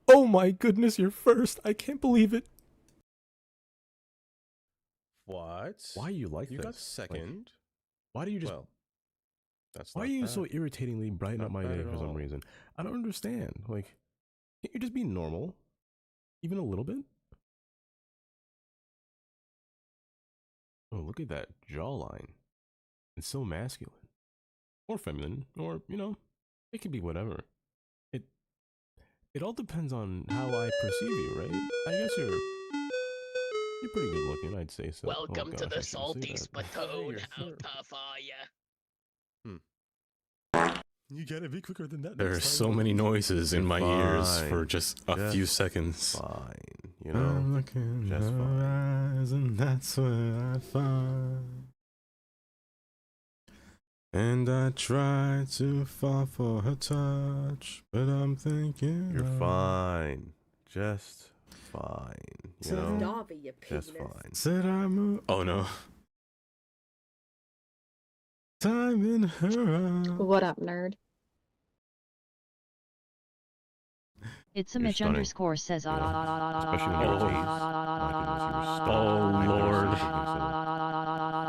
Oh my goodness, you're first. I can't believe it. What? Why are you like You this? got second. Why do you just... Well, that's why not are you bad. so irritatingly brighten Not up my bad day at for some all. reason? I don't understand. Like, can't you just be normal? Even a little bit? Oh, look at that jawline. It's so masculine. Or feminine. Or, you know, it could be whatever. It it all depends on how I perceive you, right? I guess you're pretty good looking, I'd say so. Oh Welcome to gosh, the I shouldn't say salty that. Hey, spittoon. you're How third. tough are ya? You gotta be quicker than that. There are so many noises in my ears for fine. just a few seconds. Fine, you know. I'm looking just in fine. her eyes, and that's what I find. And I try to fall for her touch, but I'm thinking You're fine. Just fine. You know? Dobby, you Just penis. fine. Said I move. Oh no. Time in her eyes. What up, nerd? It's a You're Mitch stunning. underscore says You know? Especially when Oh. you're tased. My goodness, you were stunning. Oh, My goodness, Lord. ridiculous.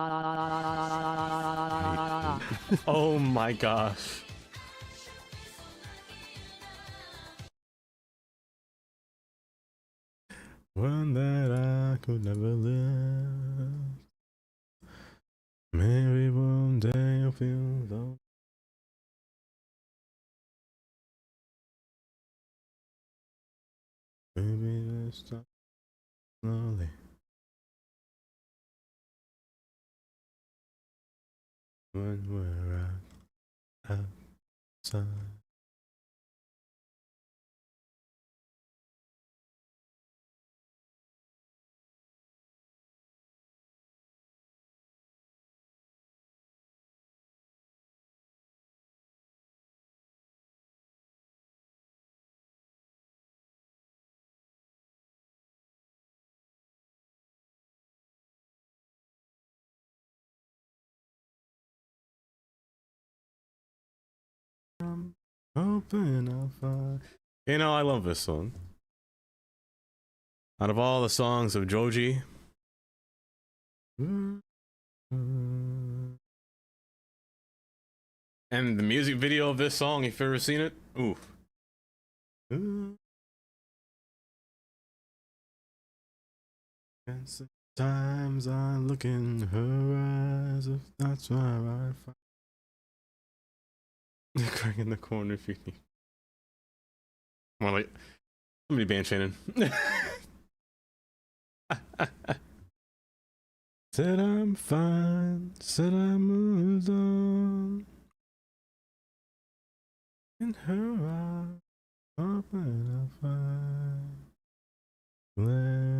Oh my gosh. One that I could never live. Maybe one day you'll feel though. Maybe this time slowly. When we're outside. Hoping I'll find. You know, I love this song. Out of all the songs of Joji, and the music video of this song, if you've ever seen it, ooh. And sometimes I look in her eyes, if that's where I find. Crying in the corner if you need. More like somebody ban Shannon. Said I'm fine, said I moved on. In her eyes, hoping I'll find. Glad.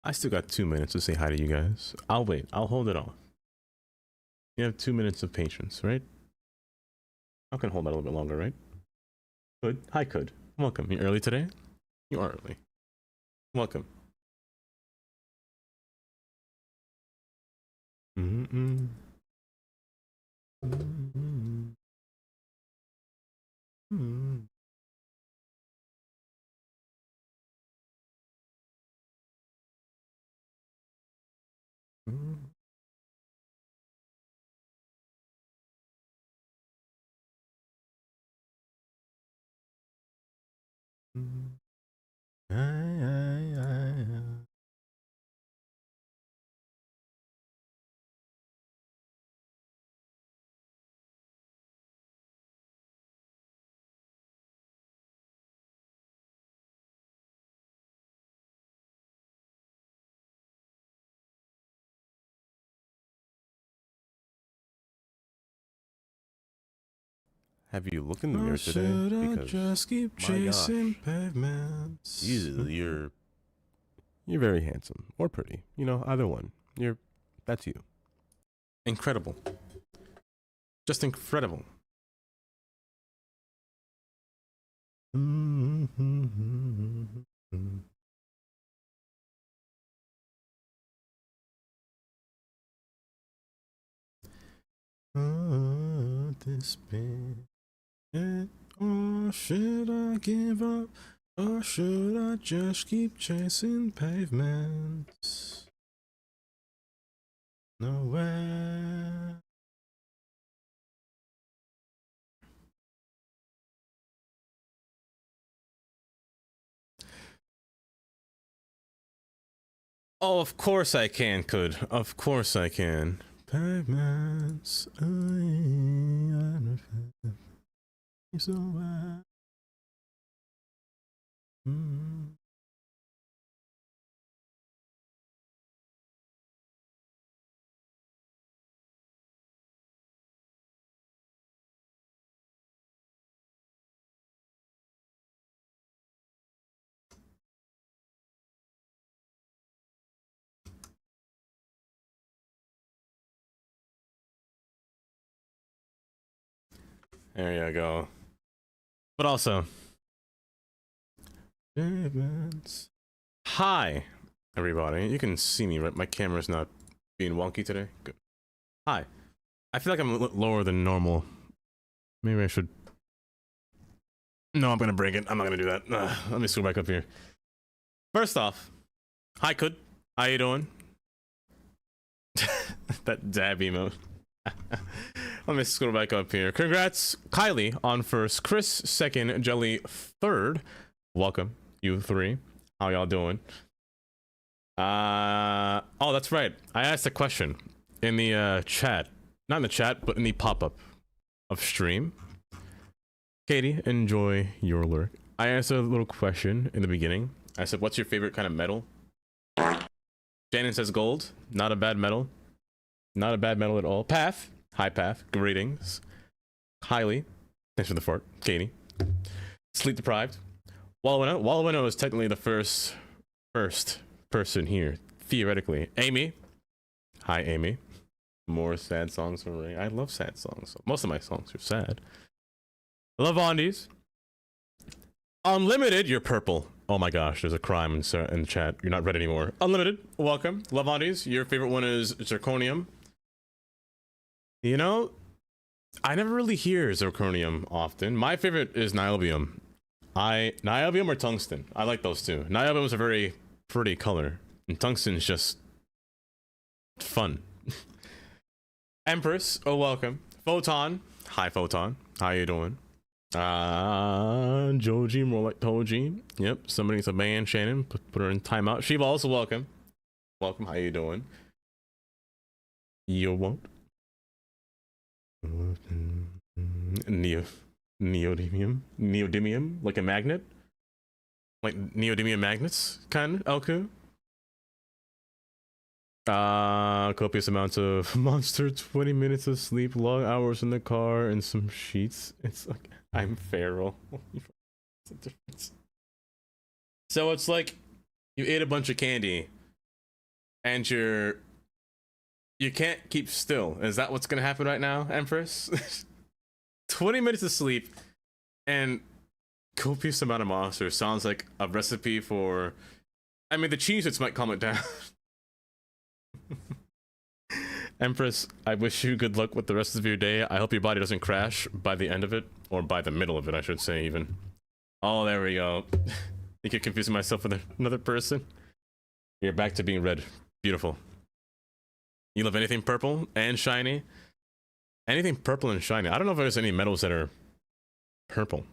I still got 2 minutes to say hi to you guys. I'll wait. I'll hold it off. You have 2 minutes of patience, right? I can hold that a little bit longer, right? Could. Hi, Could. Welcome. You early today? You are early. Welcome. Mm-mm. Mm-mm. Mm-mm. Mm-mm. Ay, ay, ay, ay. Have you looked in the Or mirror today? should I Because just keep my chasing gosh, pavements? you're very handsome or pretty. You know, either one. That's you. Incredible. Just incredible. This been it, or should I give up, or should I just keep chasing pavements? Nowhere. Oh, of course I can, could. Of course I can. Pavements. So there you go. But also, hi, everybody. You can see me, right? My camera's not being wonky today. Good. Hi. I feel like I'm a little lower than normal. Maybe I should. No, I'm gonna break it. I'm not gonna do that. Let me scroll back up here. First off, hi, Kud. How you doing? That dab emote. Let me scroll back up here. Congrats, Kylie on first, Chris second, Jelly third. Welcome, you three. How y'all doing? Oh, that's right. I asked a question in the chat. Not in the chat, but in the pop-up of stream. Katie, enjoy your lurk. I asked a little question in the beginning. I said, what's your favorite kind of metal? Shannon says gold. Not a bad metal. Not a bad metal at all. Path. Hi, Path. Greetings. Kylie. Thanks for the fart. Katie. Sleep deprived. Wallawinno. Wallawinno is technically the first person here. Theoretically. Amy. Hi, Amy. More sad songs from Ray. I love sad songs. Most of my songs are sad. Lavondies. Unlimited, you're purple. Oh my gosh, there's a crime in the chat. You're not red anymore. Unlimited, welcome. Lavondies, your favorite one is zirconium. You know, I never really hear zirconium often. My favorite is niobium. Niobium or tungsten. I like those two. Niobium is a very pretty color, and tungsten is just fun. Empress, oh welcome. Photon, hi Photon. How you doing? Joji, more like Toji. Yep, somebody's a ban Shannon. Put her in timeout. Shiva also welcome. Welcome, how you doing? You won't. Neodymium, like a magnet? Like neodymium magnets, kind of, Elku? Copious amounts of monster, 20 minutes of sleep, long hours in the car, and some sheets. It's like, I'm feral. What's the difference? So it's like, you ate a bunch of candy, and you can't keep still. Is that what's gonna happen right now, Empress? 20 minutes of sleep, and copious amount of monsters sounds like a recipe for... I mean, the Cheez-Its might calm it down. Empress, I wish you good luck with the rest of your day. I hope your body doesn't crash by the end of it, or by the middle of it, I should say, even. Oh, there we go. I keep confusing myself with another person. You're back to being red. Beautiful. You love anything purple and shiny? Anything purple and shiny. I don't know if there's any metals that are purple.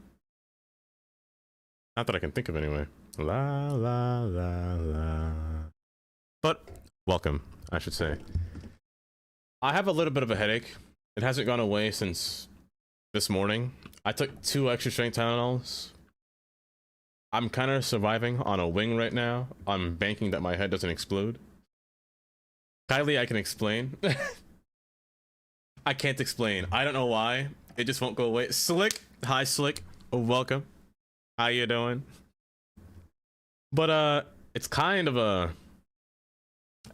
Not that I can think of anyway. La la la la. But welcome, I should say. I have a little bit of a headache. It hasn't gone away since this morning. I took 2 extra strength Tylenols. I'm kind of surviving on a wing right now. I'm banking that my head doesn't explode. Kylie, I can explain. I can't explain. I don't know why. It just won't go away. Slick. Hi, Slick. Welcome. How you doing? But, it's kind of a...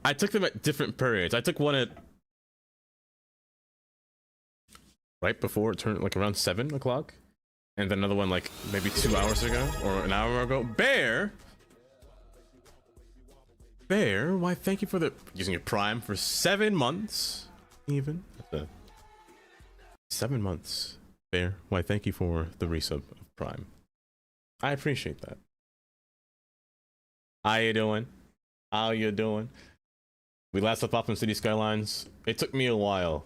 I took them at different periods. I took one at right before it turned, like around 7 o'clock, and then another one like maybe 2 hours ago or an hour ago. Bear, why thank you for the using your Prime for 7 months, even. That's 7 months. Bear, why thank you for the resub of Prime. I appreciate that. How you doing? How you doing? We last left off in City Skylines. It took me a while.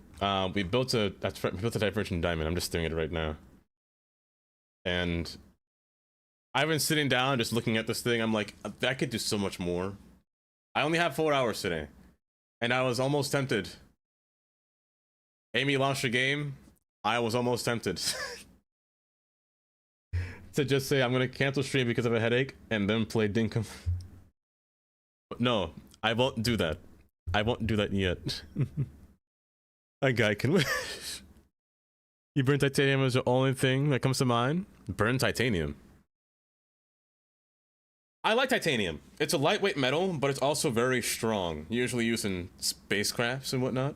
We built a divergent diamond. I'm just staring at it right now. And I've been sitting down just looking at this thing. I'm like, I could do so much more. I only have 4 hours today. And I was almost tempted. Amy launched a game. I was almost tempted. To just say I'm gonna cancel stream because of a headache and then play Dinkum. But no, I won't do that. I won't do that yet. A guy can wish. You burn titanium is the only thing that comes to mind? Burn titanium. I like titanium. It's a lightweight metal, but it's also very strong. Usually used in spacecrafts and whatnot.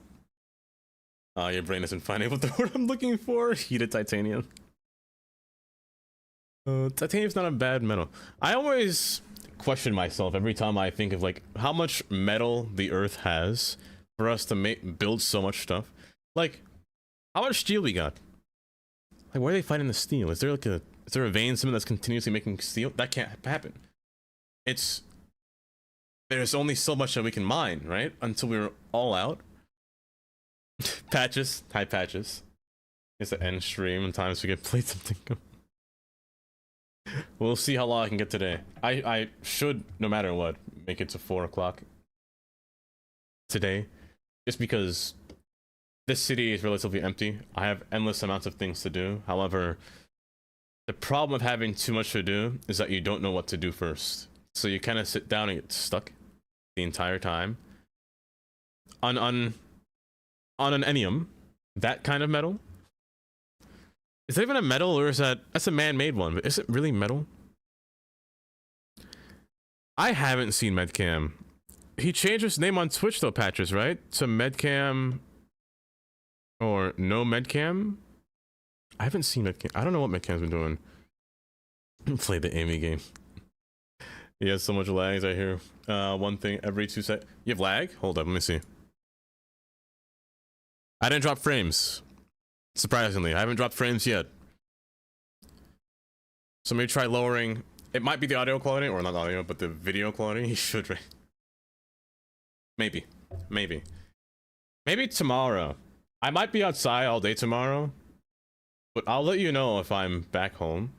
Your brain isn't finding what the word I'm looking for. Heated titanium. Titanium's not a bad metal. I always question myself every time I think of like how much metal the Earth has for us to build so much stuff. Like, how much steel we got? Like, why are they fighting the steel? Is there a vein cement that's continuously making steel? That can't happen. There's only so much that we can mine, right? Until we're all out. Patches, hi Patches. It's the end stream and times we get played something. We'll see how long I can get today. I should, no matter what, make it to 4 o'clock today, just because this city is relatively empty. I have endless amounts of things to do. However, the problem of having too much to do is that you don't know what to do first. So you kind of sit down and get stuck the entire time. On an Enium, that kind of metal. Is that even a metal, or is that's a man-made one? But is it really metal? I haven't seen Medcam. He changed his name on Twitch though, Patches, right? To Medcam or no Medcam. I haven't seen Medcam. I don't know what Medcam's been doing. Play the Amy game. He has so much lags. I hear one thing every 2 seconds. You have lag? Hold up, let me see. I didn't drop frames. Surprisingly, I haven't dropped frames yet. So maybe try lowering. It might be the audio quality, or not audio, but the video quality. You should. Maybe tomorrow. I might be outside all day tomorrow, but I'll let you know if I'm back home.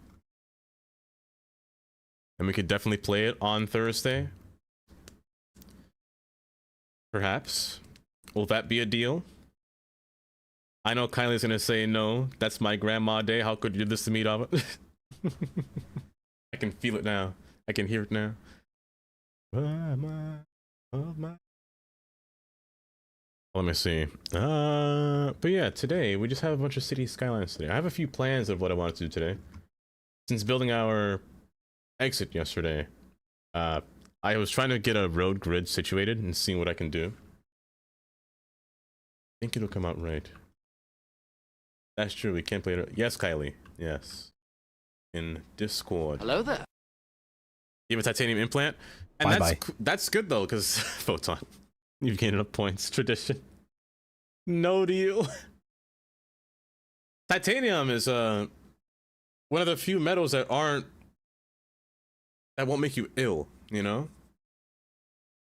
And we could definitely play it on Thursday. Perhaps. Will that be a deal? I know Kylie's gonna say no. That's my grandma day. How could you do this to me, Dava? I can feel it now. I can hear it now. Let me see. But yeah, today we just have a bunch of city skylines today. I have a few plans of what I want to do today. Since building our exit yesterday, I was trying to get a road grid situated and seeing what I can do. I think it'll come out right. That's true, we can't play it. Yes, Kylie. Yes. In Discord. Hello there. You have a titanium implant? And that's good though, because Photon. You've gained enough points. Tradition. No deal. Titanium is one of the few metals that won't make you ill, you know?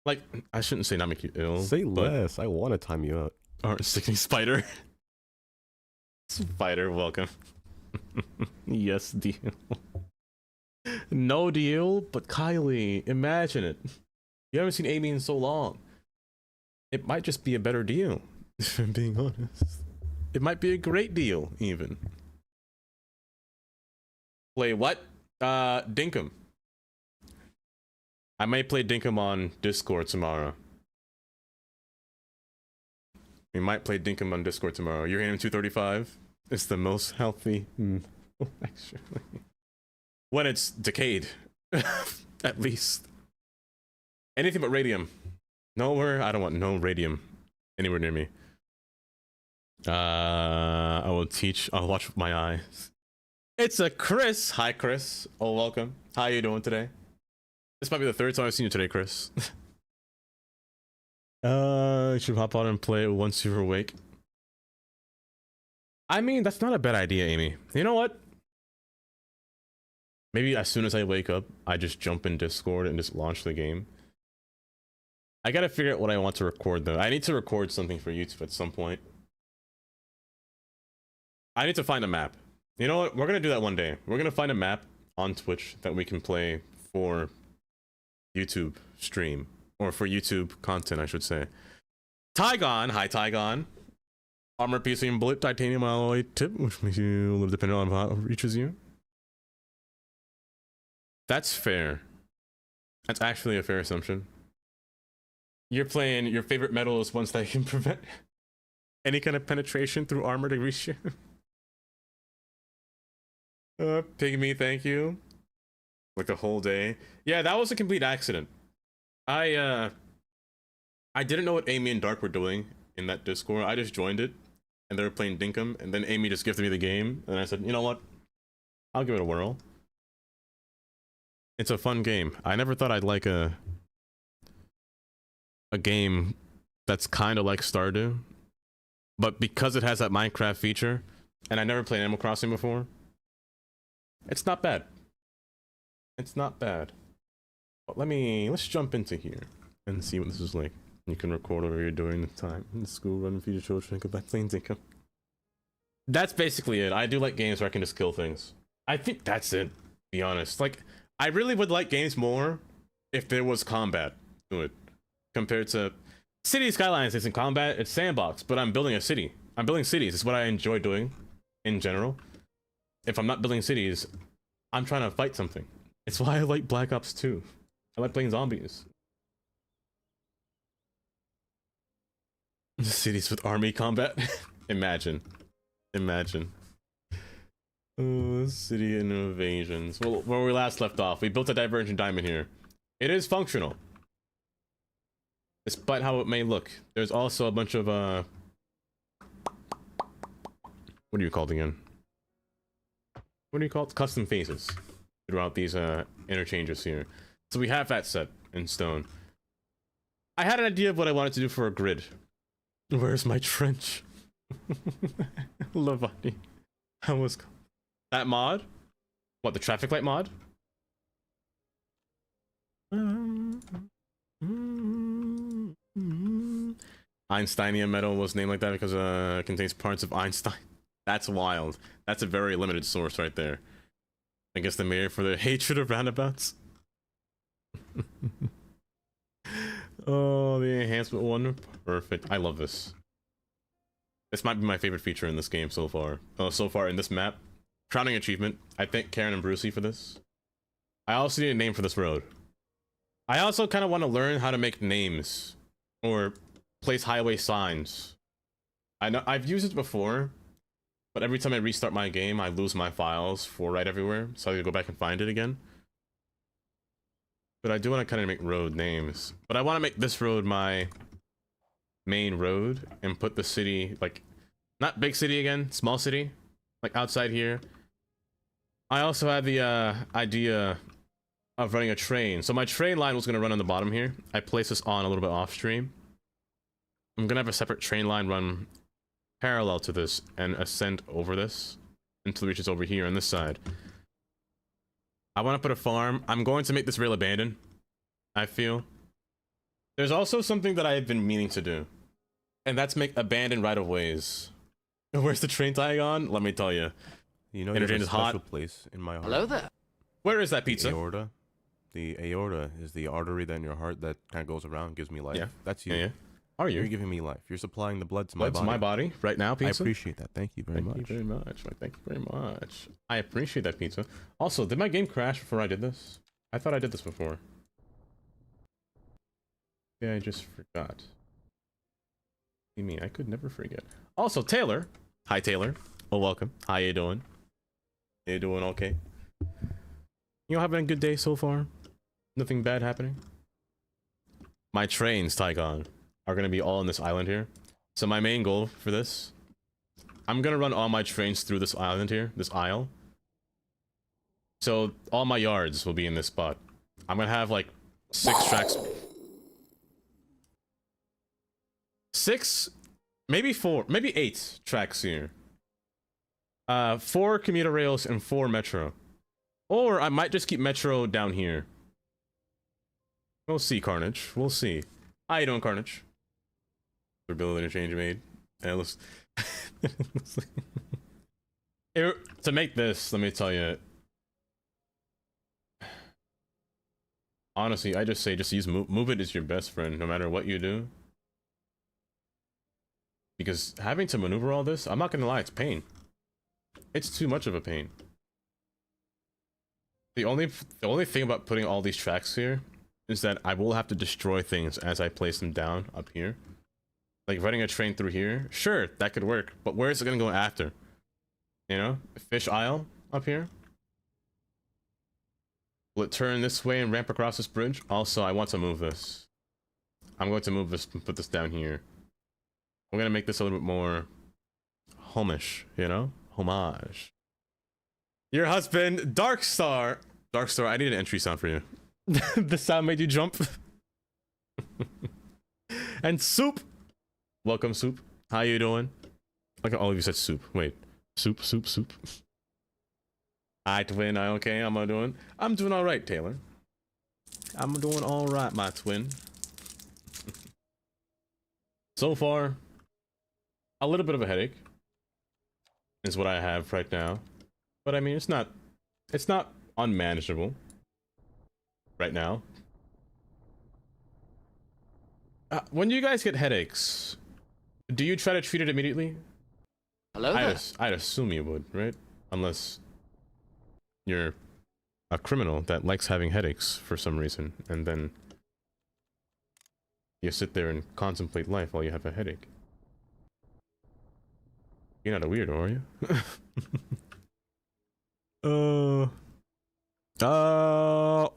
Like, I shouldn't say not make you ill. Say less. I want to time you out. Or sickening spider. Spider, welcome. Yes, deal. No deal, but Kylie, imagine it. You haven't seen Amy in so long. It might just be a better deal, if I'm being honest. It might be a great deal, even. Play what? Dinkum. I might play Dinkum on Discord tomorrow. We might play Dinkum on Discord tomorrow. You're hitting 235. It's the most healthy. Actually, when it's decayed, at least. Anything but radium. Nowhere. I don't want no radium anywhere near me. I will teach. I'll watch with my eyes. It's a Chris. Hi, Chris. Oh, welcome. How you doing today? This might be the third time I've seen you today, Chris. You should hop on and play it once you're awake. I mean, that's not a bad idea, Amy. You know what? Maybe as soon as I wake up, I just jump in Discord and just launch the game. I gotta figure out what I want to record though. I need to record something for YouTube at some point. I need to find a map. You know what? We're gonna do that one day. We're gonna find a map on Twitch that we can play for YouTube stream. Or for YouTube content, I should say. Tygon! Hi, Tygon. Armor piercing bullet, titanium alloy tip, which makes you a little dependent on how it reaches you. That's fair. That's actually a fair assumption. You're playing your favorite metal is ones that can prevent any kind of penetration through armor to reach you. Pygmy, thank you. Like the whole day. Yeah, that was a complete accident. I didn't know what Amy and Dark were doing in that Discord. I just joined it, and they were playing Dinkum, and then Amy just gifted me the game, and I said, you know what? I'll give it a whirl. It's a fun game. I never thought I'd like a game that's kind of like Stardew, but because it has that Minecraft feature, and I never played Animal Crossing before, it's not bad. It's not bad. But let's jump into here and see what this is like. You can record whatever you're doing the time in the school run, feed your children, go back playing Dinkum. That's basically it. I do like games where I can just kill things. I think that's it, to be honest. Like, I really would like games more if there was combat to it. Compared to City Skylines isn't combat, it's sandbox, but I'm building a city. I'm building cities. It's what I enjoy doing in general. If I'm not building cities, I'm trying to fight something. It's why I like Black Ops 2. I like playing zombies. Cities with army combat. Imagine. City innovations. Well, where we last left off, we built a divergent diamond here. It is functional. Despite how it may look. There's also a bunch of, what do you call it again? What do you call it? Custom faces throughout these, interchanges here. So we have that set in stone. I had an idea of what I wanted to do for a grid. Where's my trench? Lavani. How was that mod? What, the traffic light mod? Einsteinium metal was named like that because it contains parts of Einstein. That's wild. That's a very limited source right there. I guess the mayor for the hatred of roundabouts. Oh, the enhancement one. Perfect. I love this. This might be my favorite feature in this game so far. So far in this map. Crowning achievement. I thank Karen and Brucey for this. I also need a name for this road. I also kind of want to learn how to make names or place highway signs. I know I've used it before, but every time I restart my game, I lose my files for Right Everywhere, so I gotta go back and find it again. But I do want to kind of make road names. But I want to make this road my main road and put the city, like, not big city again, small city, like outside here. I also had the idea of running a train. So my train line was going to run on the bottom here. I placed this on a little bit off stream. I'm going to have a separate train line run parallel to this and ascend over this until it reaches over here on this side. I want to put a farm. I'm going to make this rail abandoned, I feel. There's also something that I've been meaning to do, and that's make abandoned right-of-ways. Where's the train tag on? Let me tell you. You know, Interchange there's is a hot. special place in my heart. Hello there. Where is that pizza? The aorta. The aorta is the artery that in your heart that kind of goes around and gives me life. Yeah. That's you. Yeah. Are you? You're giving me life. You're supplying the blood to my Blood to body. my body right now, I pizza? appreciate that. Thank you very much. Thank you very much. Like, thank you very much. I appreciate that pizza. Also, did my game crash before I did this? I thought I did this before. Yeah, I just forgot. What do you mean? I could never forget. Also, Taylor. Hi, Taylor. Oh, welcome. How you doing? You doing okay? You having a good day so far? Nothing bad happening? My trains, Tygon, are going to be all on this island here. So my main goal for this I'm gonna run all my trains through this island here, this aisle. So all my yards will be in this spot. I'm gonna have like 6 tracks. 6, maybe 4, maybe 8 tracks here. 4 commuter rails and 4 metro. Or I might just keep metro down here. We'll see, Carnage. We'll see. How you doing, Carnage? Ability change made. And it looks... to make this, let me tell you. Honestly, I just say just use move it is your best friend, no matter what you do. Because having to maneuver all this, I'm not gonna lie, it's pain. It's too much of a pain. The only thing about putting all these tracks here is that I will have to destroy things as I place them down up here. Like running a train through here, sure, that could work, but where is it gonna go after? You know, fish aisle up here. Will it turn this way and ramp across this bridge? Also, I want to move this. I'm going to move this and put this down here. I'm gonna make this a little bit more homish, you know? Homage. Your husband, Darkstar. Darkstar, I need an entry sound for you. The sound made you jump. And Soup. Welcome, Soup. How you doing? Like all of you said Soup. Wait. Soup. Hi, twin. I okay? How am I doing? I'm doing all right, Taylor. I'm doing all right, my twin. So far, a little bit of a headache is what I have right now. But I mean, it's not unmanageable right now. When you guys get headaches, do you try to treat it immediately? Hello there. I'd assume you would, right? Unless you're a criminal that likes having headaches for some reason, and then you sit there and contemplate life while you have a headache. You're not a weirdo, are you?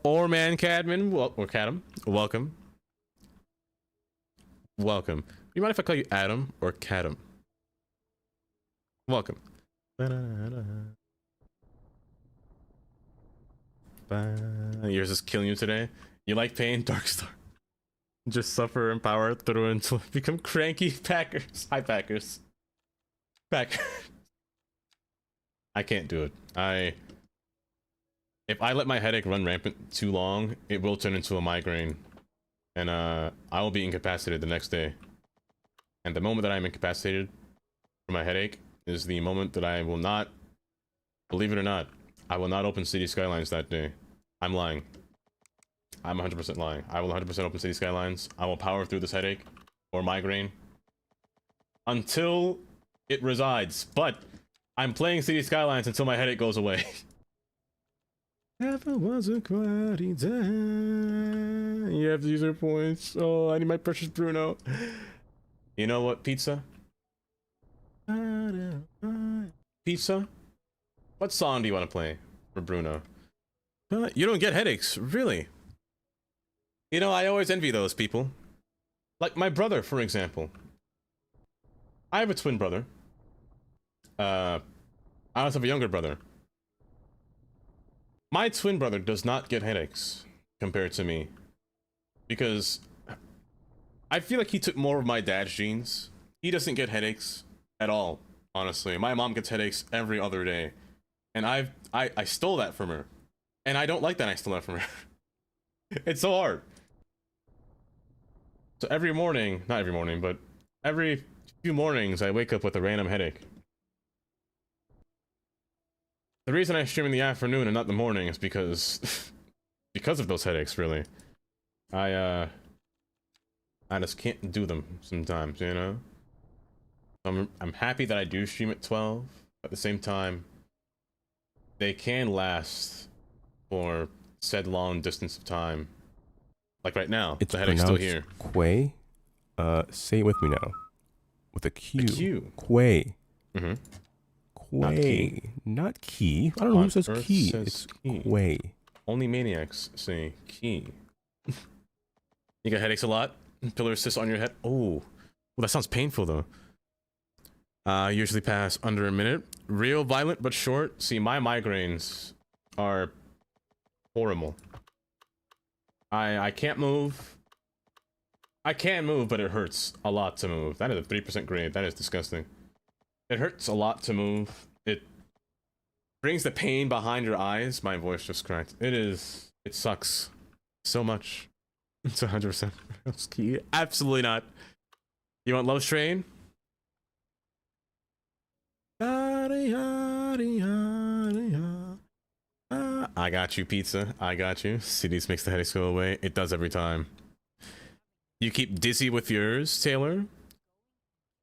Orman Cadman, or Cadam, welcome. Welcome. You mind if I call you Adam or Cadam? Welcome. Yours is killing you today. You like pain, Darkstar? Just suffer and power through until become cranky Packers. Hi, Packers. Packers. I can't do it. If I let my headache run rampant too long, it will turn into a migraine. And I will be incapacitated the next day. And the moment that I'm incapacitated from my headache is the moment that I will not, believe it or not, I will not open City Skylines that day. I'm lying. I'm 100% lying. I will 100% open City Skylines. I will power through this headache or migraine until it resides. But I'm playing City Skylines until my headache goes away. Never was a cloudy day. You have user points. Oh, I need my precious Bruno. You know what, pizza? Pizza? What song do you want to play for Bruno? You don't get headaches, really? You know, I always envy those people. Like my brother, for example. I have a twin brother. I also have a younger brother. My twin brother does not get headaches compared to me. Because I feel like he took more of my dad's genes. He doesn't get headaches at all, honestly. My mom gets headaches every other day. And I stole that from her. And I don't like that I stole that from her. It's so hard. So every morning, not every morning, but every few mornings I wake up with a random headache. The reason I stream in the afternoon and not the morning is because of those headaches, really. I just can't do them sometimes, you know? I'm happy that I do stream at 12. At the same time, they can last for said long distance of time. Like right now, It's the headache's still here. Quay. Say it with me now. With a Q. A Q. Quay. Mm-hmm. Quay. Not key. I don't know who says key. It's key. Quay. Only maniacs say key. You got headaches a lot? Pillar cysts on your head? Oh. Well, that sounds painful, though. Usually pass under a minute. Real violent but short. See, my migraines are horrible. I can't move. I can move, but it hurts a lot to move. That is a 3% grade. That is disgusting. It hurts a lot to move. It brings the pain behind your eyes. My voice just cracked. It sucks so much. It's 100% ski. Absolutely not. You want Love Train? I got you, pizza. I got you. CDs makes the headaches go away. It does every time. You keep dizzy with yours, Taylor?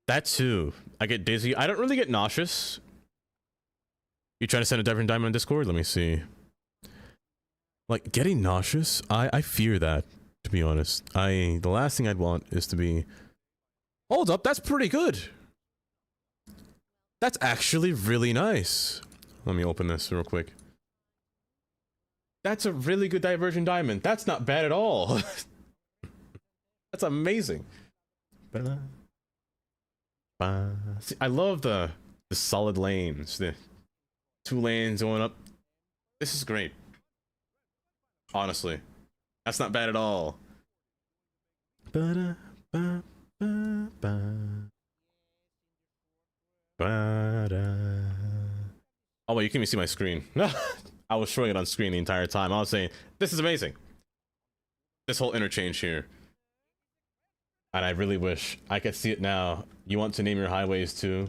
That too. I get dizzy. I don't really get nauseous. You try to send a different diamond on Discord? Let me see. Like, getting nauseous? I fear that, to be honest. The last thing I'd want is to be... Hold up, that's pretty good. That's actually really nice. Let me open this real quick. That's a really good diversion diamond. That's not bad at all. That's amazing. See, I love the solid lanes. The 2 lanes going up. This is great. Honestly. That's not bad at all. Oh wait, you can't even see my screen. I was showing it on screen the entire time. I was saying, this is amazing. This whole interchange here. And I really wish I could see it now. You want to name your highways too,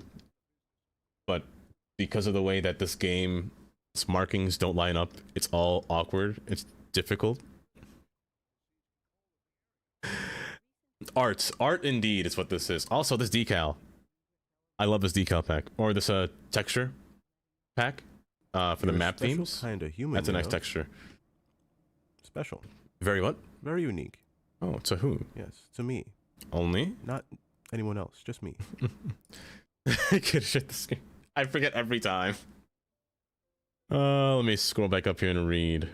but because of the way that this game, its markings don't line up, it's all awkward. It's difficult. Art indeed is what this is. Also, this decal. I love this decal pack, or this texture pack for the map themes. Kind of human. That's a nice texture. Special. Very what? Very unique. Oh, to who? Yes, to me. Only? Not anyone else, just me. I could shit the screen. I forget every time. Let me scroll back up here and read.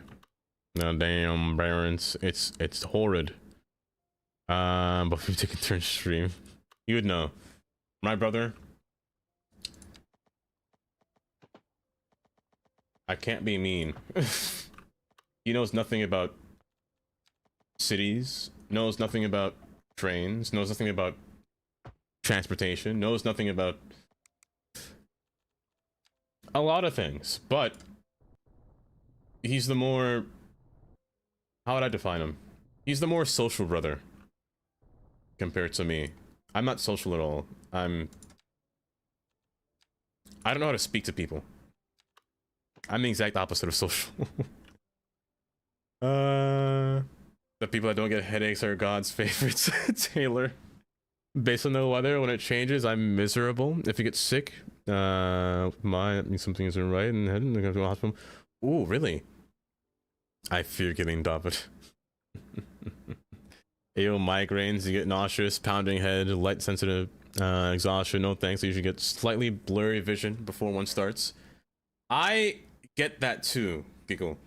No, damn, Barons. It's horrid. But we take a turn stream. You would know. My brother. I can't be mean. He knows nothing about cities, knows nothing about trains, knows nothing about transportation, knows nothing about a lot of things, but he's the more, how would I define him? He's the more social brother compared to me. I'm not social at all. I don't know how to speak to people. I'm the exact opposite of social. The people that don't get headaches are God's favorites. Taylor. Based on the weather, when it changes, I'm miserable. If you get sick, that means something isn't right and head and go to the hospital. Ooh, really? I fear getting David. Ayo, migraines, you get nauseous, pounding head, light sensitive, exhaustion, no thanks. You usually get slightly blurry vision before one starts. I get that too, Giggle.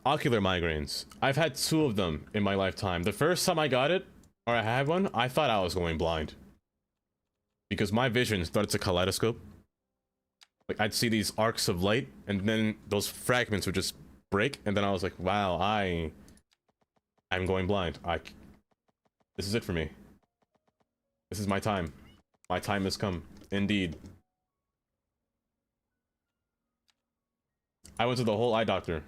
Ocular migraines. I've had 2 of them in my lifetime. The first time I got it, or I had one, I thought I was going blind. Because my vision started to kaleidoscope. Like, I'd see these arcs of light, and then those fragments would just break, and then I was like, wow, I'm going blind. This is it for me. This is my time. My time has come. Indeed. I went to the whole eye doctor.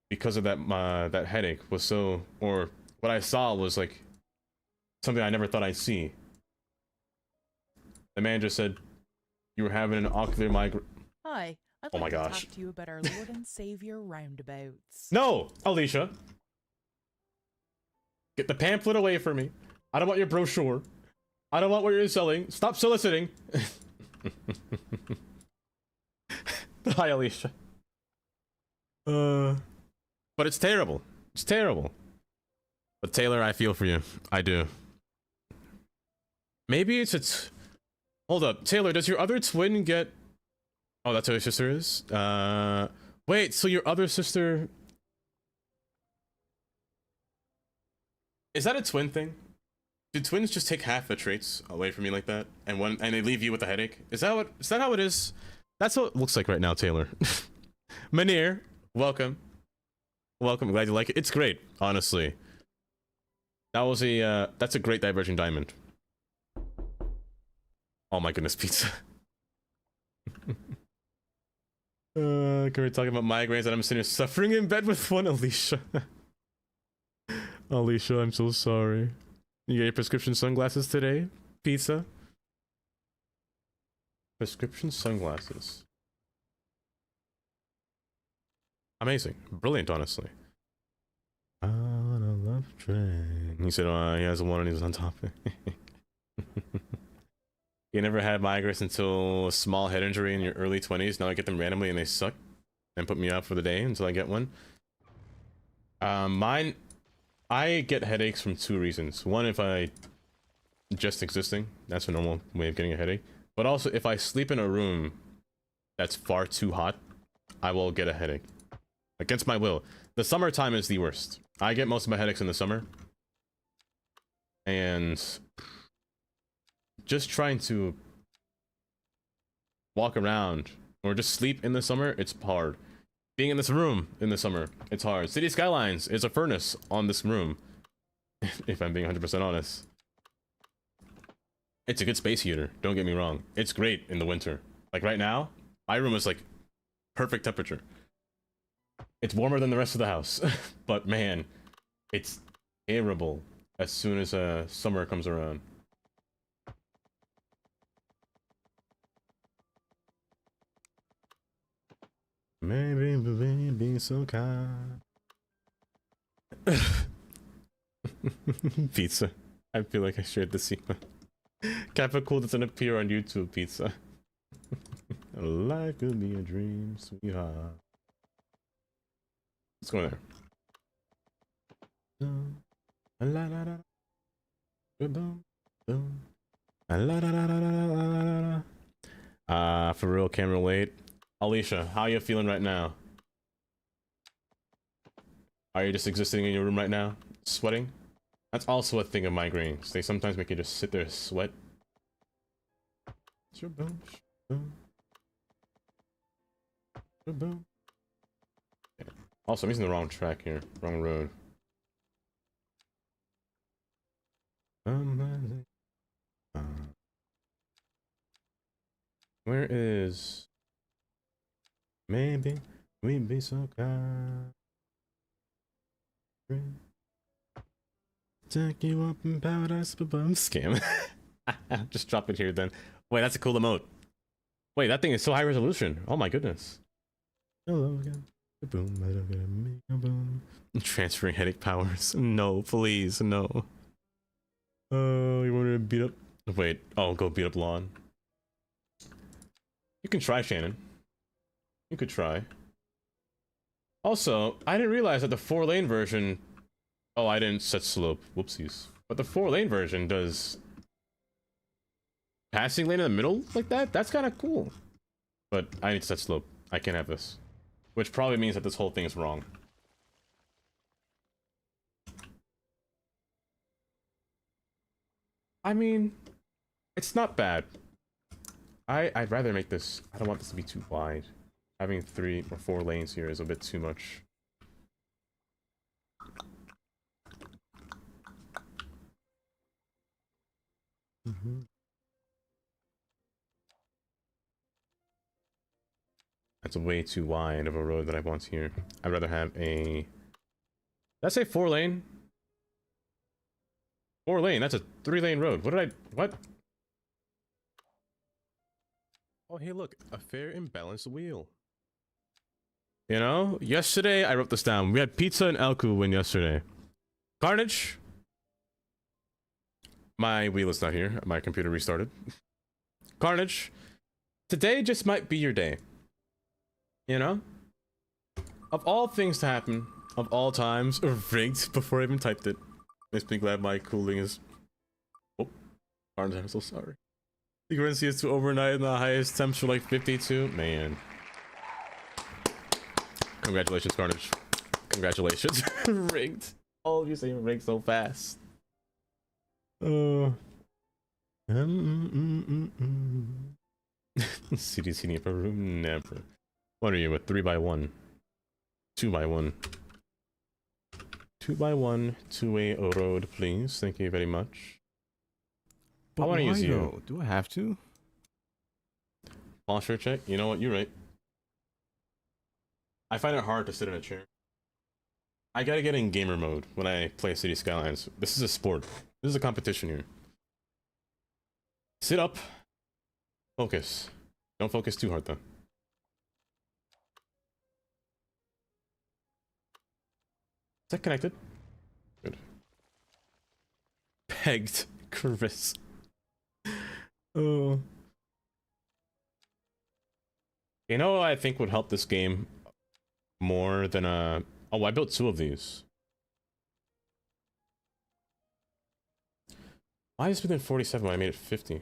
Because of that, that headache was so, or what I saw was like something I never thought I'd see. The man just said, you were having an ocular migraine. Hi, I'd Oh my like gosh. to talk to you about our Lord and Savior roundabouts. No, Alicia. Get the pamphlet away from me. I don't want your brochure. I don't want what you're selling. Stop soliciting. Hi, Alicia. But it's terrible. It's terrible. But Taylor, I feel for you. I do. Maybe it's hold up, Taylor. Does your other twin get? Oh, that's who your sister is. Wait. So your other sister? Is that a twin thing? Do twins just take half the traits away from me like that, and they leave you with a headache? Is that how it is? That's what it looks like right now, Taylor. Manir, welcome. Welcome, glad you like it. It's great, honestly. That's a great diverging diamond. Oh my goodness, pizza. Can we talk about migraines and I'm sitting here suffering in bed with one, Alicia? Alicia, I'm so sorry. You got your prescription sunglasses today? Pizza? Prescription sunglasses. Amazing. Brilliant, honestly. On a love train. He said, he has one and he's on top. You never had migraines until a small head injury in your early 20s. Now I get them randomly and they suck. And put me out for the day until I get one. Mine... I get headaches from two reasons. One, if I just existing, that's a normal way of getting a headache. But also, if I sleep in a room that's far too hot, I will get a headache. Against my will. The summertime is the worst. I get most of my headaches in the summer. And just trying to walk around or just sleep in the summer, it's hard. Being in this room in the summer, it's hard. City Skylines is a furnace on this room. If I'm being 100% honest. It's a good space heater, don't get me wrong. It's great in the winter. Like right now, my room is like perfect temperature. It's warmer than the rest of the house. But man, it's terrible as soon as summer comes around. Maybe be so kind. Pizza. I feel like I shared the secret. Kappa Cool doesn't appear on YouTube, Pizza. Life could be a dream, sweetheart. Let's go there. For real, camera late. Alicia, how are you feeling right now? Are you just existing in your room right now? Sweating? That's also a thing of migraines. They sometimes make you just sit there and sweat. Also, I'm using the wrong track here. Wrong road. Where is... Maybe we'd be so kind. Take you up in paradise, bum scam. Just drop it here then. Wait, that's a cool emote. Wait, that thing is so high resolution. Oh my goodness. Hello again. Boom. Transferring headache powers. No, please, no. Oh, you want to beat up? Wait, oh, go beat up Lawn. You can try, Shannon. You could try. Also, I didn't realize that the 4-lane version... Oh, I didn't set slope. Whoopsies. But the 4-lane version does... Passing lane in the middle like that? That's kind of cool. But I need to set slope. I can't have this. Which probably means that this whole thing is wrong. I mean... It's not bad. I'd rather make this... I don't want this to be too wide. Having 3 or 4 lanes here is a bit too much. That's way too wide of a road that I want here. I'd rather have a... Did I say 4-lane? 4-lane, that's a 3-lane road. What? Oh, hey, look, a fair and balanced wheel. You know, yesterday, I wrote this down. We had Pizza and Elku win yesterday. Carnage. My wheel is not here. My computer restarted. Carnage. Today just might be your day. You know? Of all things to happen, of all times, rigged before I even typed it. Makes me glad my cooling is... Oh, Carnage, I'm so sorry. The currency is to overnight and the highest temps for like 52. Man. Congratulations, Carnage. Congratulations. Rigged. All of you say rigged so fast. Uh, CDC need for room? Never. What are you, a 3x1? 2x1. 2x1 to a road, please. Thank you very much. But I want to why use you. though? Do I have to? Posture check. You know what? You're right. I find it hard to sit in a chair. I gotta get in gamer mode when I play City Skylines. This is a sport. This is a competition here. Sit up. Focus. Don't focus too hard though. Is that connected? Good. Pegged Chris. Oh. You know what I think would help this game more than oh, I built 2 of these. Why is it within 47 when I made it 50?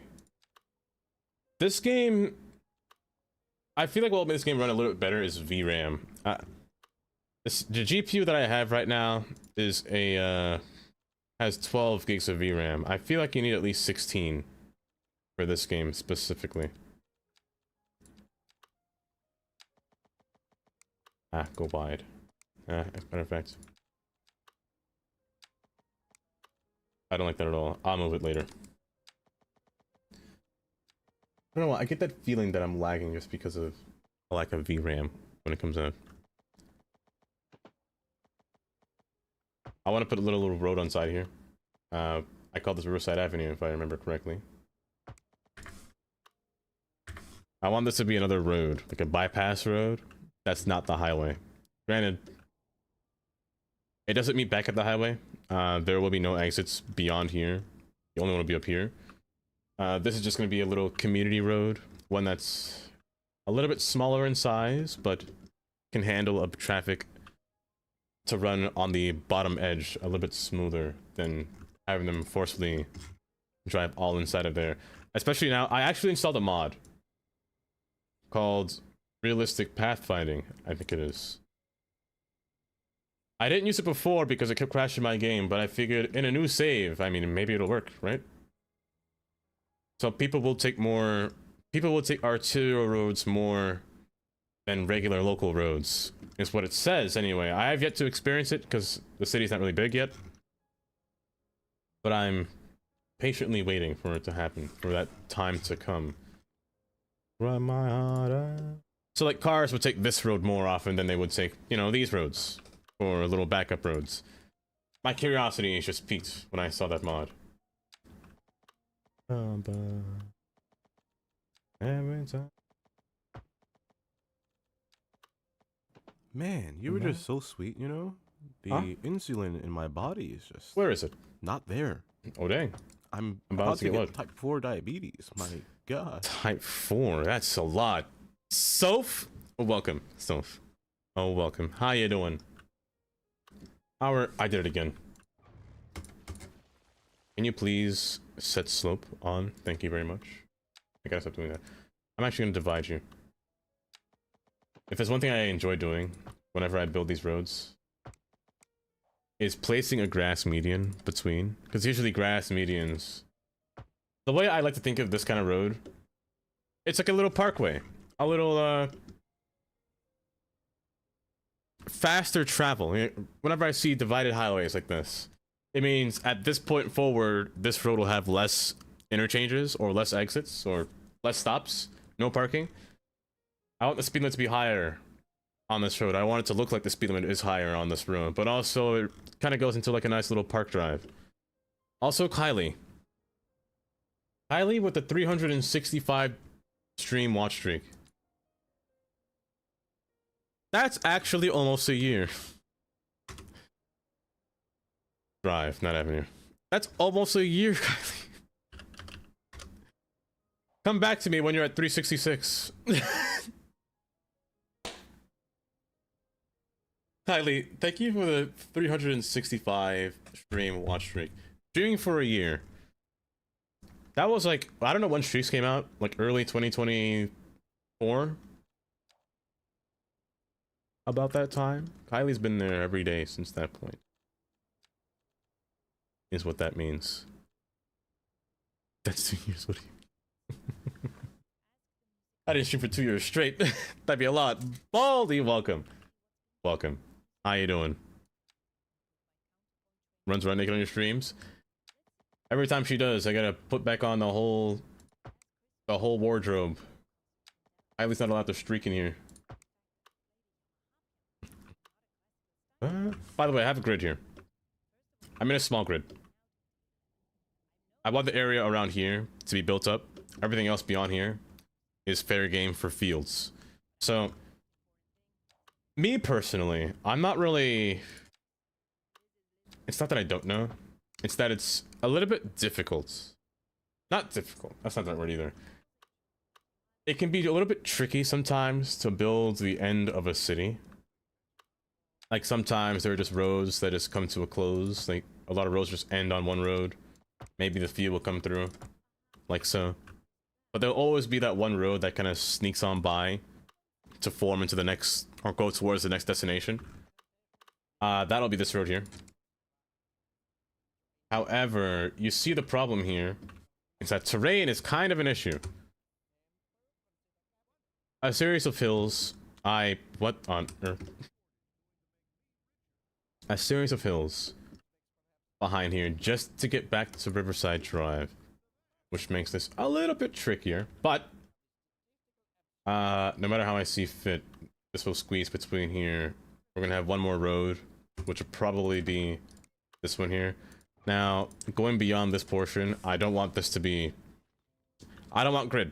This game, I feel like what will make this game run a little bit better is VRAM. The GPU that I have right now is has 12 gigs of VRAM. I feel like you need at least 16 for this game specifically. Go wide. As a matter of fact, I don't like that at all. I'll move it later. I don't know. I get that feeling that I'm lagging just because of a lack of VRAM when it comes out. I want to put a little road on side here. I call this Riverside Avenue if I remember correctly. I want this to be another road, like a bypass road. That's not the highway. Granted, it doesn't meet back at the highway. There will be no exits beyond here. You only want to be up here. This is just going to be a little community road, one that's a little bit smaller in size, but can handle a traffic to run on the bottom edge a little bit smoother than having them forcefully drive all inside of there. Especially now, I actually installed a mod called Realistic Pathfinding, I think it is. I didn't use it before because it kept crashing my game, but I figured in a new save, I mean, maybe it'll work, right? So people will take arterial roads more than regular local roads, is what it says anyway. I have yet to experience it because the city's not really big yet. But I'm patiently waiting for it to happen, for that time to come. Run my heart out. So like cars would take this road more often than they would take, you know, these roads. Or little backup roads. My curiosity is just piqued when I saw that mod. Every time. Man, you were just so sweet, you know? The insulin in my body is just Where is it? not there. Oh dang. I'm about about to to get get what? type 4 diabetes. My God. Type 4, that's a lot. Soph? Oh, welcome, Soph. Oh, welcome. How you doing? I did it again. Can you please set slope on? Thank you very much. I gotta stop doing that. I'm actually gonna divide you. If there's one thing I enjoy doing whenever I build these roads, is placing a grass median between. Because usually grass medians... The way I like to think of this kind of road, it's like a little parkway. A little, faster travel. Whenever I see divided highways like this, it means at this point forward, this road will have less interchanges or less exits or less stops, no parking. I want the speed limit to be higher on this road. I want it to look like the speed limit is higher on this road, but also it kind of goes into like a nice little park drive. Also, Kylie with the 365 stream watch streak. That's actually almost a year. Drive, not avenue. That's almost a year, Kylie. Come back to me when you're at 366. Kylie, thank you for the 365 stream watch streak. Streaming for a year. That was like, I don't know when streaks came out, like early 2024. About that time. Kylie's been there every day since that point. Is what that means. That's 2 years. What do you? I didn't stream for 2 years straight. That'd be a lot. Baldy, welcome. Welcome. How you doing? Runs around naked on your streams. Every time she does, I gotta put back on the whole wardrobe. I at least not allowed to streak in here. By the way, I have a grid here. I'm in a small grid. I want the area around here to be built up. Everything else beyond here is fair game for fields. So, me personally, I'm not really... It's not that I don't know. It's that it's a little bit difficult. Not difficult. That's not that word either. It can be a little bit tricky sometimes to build the end of a city. Like sometimes there are just roads that just come to a close. Like a lot of roads just end on one road. Maybe the field will come through. Like so. But there'll always be that one road that kind of sneaks on by to form into the next, or go towards the next destination. That'll be this road here. However, you see the problem here is that terrain is kind of an issue. A series of hills, what on earth? A series of hills behind here just to get back to Riverside Drive, which makes this a little bit trickier, but no matter how I see fit, this will squeeze between here. We're gonna have one more road, which will probably be this one here. Now, going beyond this portion, I don't want this to be... I don't want grid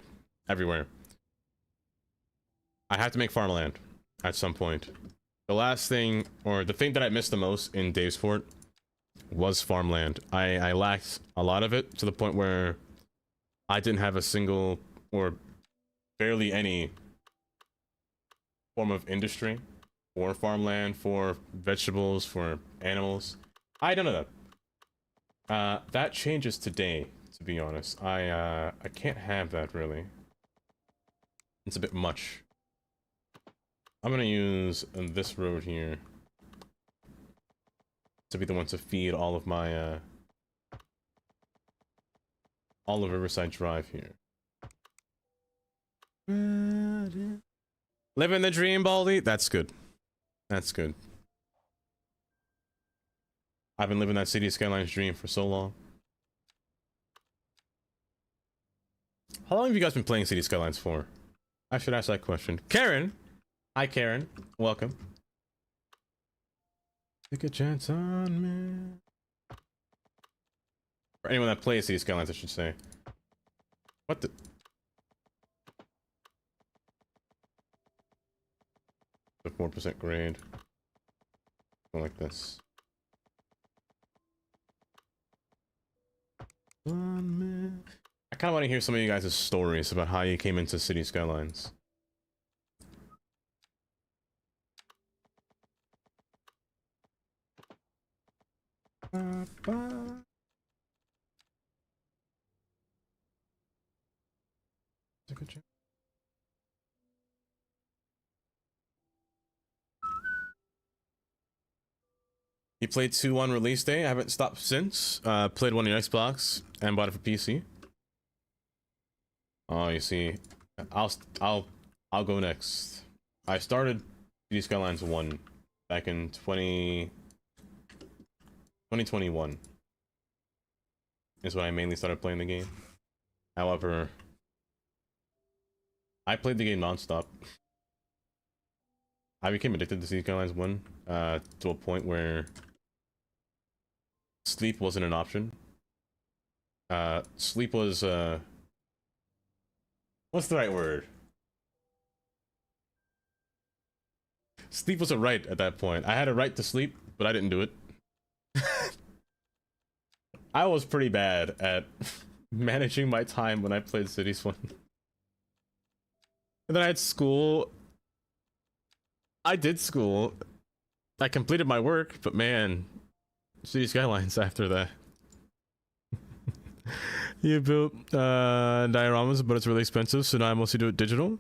everywhere. I have to make farmland at some point. The last thing, or the thing that I missed the most in Davesport was farmland. I lacked a lot of it to the point where I didn't have a single, or barely any, form of industry for farmland, for vegetables, for animals. I had none of that. That changes today, to be honest. I can't have that, really. It's a bit much. I'm gonna use this road here to be the one to feed all of my, all of Riverside Drive here. Living the dream, Baldy? That's good. That's good. I've been living that City Skylines dream for so long. How long have you guys been playing City Skylines for? I should ask that question. Karen! Hi, Karen. Welcome. Take a chance on me. For anyone that plays City Skylines, I should say. What the... The 4% grade. Something like this. I kind of want to hear some of you guys' stories about how you came into City Skylines. You played 2 on release day. I haven't stopped since. Played 1 on your Xbox and bought it for PC. Oh, you see, I'll go next. I started City Skylines 1 back in 2021. Is when I mainly started playing the game. However, I played the game nonstop. I became addicted to City Skylines 1 to a point where sleep wasn't an option. Sleep was, what's the right word? Sleep was a right at that point. I had a right to sleep, but I didn't do it. I was pretty bad at managing my time when I played Cities 1. And then I had school. I did school. I completed my work, but man, City Skylines after that. You built dioramas, but it's really expensive, so now I mostly do it digital.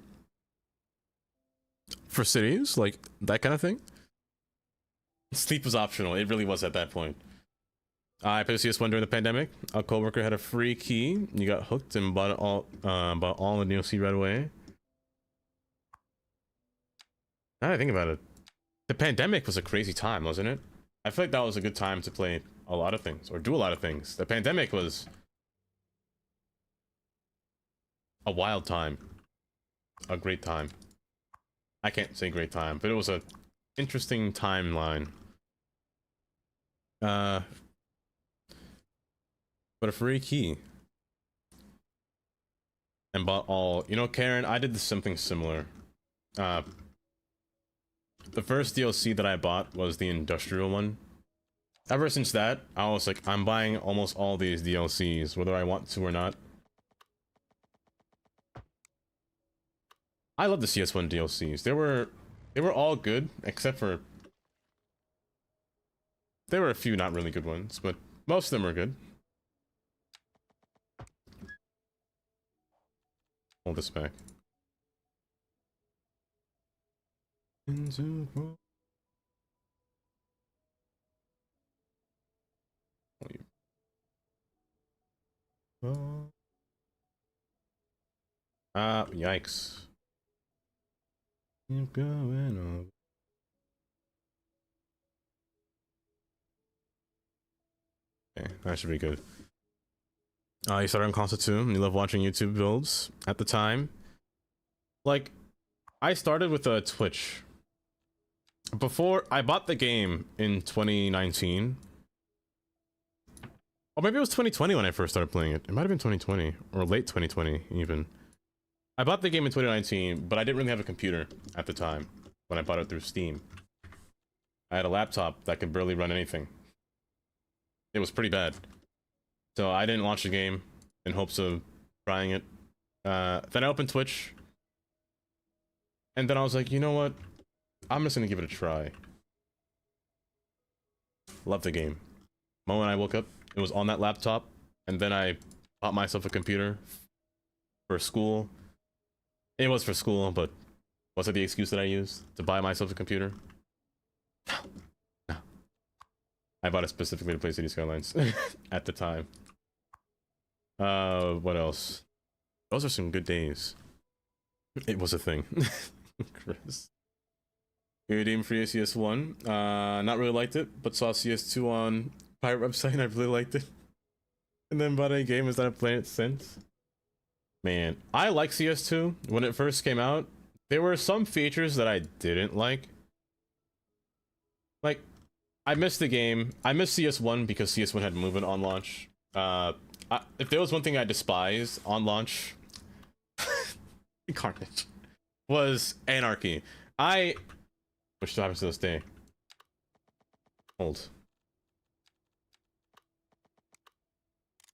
For cities, like that kind of thing. Sleep was optional, it really was at that point. I played CS1 during the pandemic. A coworker had a free key. You got hooked and bought all the DLC right away. Now that I think about it, the pandemic was a crazy time, wasn't it? I feel like that was a good time to play a lot of things or do a lot of things. The pandemic was a wild time, a great time. I can't say great time, but it was a interesting timeline. But a free key and bought all. You know, Karen, I did something similar. The first DLC that I bought was the industrial one. Ever since that, I was like, I'm buying almost all these DLCs, whether I want to or not. I love the CS1 DLCs. They were all good, except for there were a few not really good ones, but most of them were good. Hold this back. Yikes. Keep going on. Okay, that should be good. You started on console too, and you love watching YouTube builds at the time. Like, I started with a Twitch. Before, I bought the game in 2019. Or maybe it was 2020 when I first started playing it. It might have been 2020, or late 2020 even. I bought the game in 2019, but I didn't really have a computer at the time when I bought it through Steam. I had a laptop that could barely run anything. It was pretty bad. So I didn't launch the game in hopes of trying it. Then I opened Twitch. And then I was like, you know what? I'm just gonna give it a try. Love the game. The moment I woke up, it was on that laptop. And then I bought myself a computer for school. It was for school, but was it the excuse that I used to buy myself a computer? No. No. I bought it specifically to play City Skylines at the time. What else? Those are some good days. It was a thing. Chris. You redeemed for CS1. Not really liked it, but saw CS2 on pirate website and I really liked it. And then bought a game and started playing it since. Man, I like CS2. When it first came out, there were some features that I didn't like. Like, I missed the game. I missed CS1 because CS1 had movement on launch. If there was one thing I despised on launch, Carnage, was anarchy. Which still happens to this day. Hold.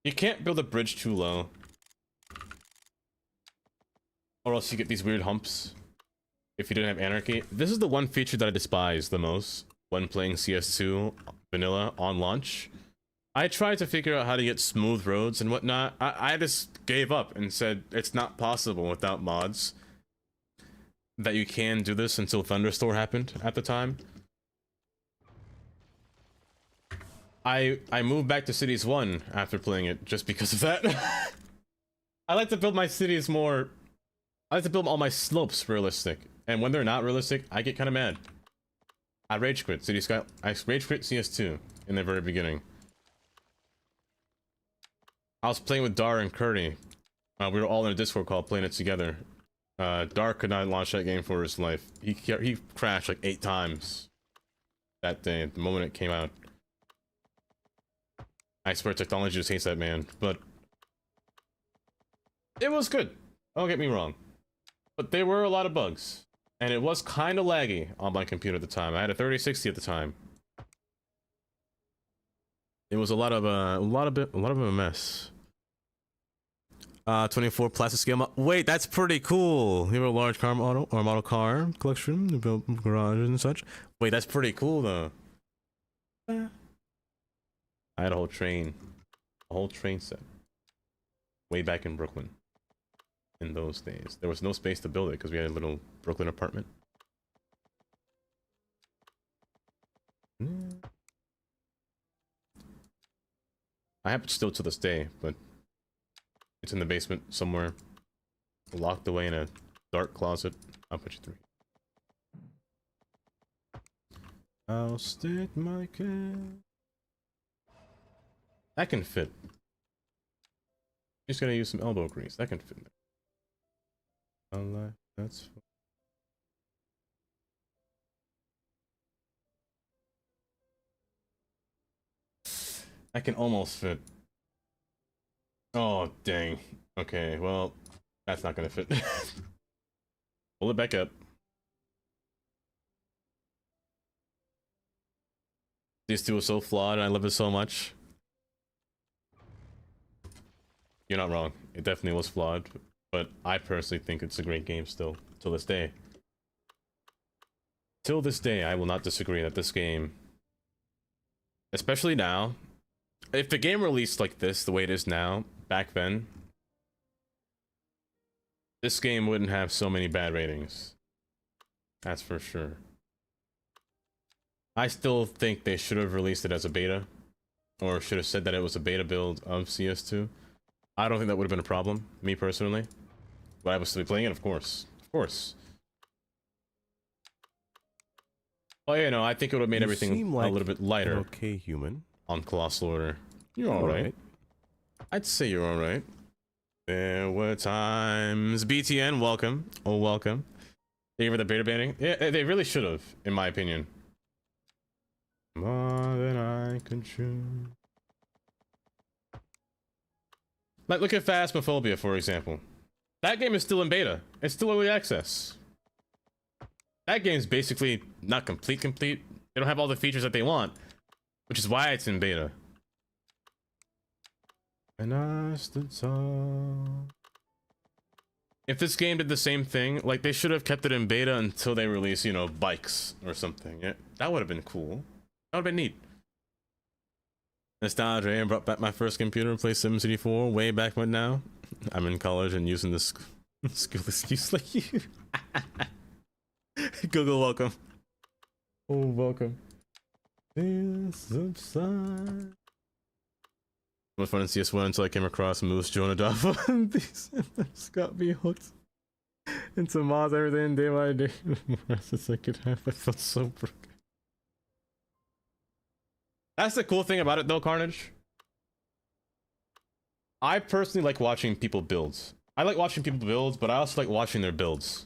You can't build a bridge too low, or else you get these weird humps if you didn't have anarchy. This is the one feature that I despise the most when playing CS2 vanilla on launch. I tried to figure out how to get smooth roads and whatnot. I just gave up and said it's not possible without mods that you can do this until Thunderstorm happened at the time. I moved back to Cities 1 after playing it just because of that. I like to build my cities more... I like to build all my slopes realistic. And when they're not realistic, I get kind of mad. I rage quit I rage quit CS2 in the very beginning. I was playing with Dar and Curdy. We were all in a Discord call playing it together. Dar could not launch that game for his life. He crashed like 8 times that day, the moment it came out. I swear technology just hates that man, but it was good. Don't get me wrong. But there were a lot of bugs. And it was kind of laggy on my computer at the time. I had a 3060 at the time. It was a lot of a mess. 24 plastic scale. Wait, that's pretty cool. You have a large car model car collection, you built garages and such. Wait, that's pretty cool though. I had a whole train set way back in Brooklyn. In those days, there was no space to build it because we had a little Brooklyn apartment. I have it still to this day, but it's in the basement somewhere, locked away in a dark closet. I'll put you 3. I'll stick my cat. That can fit. Just gotta use some elbow grease. That can fit. Alright, that's fine. I can almost fit. Oh, dang. Okay, well, that's not gonna fit. Pull it back up. These two are so flawed and I love it so much. You're not wrong. It definitely was flawed, but I personally think it's a great game still, till this day. Till this day, I will not disagree that this game, especially now, if the game released like this, the way it is now, back then, this game wouldn't have so many bad ratings. That's for sure. I still think they should have released it as a beta, or should have said that it was a beta build of CS2. I don't think that would have been a problem, me personally. But I was still playing it, of course. Of course. Oh, yeah, no, I think it would have made everything a little bit lighter. Okay, human. On Colossal Order. You're alright. I'd say you're alright. There were times. BTN, welcome. Oh, welcome. Thank you for the beta banning. Yeah, they really should have, in my opinion. More than I can chew. Like, look at Phasmophobia, for example. That game is still in beta. It's still early access. That game's basically not complete. They don't have all the features that they want, which is why it's in beta. And I stood tall. If this game did the same thing, like, they should have kept it in beta until they release, you know, bikes or something. Yeah, that would have been cool. That would have been neat. Nostalgia, I brought back my first computer and played SimCity 4 way back when now. I'm in college and using this school excuse like you. Google, welcome. Oh, welcome. This subside. It was fun in CS1 until I came across Moose Jonah Duff. These got me hooked into mods everything day by day. As I could have, I felt so broken. That's the cool thing about it though, Carnage. I personally like watching people build. I like watching people build, but I also like watching their builds.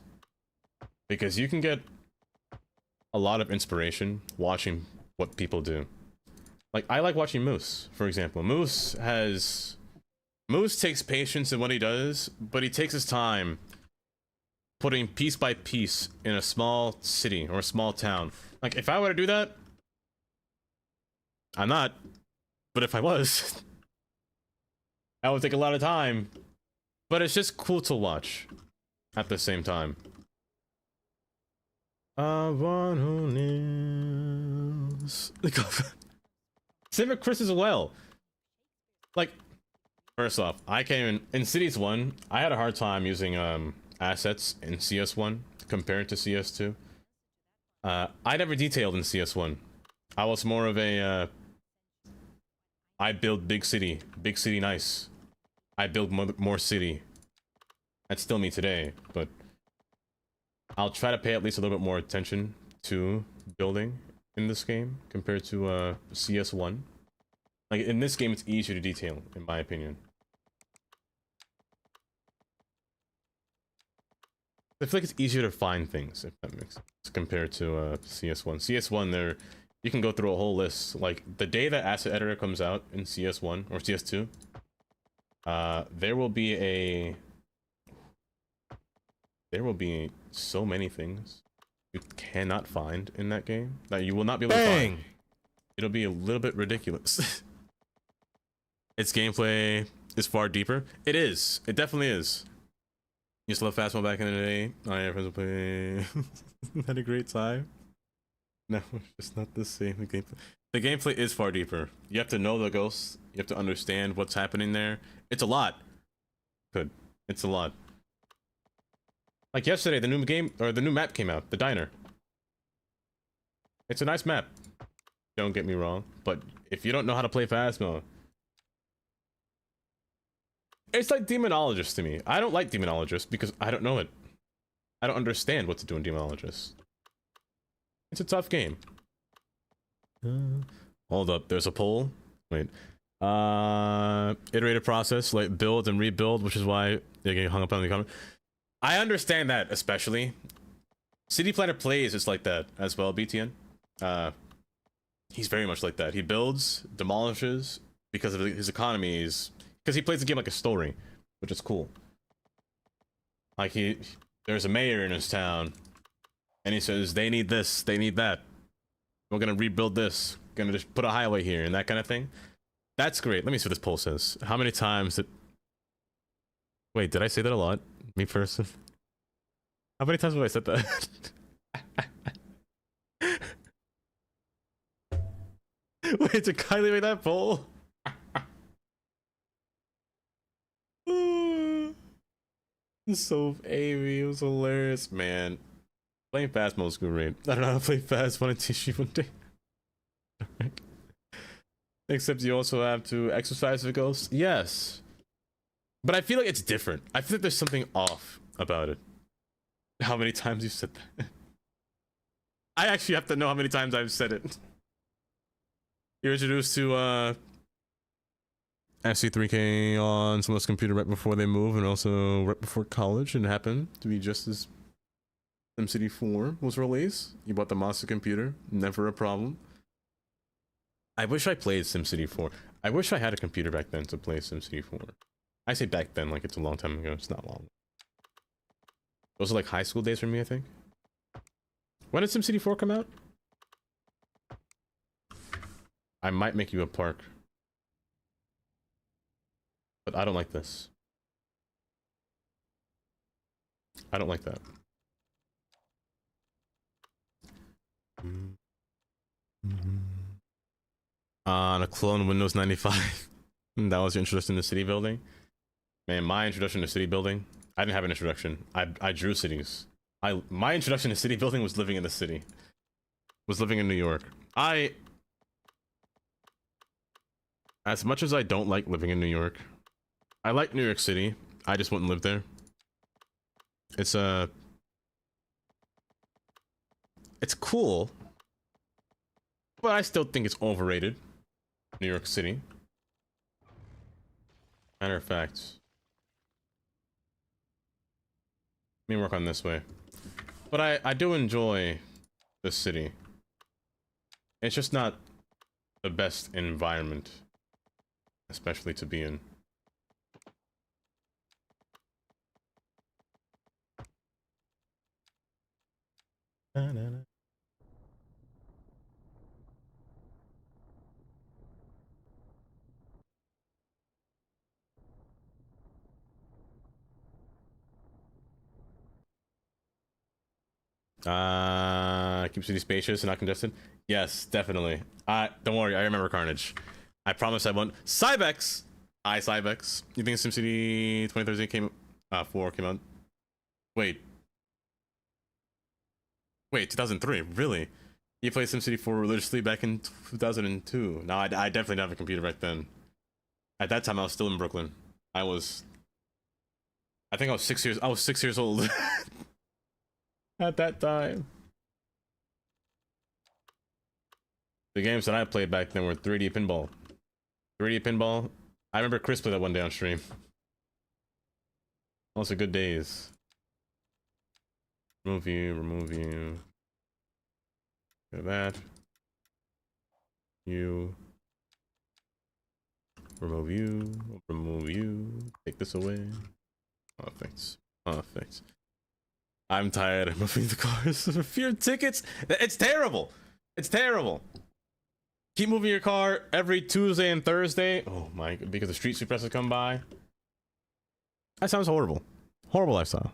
Because you can get a lot of inspiration watching what people do. Like, I like watching Moose, for example. Moose takes patience in what he does, but he takes his time putting piece by piece in a small city or a small town. Like, if I were to do that, I'm not, but if I was, that would take a lot of time. But it's just cool to watch at the same time. One who knows. Same with Chris as well. Like, first off, I came in Cities 1, I had a hard time using assets in CS1 compared to CS2. I never detailed in CS1. I was more of a I build big city nice. I build more city. That's still me today, but I'll try to pay at least a little bit more attention to building in this game compared to CS1. Like, in this game, it's easier to detail, in my opinion. I feel like it's easier to find things, if that makes sense, compared to CS1. CS1, you can go through a whole list. Like, the day that Asset Editor comes out in CS1 or CS2, there will be so many things you cannot find in that game that you will not be able to find. It'll be a little bit ridiculous. Its gameplay is far deeper. It is. It definitely is. Used to love Fastball back in the day. I have friends who play. Had a great time. No, it's just not the same. The gameplay is far deeper. You have to know the ghosts. You have to understand what's happening there. It's a lot. Good. It's a lot. Like yesterday, the new map came out. The diner. It's a nice map. Don't get me wrong, but if you don't know how to play Phasmo, It's like demonologist to me. I don't like demonologist because I don't know it. I don't understand what to do in demonologist. It's a tough game. Hold up, there's a poll. Wait. Iterative process, like build and rebuild, which is why they're getting hung up on the comment. I understand that, especially. City Planner Plays is like that as well, BTN. He's very much like that. He builds, demolishes, because of his economies, because he plays the game like a story, which is cool. Like there's a mayor in his town, and he says, they need this, they need that. We're gonna rebuild this, gonna just put a highway here, and that kind of thing. That's great. Let me see what this poll says. How many times did... Wait, did I say that a lot? Me person? How many times have I said that? Wait, did Kylie make that poll? So Amy, it was hilarious, man. Playing fast mode is great. I don't know how to play fast. Want to teach you one day. Except you also have to exercise with ghosts. Yes, but I feel like it's different. I feel like there's something off about it. How many times you said that? I actually have to know how many times I've said it. You're introduced to SC3K on someone's computer right before they move, and also right before college, and it happened to be just as SimCity 4 was released. You bought the monster computer, never a problem. I wish I played SimCity 4. I wish I had a computer back then to play SimCity 4. I say back then like it's a long time ago. It's not long. Those are like high school days for me, I think. When did SimCity 4 come out? I might make you a park. But I don't like this. I don't like that. On a clone Windows 95. That was your introduction to city building. Man, my introduction to city building, I didn't have an introduction. I drew cities. My introduction to city building was living in the city. Was living in New York. As much as I don't like living in New York, I like New York City. I just wouldn't live there. It's cool, but I still think it's overrated. New York City. Matter of fact, let me work on this way. But I do enjoy the city. It's just not the best environment, especially to be in. Keep city spacious and not congested. Yes, definitely. Don't worry, I remember Carnage. I promise I won't. Cybex! Hi, Cybex. You think SimCity 2013 4 came out? Wait, 2003? Really? You played SimCity 4 religiously back in 2002. No, I definitely didn't have a computer back then. At that time, I was still in Brooklyn. I think I was 6 years. I was 6 years old at that time. The games that I played back then were 3D pinball. 3D pinball. I remember Chris played that one day on stream. Those are good days. Remove you. Look at that. You. Remove you. Take this away. Perfect. I'm tired of moving the cars. Fear tickets. It's terrible. Keep moving your car every Tuesday and Thursday. Oh my, because the street sweepers come by. That sounds horrible. Horrible lifestyle.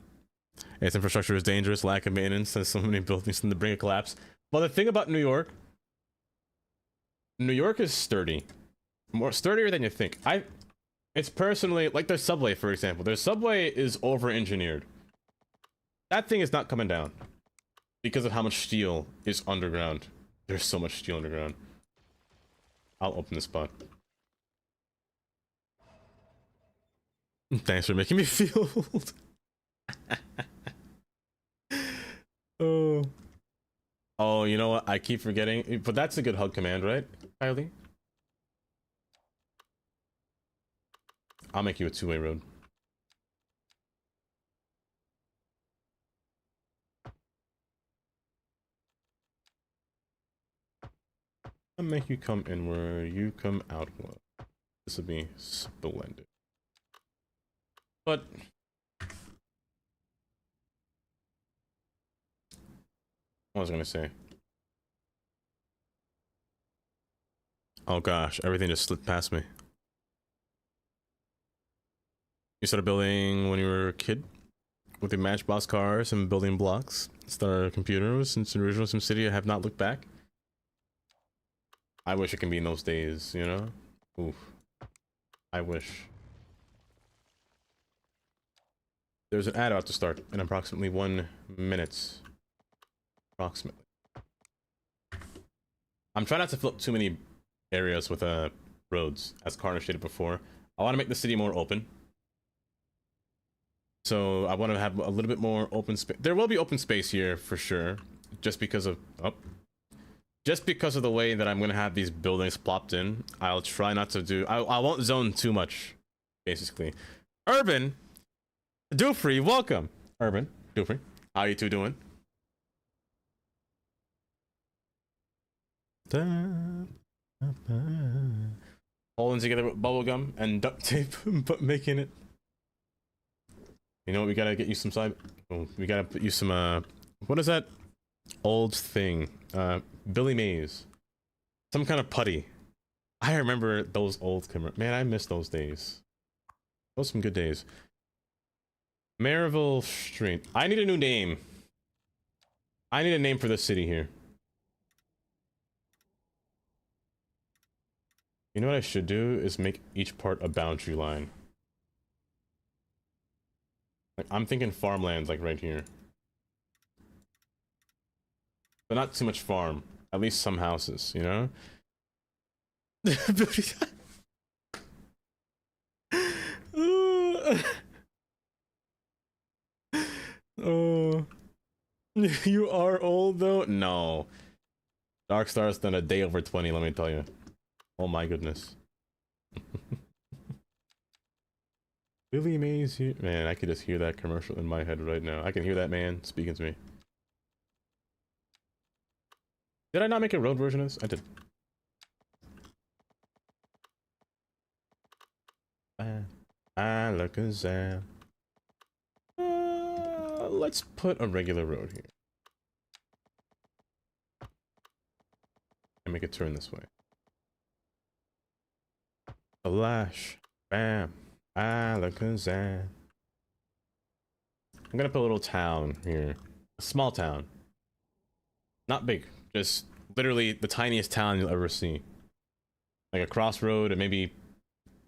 Its infrastructure is dangerous, lack of maintenance, and so many buildings to bring a collapse. Well, the thing about New York is sturdy. More sturdier than you think. It's personally, like their subway, for example. Their subway is over-engineered. That thing is not coming down because of how much steel is underground. There's so much steel underground. I'll open this spot. Thanks for making me feel old. Oh. Oh, you know what? I keep forgetting. But that's a good hug command, right, Kylie? I'll make you a two-way road. I'll make you come inward, you come outward. This will be splendid. But what was I gonna say? Oh gosh, everything just slipped past me. You started building when you were a kid? With the Matchbox cars and building blocks? Started computers since the original SimCity. I have not looked back. I wish it can be in those days, you know? Oof. I wish. There's an ad about to start in approximately 1 minute. Approximately. I'm trying not to fill up too many areas with roads, as Carnage stated before. I want to make the city more open. So I want to have a little bit more open space. There will be open space here for sure, just because of just because of the way that I'm gonna have these buildings plopped in. I'll try not to do. I won't zone too much, basically. Urban, Doofree, welcome. Urban, Doofree, how you two doing? Holding together with bubblegum and duct tape, but making it. You know what? We gotta get you some side. Oh, we gotta put you some. What is that old thing? Billy Mays. Some kind of putty. I remember those old man. I miss those days. Those some good days. Maryville Street. I need a new name. I need a name for this city here. You know what I should do is make each part a boundary line. Like, I'm thinking farmlands, like right here. But not too much farm. At least some houses, you know? Oh. You are old though? No. Darkstar's done a day over 20, let me tell you. Oh my goodness. Billy Mays here. Man, I could just hear that commercial in my head right now. I can hear that man speaking to me. Did I not make a road version of this? I did. Alakazam. Let's put a regular road here. And make it turn this way. Flash. Bam. Alakazam. I'm gonna put a little town here. A small town. Not big. Just literally the tiniest town you'll ever see. Like a crossroad and maybe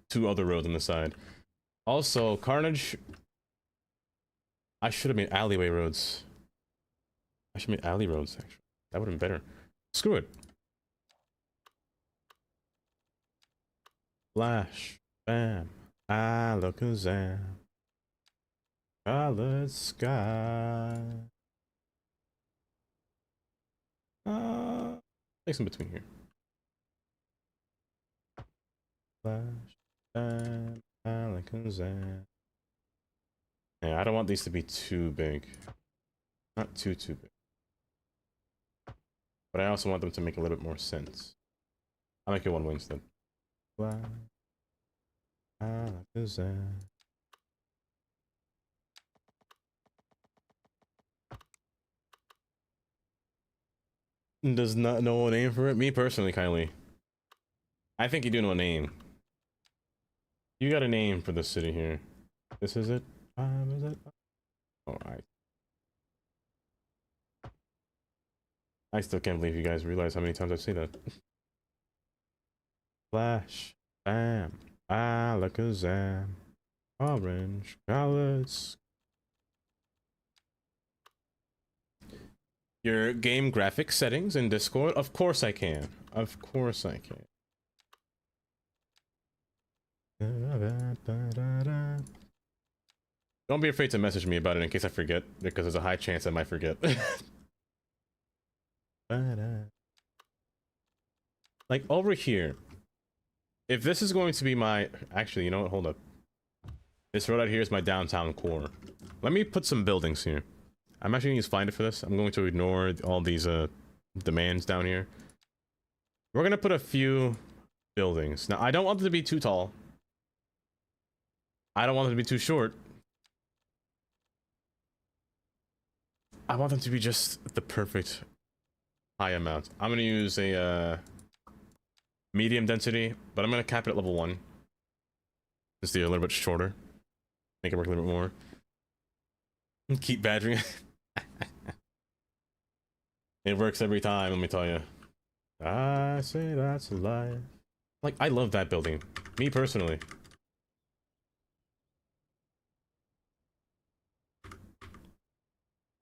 2 other roads on the side. Also, Carnage. I should have made alleyway roads. I should have made alley roads, actually. That would have been better. Screw it. Flash. Bam. Alakazam. Colored sky. Place in between here. Flash. Bam. Alakazam. Yeah, I don't want these to be too big. Not too big. But I also want them to make a little bit more sense. I'll make it one way instead. Flash. Alakazam. Does not know a name for it? Me personally, Kylie. I think you do know a name. You got a name for the city here. This is it? Is it? Alright. I still can't believe you guys realize how many times I say that. Flash. Bam. Alakazam. Orange. Colors. Your game graphics settings in Discord? Of course I can. Of course I can. Don't be afraid to message me about it in case I forget, because there's a high chance I might forget. Like over here, if this is going to be my, actually, you know what? Hold up. This road out here is my downtown core. Let me put some buildings here. I'm actually gonna use Finder for this. I'm going to ignore all these demands down here. We're gonna put a few buildings. Now, I don't want them to be too tall. I don't want them to be too short. I want them to be just the perfect high amount. I'm gonna use a medium density, but I'm gonna cap it at level 1. Just do a little bit shorter. Make it work a little bit more. Keep badgering. It works every time, let me tell you. I say that's life. Like, I love that building. Me personally.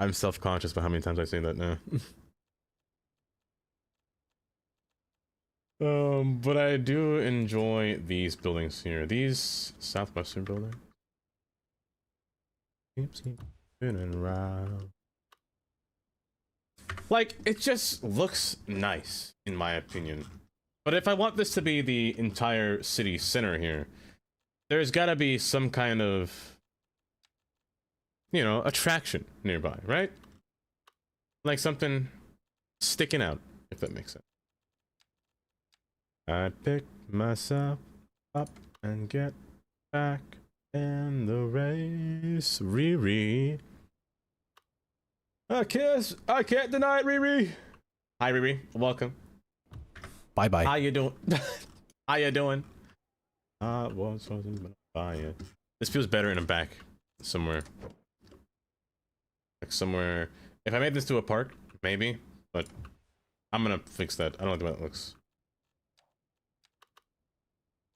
I'm self-conscious about how many times I say that now. But I do enjoy these buildings here. These southwestern buildings. Keep spinning around. Like, it just looks nice, in my opinion. But if I want this to be the entire city center here, there's gotta be some kind of, you know, attraction nearby, right? Like something sticking out, if that makes sense. I pick myself up and get back in the race, Riri. I can't deny it, Riri. Hi, Riri. Welcome. Bye bye. How you doing? How you doing? Buy it. This feels better in the back, somewhere. Like somewhere. If I made this to a park, maybe, but I'm gonna fix that. I don't like the way that looks.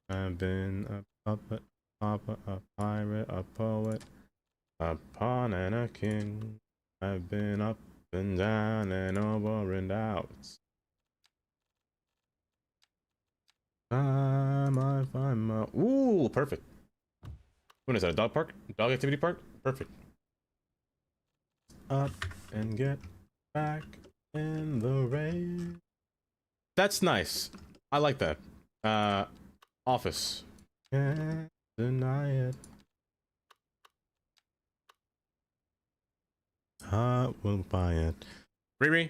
I've been a puppet, a pirate, a poet, a pawn and a king. I've been up and down and over and out. Time I find my... Ooh, perfect. What is that, a dog park? Dog activity park? Perfect. Up and get back in the rain. That's nice. I like that. Office. Can't deny it. I will buy it. Riri?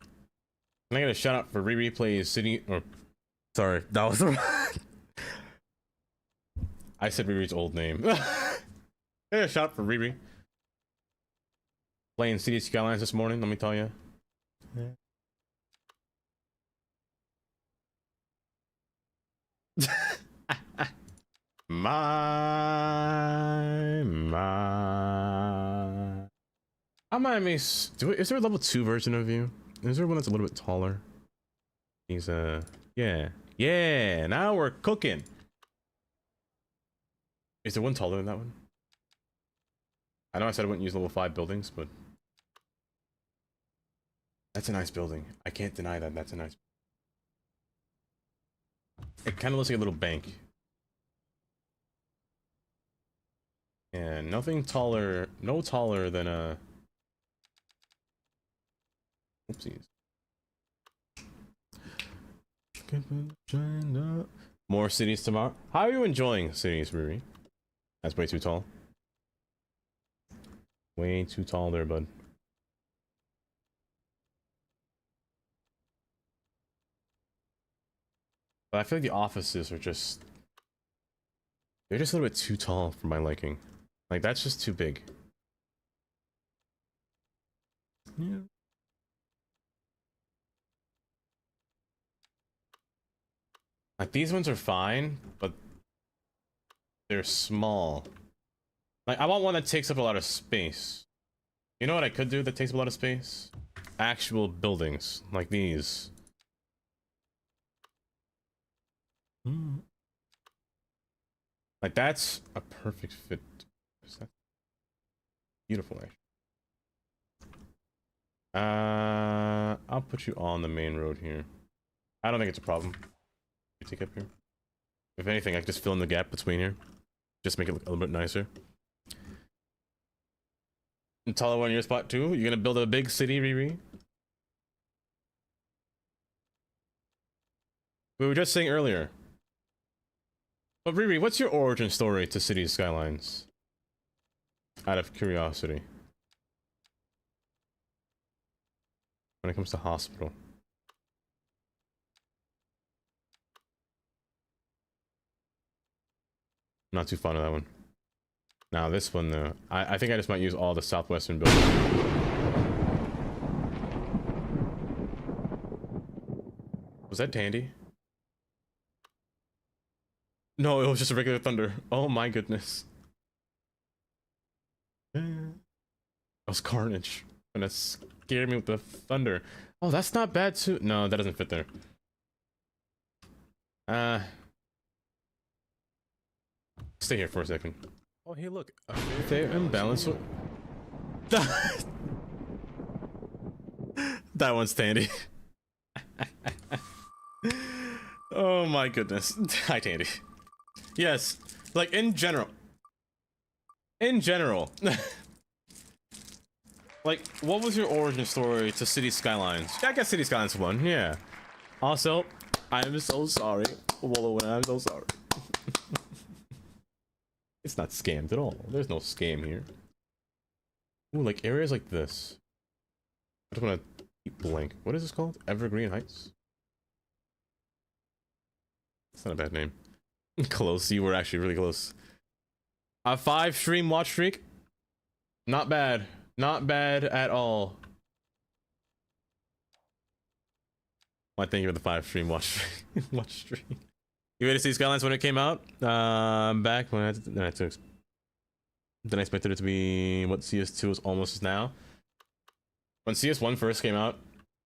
Can I get a shout out for Riri plays City, or... Sorry, that was the wrong... I said Riri's old name. Can I get a shout out for Riri? Playing City Skylines this morning, let me tell you. I might miss. Is there a level 2 version of you? Is there one that's a little bit taller? He's yeah. Now we're cooking. Is there one taller than that one? I know I said I wouldn't use level 5 buildings, but that's a nice building. I can't deny that. That's a nice. It kind of looks like a little bank. And nothing taller, no taller than a... Oopsies. More cities tomorrow. How are you enjoying cities, Riri? That's way too tall. Way too tall there, bud. But I feel like the offices are just... They're just a little bit too tall for my liking. Like, that's just too big. Yeah. Like, these ones are fine, but they're small. Like, I want one that takes up a lot of space. You know what I could do that takes up a lot of space? Actual buildings, like these. Like, that's a perfect fit. Beautiful, actually. I'll put you on the main road here. I don't think it's a problem. You take up here. If anything, I can just fill in the gap between here. Just make it look a little bit nicer. And taller one in your spot too? You're gonna build a big city, Riri? We were just saying earlier. But Riri, what's your origin story to City Skylines? Out of curiosity. When it comes to hospital. Not too fond of that one. Now this one though, I think I just might use all the southwestern buildings. Was that Tandy? No, it was just a regular thunder. Oh my goodness. That was carnage. And that scared me with the thunder. Oh, that's not bad too. No, that doesn't fit there. Stay here for a second. Oh, hey, look. Stay imbalance. That one's Tandy. Oh my goodness. Hi, Tandy. Yes, like in general. In general. Like, what was your origin story to City Skylines? Yeah, I guess City Skylines 1, yeah. Also, I'm so sorry. Wallow, I'm so sorry. It's not scammed at all. There's no scam here. Ooh, like areas like this. I just want to keep blank. What is this called? Evergreen Heights? It's not a bad name. Close. You were actually really close. A 5 stream watch streak. Not bad. Not bad at all. Well, thank you for the 5 stream watch watch streak. You ready to see Skylines when it came out? Back when I took. Then I expected it to be what CS2 is almost now. When CS1 first came out,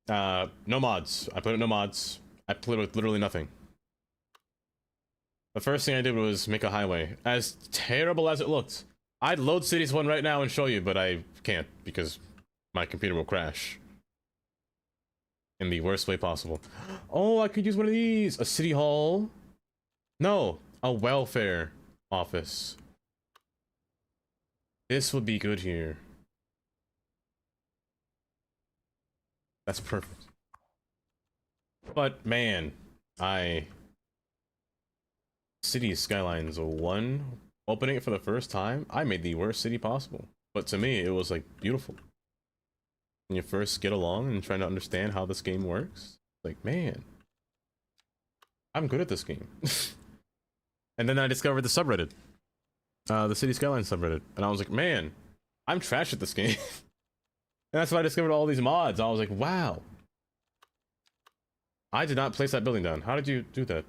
no mods. I put in no mods. I played with literally nothing. The first thing I did was make a highway. As terrible as it looked. I'd load Cities 1 right now and show you, but I can't because my computer will crash. In the worst way possible. Oh, I could use one of these! A city hall? No, a welfare office. This would be good here. That's perfect. But man, City Skylines 1, opening it for the first time, I made the worst city possible. But to me, it was like beautiful. When you first get along and trying to understand how this game works, like, man, I'm good at this game. And then I discovered the subreddit, the City Skylines subreddit, and I was like, man, I'm trash at this game. And that's why I discovered all these mods. I was like, wow. I did not place that building down. How did you do that?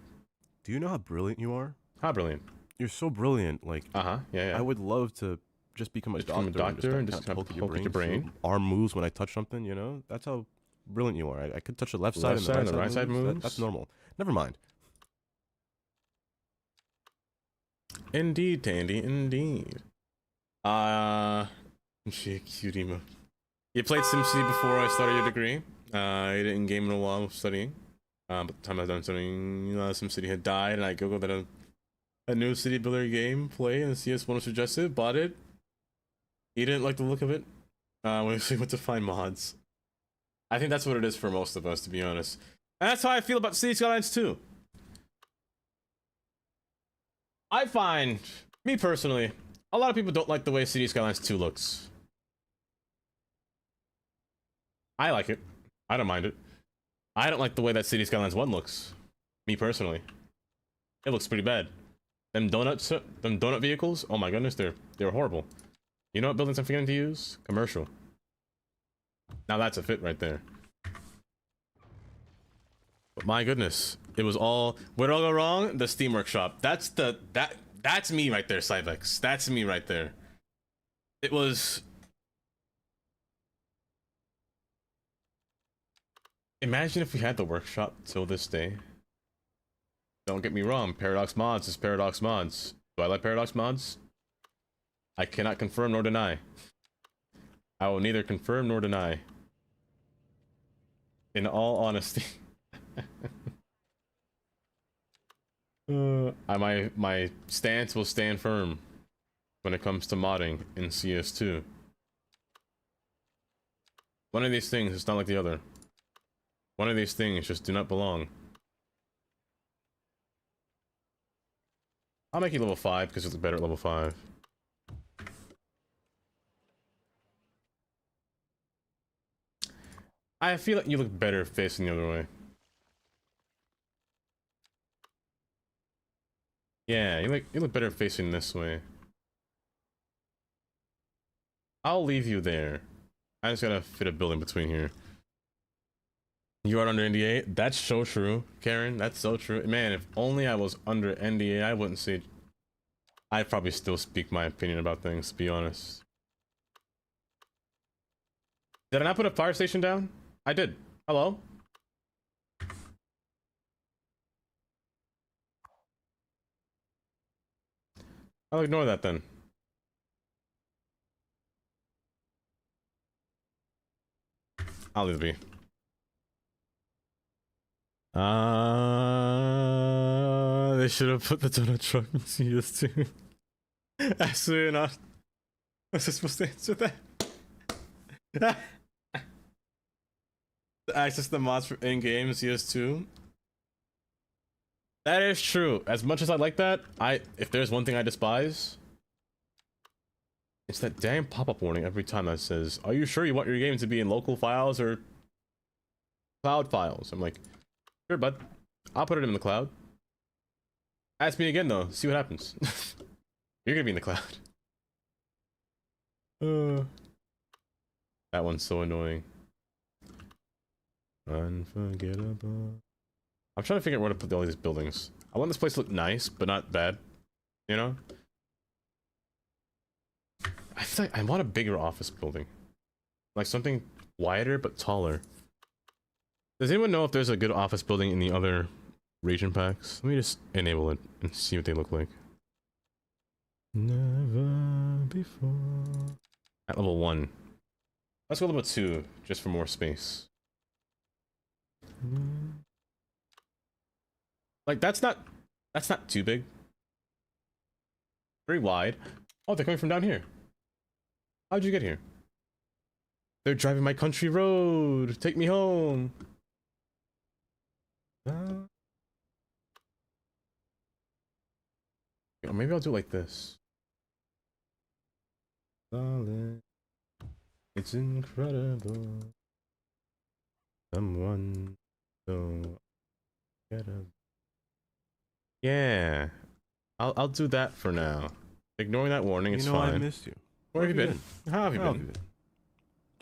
Do you know how brilliant you are? How brilliant. You're so brilliant. Like, Yeah. I would love to just become a doctor and just kind of poke your brain. So arm moves when I touch something, you know? That's how brilliant you are. I could touch the left side and side the right side moves. That's normal. Never mind. Indeed, Tandy, indeed. Cutie mode. You played SimCity before I started your degree. I didn't game in a while of studying. But the time I was done studying, SimCity had died, and I googled that a new city builder game play, and CS1 was suggested, bought it. He didn't like the look of it. We went to find mods. I think that's what it is for most of us, to be honest. And that's how I feel about City Skylines 2. I find, me personally, a lot of people don't like the way City Skylines 2 looks. I like it. I don't mind it. I don't like the way that City Skylines 1 looks. Me personally. It looks pretty bad. Them donut vehicles, oh my goodness, they're horrible. You know what buildings I'm forgetting to use? Commercial. Now that's a fit right there. But my goodness, it was all, where'd it all go wrong? The Steam Workshop. That's me right there, Cyvex. That's me right there. It was, imagine if we had the workshop till this day. Don't get me wrong, Paradox Mods is Paradox Mods. Do I like Paradox Mods? I cannot confirm nor deny. I will neither confirm nor deny. In all honesty. My stance will stand firm when it comes to modding in CS2. One of these things is not like the other. One of these things just do not belong. I'll make you level 5 because you look better at level 5. I feel like you look better facing the other way. Yeah, you look better facing this way. I'll leave you there. I just gotta fit a building between here. You are under NDA? That's so true, Karen. That's so true. Man, if only I was under NDA, I wouldn't say... I'd probably still speak my opinion about things, to be honest. Did I not put a fire station down? I did. Hello? I'll ignore that then. I'll leave it be. They should have put the donut truck in CS2. Absolutely not. Was I supposed to answer that? Access the mods for in-game CS2. That is true. As much as I like that, if there's one thing I despise, it's that damn pop-up warning every time that says, "Are you sure you want your game to be in local files or cloud files?" I'm like, sure, bud. I'll put it in the cloud. Ask me again though. See what happens. You're gonna be in the cloud. That one's so annoying. Unforgettable. I'm trying to figure out where to put all these buildings. I want this place to look nice, but not bad. You know? I feel like I want a bigger office building. Like something wider but taller. Does anyone know if there's a good office building in the other region packs? Let me just enable it and see what they look like. Never before. At level 1. Let's go level 2, just for more space. Like that's not too big. Very wide. Oh, they're coming from down here. How'd you get here? They're driving my country road. Take me home. Maybe I'll do it like this. Solid. It's incredible. Someone so get a... Yeah, I'll do that for now. Ignoring that warning, it's fine. I missed you. Where have you been? How have you been?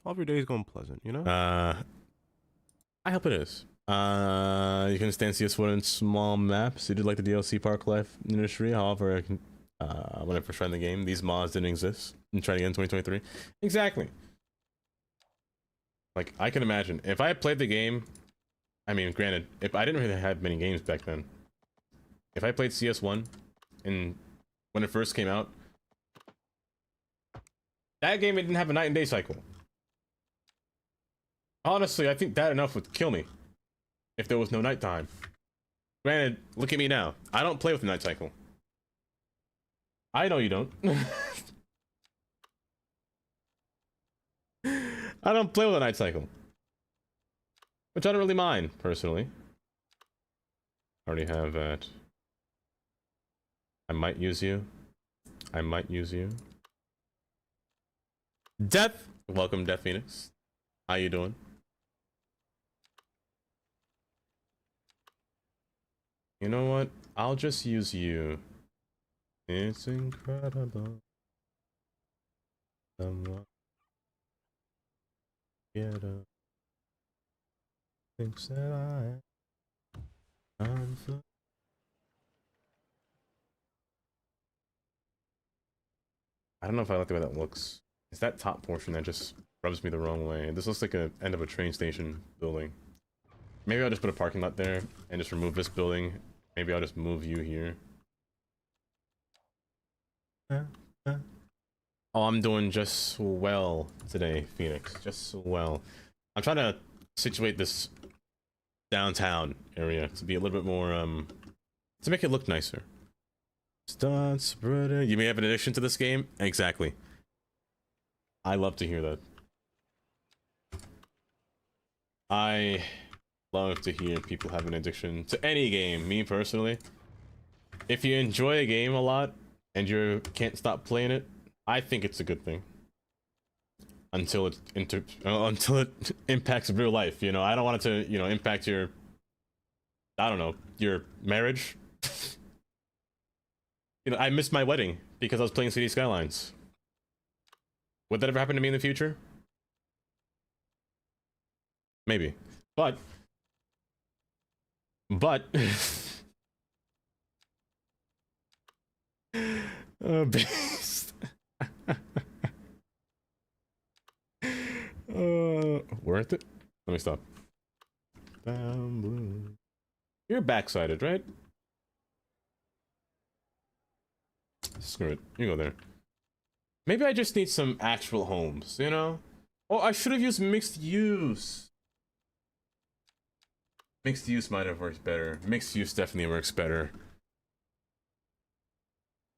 All of your days going pleasant, you know? I hope it is. You can stand CS1 in small maps. You did like the DLC Park Life Industry. However, when I first tried the game, these mods didn't exist. And tried again in 2023. Exactly. Like, I can imagine. If I had played the game... I mean, granted, if I didn't really have many games back then. If I played CS1, and when it first came out, that game didn't have a night and day cycle. Honestly, I think that enough would kill me. If there was no nighttime. Granted, look at me now. I don't play with the night cycle. I know you don't. I don't play with a night cycle. Which I don't really mind, personally. Already have that. I might use you. I might use you. Death! Welcome, Death Phoenix. How you doing? You know what? I'll just use you. It's incredible. Someone get up. Thinks that I'm for... I don't know if I like the way that looks. It's that top portion that just rubs me the wrong way. This looks like a end of a train station building. Maybe I'll just put a parking lot there and just remove this building. Maybe I'll just move you here. Oh, I'm doing just well today, Phoenix. Just well. I'm trying to situate this downtown area to be a little bit more, to make it look nicer. Start spreading. You may have an addiction to this game. Exactly. I love to hear that. I love to hear people have an addiction to any game. Me personally, if you enjoy a game a lot and you can't stop playing it, I think it's a good thing. Until until it impacts real life, you know. I don't want it to, you know, impact your, I don't know, your marriage. You know, I missed my wedding because I was playing City Skylines. Would that ever happen to me in the future? Maybe. But based. Worth it? Let me stop. Down blue. You're backsided, right? Screw it. You go there. Maybe I just need some actual homes, you know? Oh, I should have used mixed use. Mixed use might have worked better. Mixed use definitely works better.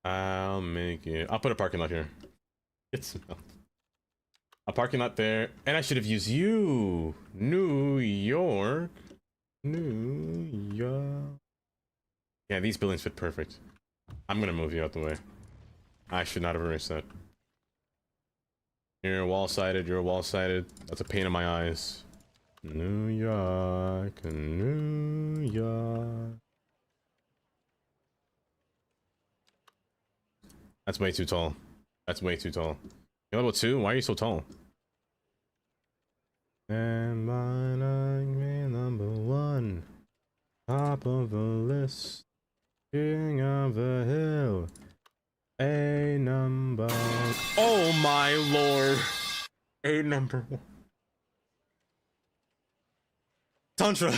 I'll make it. I'll put a parking lot here. It's a parking lot there, and I should have used you. New York. New York. Yeah, these buildings fit perfect. I'm gonna move you out the way. I should not have erased that. You're wall-sided, you're wall-sided. That's a pain in my eyes. New York, New York. That's way too tall. That's way too tall. You're level 2? Why are you so tall? And me number 1. Top of the list. King of the hill. A number. Oh my lord. A number 1. Tundra.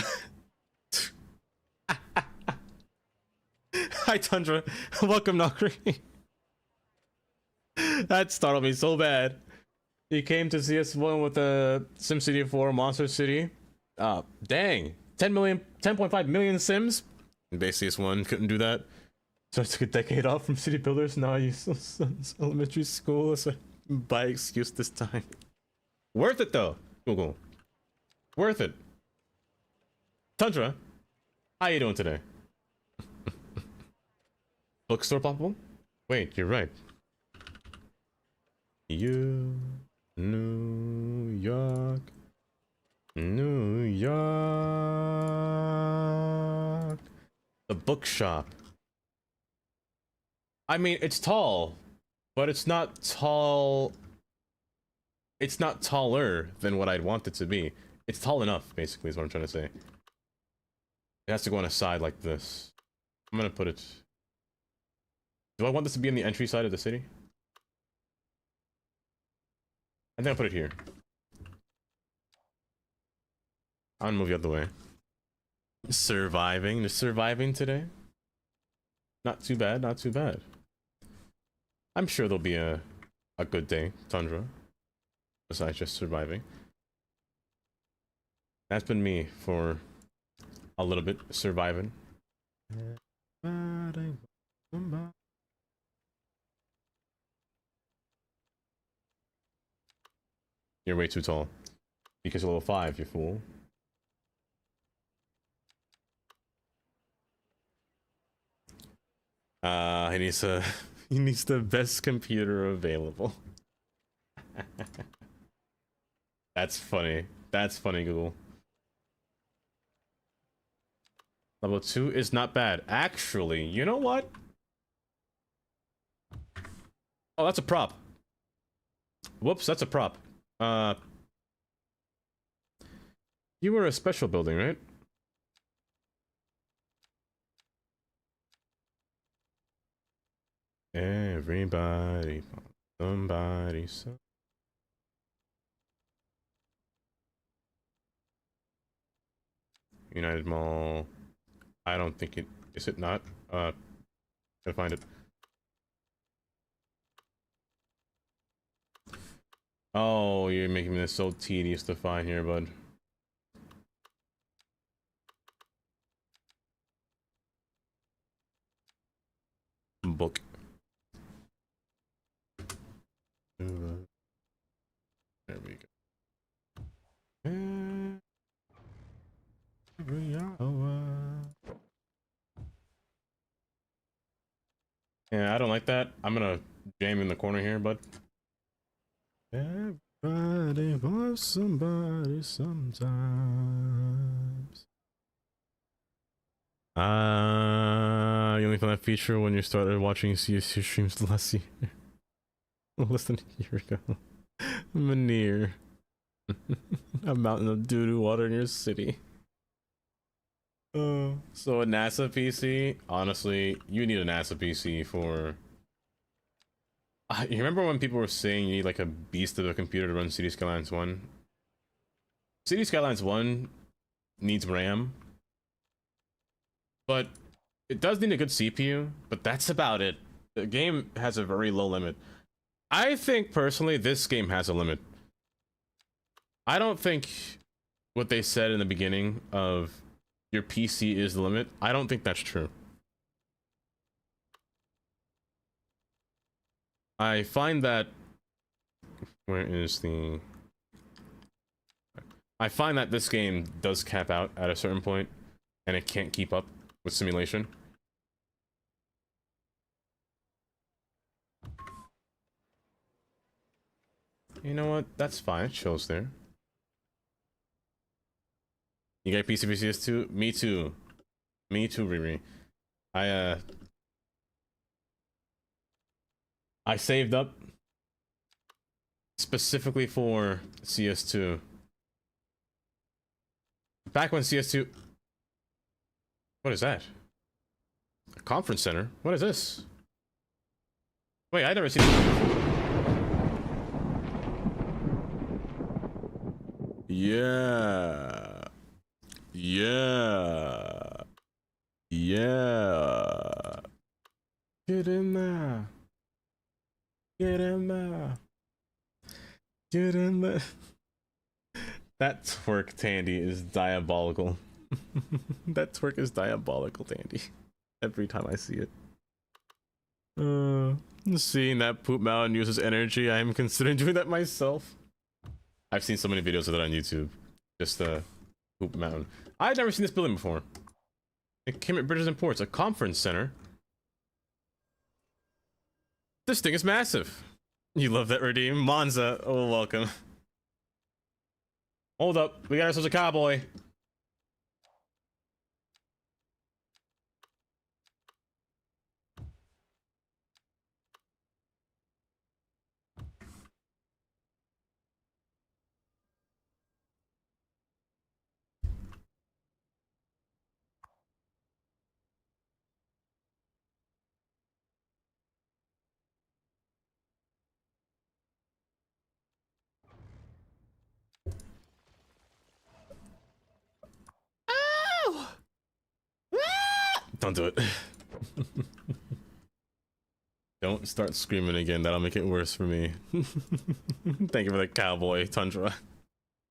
Hi Tundra. Welcome Nokri. That startled me so bad. You came to see us one with the SimCity 4 Monster City. Dang. 10.5 million Sims. Basically, this one couldn't do that. So I took a decade off from City Builders. Now I use son's elementary school as a by excuse this time. Worth it though, Google. Worth it. Tundra, how you doing today? Bookstore poppable? Wait, you're right. You, New York, New York. The bookshop. I mean, it's tall, but it's not tall. It's not taller than what I'd want it to be. It's tall enough, basically, is what I'm trying to say. It has to go on a side like this. I'm gonna put it. Do I want this to be in the entry side of the city? I think I'll put it here. I'm gonna move the other way. Surviving. Just surviving today. Not too bad, not too bad. I'm sure there'll be a good day, Tundra. Besides just surviving. That's been me for a little bit, surviving. You're way too tall. Because you're level 5, you fool. He needs a he needs the best computer available. That's funny. That's funny, Google. Level 2 is not bad. Actually, you know what? Oh, that's a prop. Whoops, that's a prop. You were a special building, right? Everybody, somebody, so. United Mall. I don't think it is. It not? Gotta find it. Oh, you're making this so tedious to find here, bud. Book. There we go. Yeah, I don't like that. I'm gonna jam in the corner here, but everybody loves somebody sometimes. You only found that feature when you started watching CSU streams last year. Less than a year ago. Manir. A mountain of doo-doo water in your city. So a NASA PC? Honestly, you need a NASA PC for... you remember when people were saying you need like a beast of a computer to run City Skylines 1? City Skylines 1 needs RAM, but it does need a good CPU, but that's about it. The game has a very low limit. I think personally this game has a limit. I don't think what they said in the beginning of your PC is the limit. I don't think that's true. I find that... Where is the... I find that this game does cap out at a certain point, and it can't keep up with simulation. You know what? That's fine. It shows there. You got PC for CS2? Me too. Me too, Riri. I saved up specifically for CS2. Back when CS2... What is that? A conference center? What is this? Wait, I've never seen this before. Yeah. Yeah. Yeah. Get in there. Get in there. Get in there. That twerk, Tandy, is diabolical. That twerk is diabolical, Tandy. Every time I see it. Seeing that Poop Mountain uses energy, I am considering doing that myself. I've seen so many videos of that on YouTube. Just Poop Mountain. I've never seen this building before. It came at Bridges and Ports, a conference center. This thing is massive. You love that, Redeem. Monza, oh, welcome. Hold up, we got ourselves a cowboy. Don't do it. Don't start screaming again. That'll make it worse for me. Thank you for the cowboy, Tundra.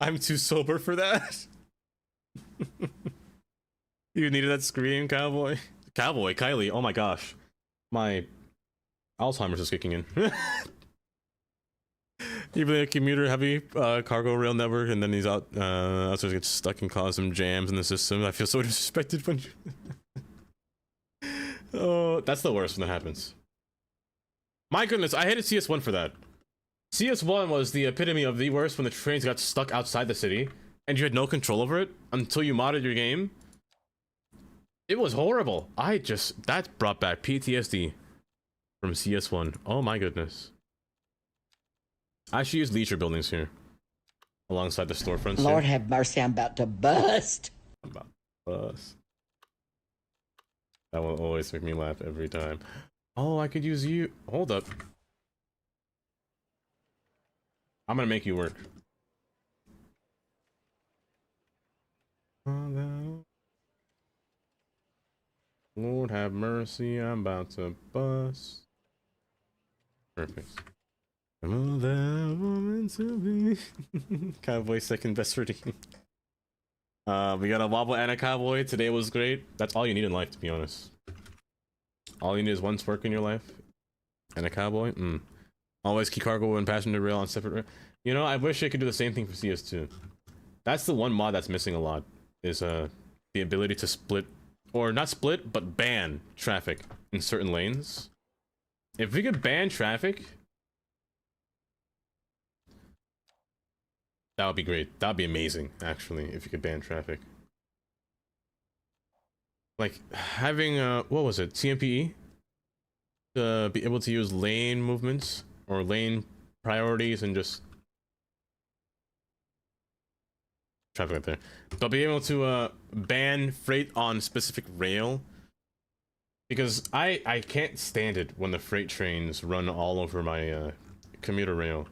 I'm too sober for that. You needed that scream, cowboy. Cowboy, Kylie. Oh my gosh. My Alzheimer's is kicking in. Even a commuter heavy cargo rail network, and then he's out so he gets stuck and cause some jams in the system. I feel so disrespected when you... Oh, that's the worst when that happens. My goodness, I hated CS1 for that. CS1 was the epitome of the worst when the trains got stuck outside the city and you had no control over it until you modded your game. It was horrible. That brought back PTSD from CS1. Oh my goodness. I should use leisure buildings here alongside the storefronts. Lord here. have mercy, I'm about to bust. I'm about to bust. That will always make me laugh every time. Oh, I could use you. Hold up. I'm gonna make you work. Lord have mercy, I'm about to bust. Perfect. Oh, that woman to be. Cowboy second best redeem. We got a wobble and a cowboy. Today was great. That's all you need in life, to be honest. All you need is one twerk in your life and a cowboy. Always key cargo and passenger rail on separate rail. You know, I wish I could do the same thing for CS2. That's the one mod that's missing a lot, is the ability to split, or not split, but ban traffic in certain lanes. If we could ban traffic, that would be great. That would be amazing, actually, if you could ban traffic. Like, having, what was it, CMPE? To be able to use lane movements, or lane priorities, and just... traffic right there. But be able to, ban freight on specific rail. Because I can't stand it when the freight trains run all over my, commuter rail.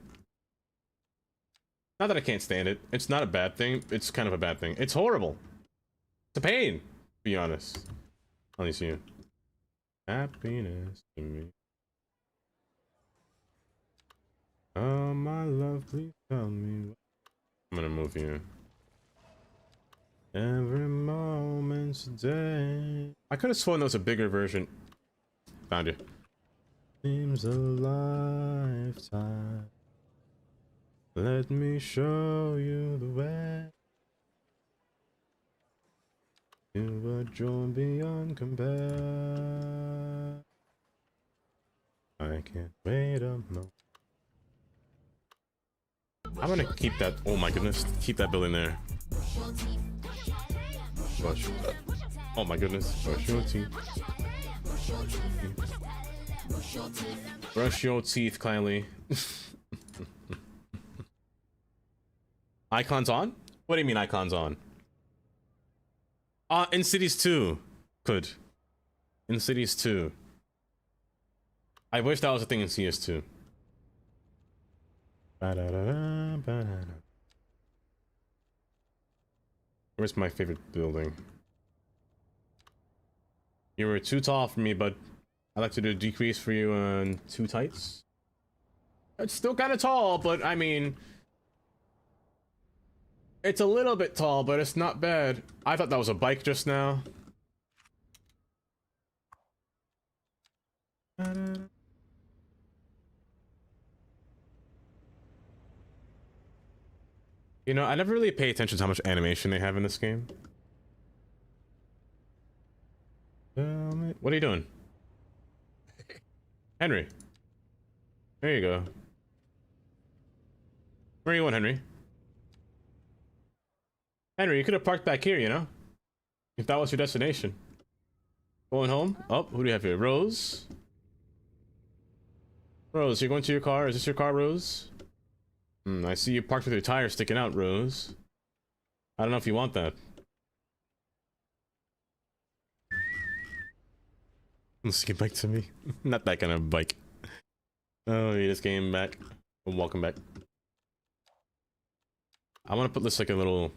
Not that I can't stand it. It's not a bad thing. It's kind of a bad thing. It's horrible. It's a pain, to be honest. Let me see you. Happiness to me. Oh, my love, please tell me. I'm gonna move you. Every moment's a day. I could have sworn there was a bigger version. Found you. Seems a lifetime. Let me show you the way. You a joy beyond compare. I can't wait a moment. I'm gonna keep that. Oh my goodness, keep that building there. Brush. Oh my goodness, brush your teeth. Brush your teeth, kindly. Icons on? What do you mean icons on? In Cities 2. Could. In Cities 2. I wish that was a thing in CS2. Where's my favorite building? You were too tall for me, but I'd like to do a decrease for you on too tights. It's still kind of tall, but I mean... it's a little bit tall, but it's not bad. I thought that was a bike just now. You know, I never really pay attention to how much animation they have in this game. What are you doing? Henry. There you go. Where are you going, Henry? Henry, you could have parked back here, you know? If that was your destination. Going home? Oh, who do we have here? Rose? Rose, you're going to your car? Is this your car, Rose? I see you parked with your tires sticking out, Rose. I don't know if you want that. Let's get back to me. Not that kind of bike. Oh, you just came back. Welcome back. I want to put this like a little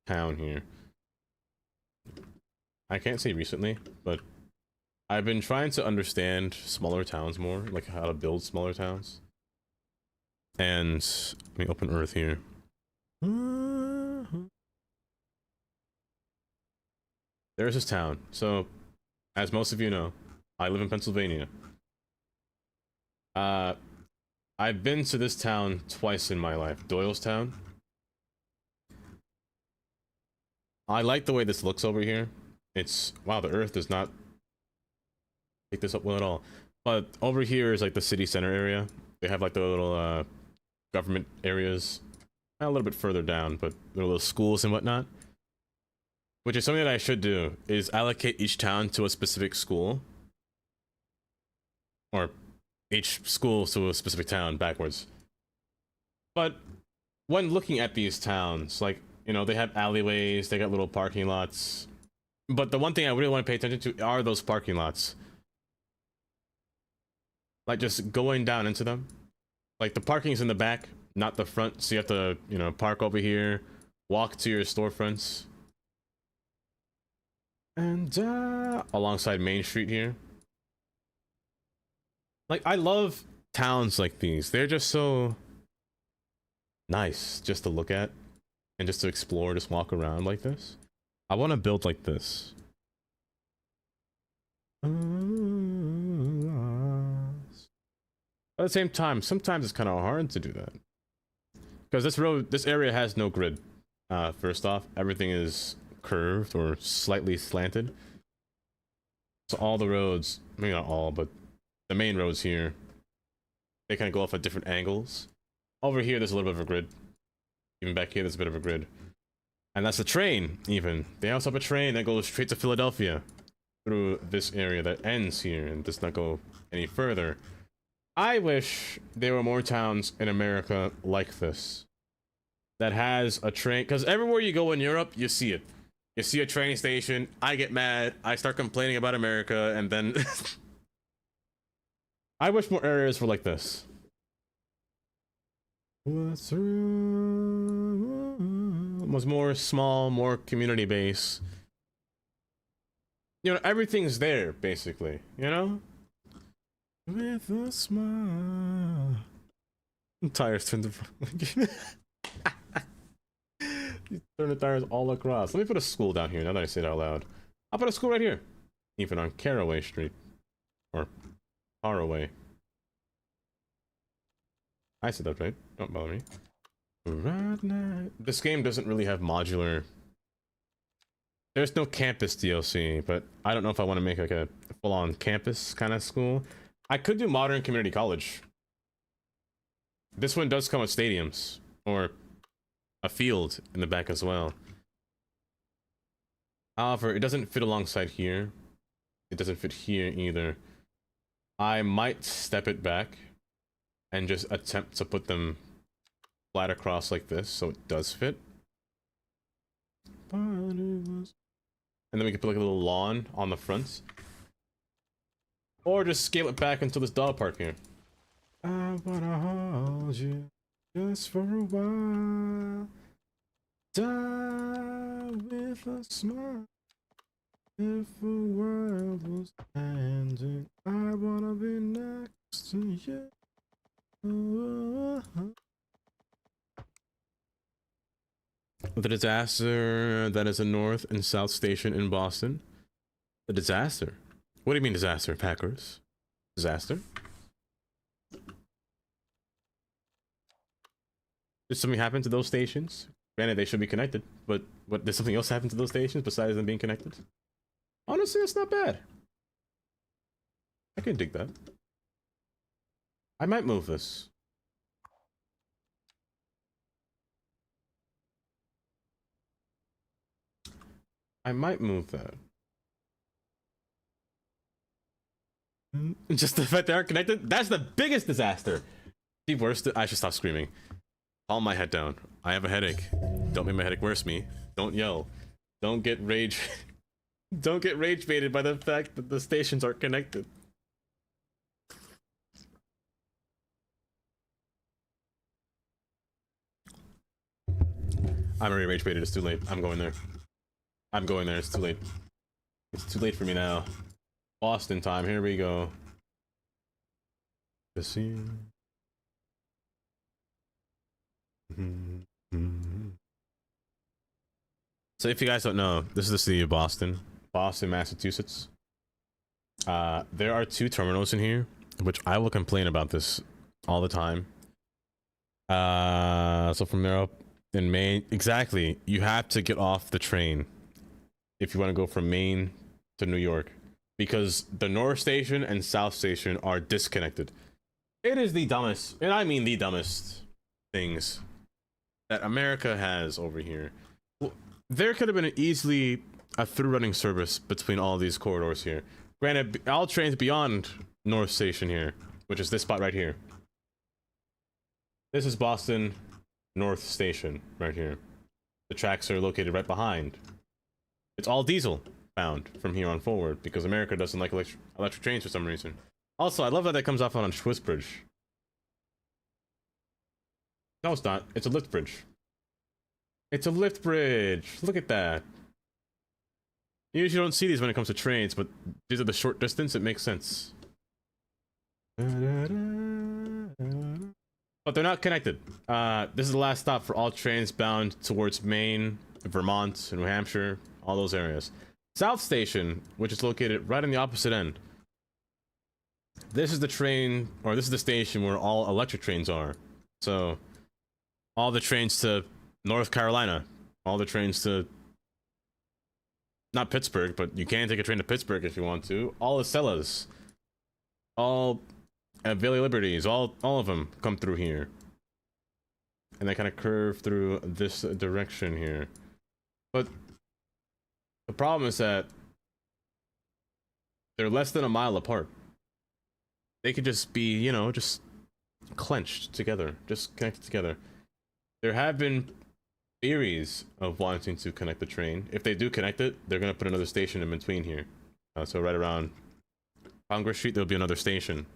town here. I can't say recently, but I've been trying to understand smaller towns more, like how to build smaller towns. And let me open Earth here. There's this town. So, as most of you know, I live in Pennsylvania. I've been to this town twice in my life. Doylestown. I like the way this looks over here. It's, wow, the Earth does not pick this up well at all. But over here is like the city center area. They have like the little government areas. A little bit further down, but there are little schools and whatnot. Which is something that I should do, is allocate each town to a specific school. Or each school to a specific town, backwards. But when looking at these towns, like, you know, they have alleyways, they got little parking lots. But the one thing I really want to pay attention to are those parking lots. Like, just going down into them. Like, the parking's in the back, not the front, so you have to, you know, park over here, walk to your storefronts. And, alongside Main Street here. Like, I love towns like these. They're just so nice just to look at and just to explore, just walk around like this. I want to build like this. At the same time, sometimes it's kind of hard to do that. Because this area has no grid. First off, everything is curved or slightly slanted. So all the roads, maybe not all, but the main roads here, they kind of go off at different angles. Over here, there's a little bit of a grid. Even back here, there's a bit of a grid. And that's the train, even. They also have a train that goes straight to Philadelphia through this area that ends here and does not go any further. I wish there were more towns in America like this that has a train, because everywhere you go in Europe, you see it. You see a train station, I get mad, I start complaining about America, and then I wish more areas were like this. Was more small, more community based. You know, everything's there basically, you know? With a smile. Tires turn the you turn the tires all across. Let me put a school down here now that I say it out loud. I'll put a school right here. Even on Caraway Street. Or Caraway. I said that right. Don't bother me. Right now. This game doesn't really have modular. There's no campus DLC, but I don't know if I want to make like a full-on campus kind of school. I could do modern community college. This one does come with stadiums or a field in the back as well. However, it doesn't fit alongside here. It doesn't fit here either. I might step it back and just attempt to put them flat across like this so it does fit. And then we can put like a little lawn on the front. Or just scale it back into this dog park here. I wanna hold you just for a while. Die with a smile. If the world was ending, I wanna be next to you. The disaster that is a North and South Station in Boston. The disaster? What do you mean disaster, Packers? Disaster? Did something happen to those stations? Granted, they should be connected, but what, did something else happen to those stations besides them being connected? Honestly, that's not bad. I can dig that. I might move this. I might move that. Just the fact they aren't connected? That's the biggest disaster! The worst. I should stop screaming. Calm my head down. I have a headache. Don't make my headache worse, me. Don't yell. Don't get rage. Don't get rage baited by the fact that the stations aren't connected. I'm already rage baited. It's too late. I'm going there. I'm going there. It's too late. It's too late for me now. Boston time. Here we go. So if you guys don't know, this is the city of Boston. Boston, Massachusetts. There are 2 terminals in here, which I will complain about this all the time. So from there up in Maine, exactly, you have to get off the train if you want to go from Maine to New York, because the North Station and South Station are disconnected. It is the dumbest, and I mean the dumbest things that America has over here. Well, there could have been easily a through-running service between all these corridors here. Granted, all trains beyond North Station here, which is this spot right here. This is Boston North Station right here. The tracks are located right behind. It's all diesel bound from here on forward because America doesn't like electric trains for some reason. Also, I love that comes off on a Swiss bridge. No, it's not. It's a lift bridge. It's a lift bridge. Look at that. You usually don't see these when it comes to trains, but due to the short distance, it makes sense. But they're not connected. This is the last stop for all trains bound towards Maine, Vermont, and New Hampshire, all those areas. South Station, which is located right on the opposite end. This is the train, or this is the station where all electric trains are. So, all the trains to North Carolina, all the trains to, not Pittsburgh, but you can take a train to Pittsburgh if you want to. All the Cellas. all Valley Liberties, all of them come through here, and they kind of curve through this direction here. But the problem is that they're less than a mile apart. They could just be, you know, just clenched together, just connected together. There have been theories of wanting to connect the train. If they do connect it, they're gonna put another station in between here. So right around Congress Street, there'll be another station,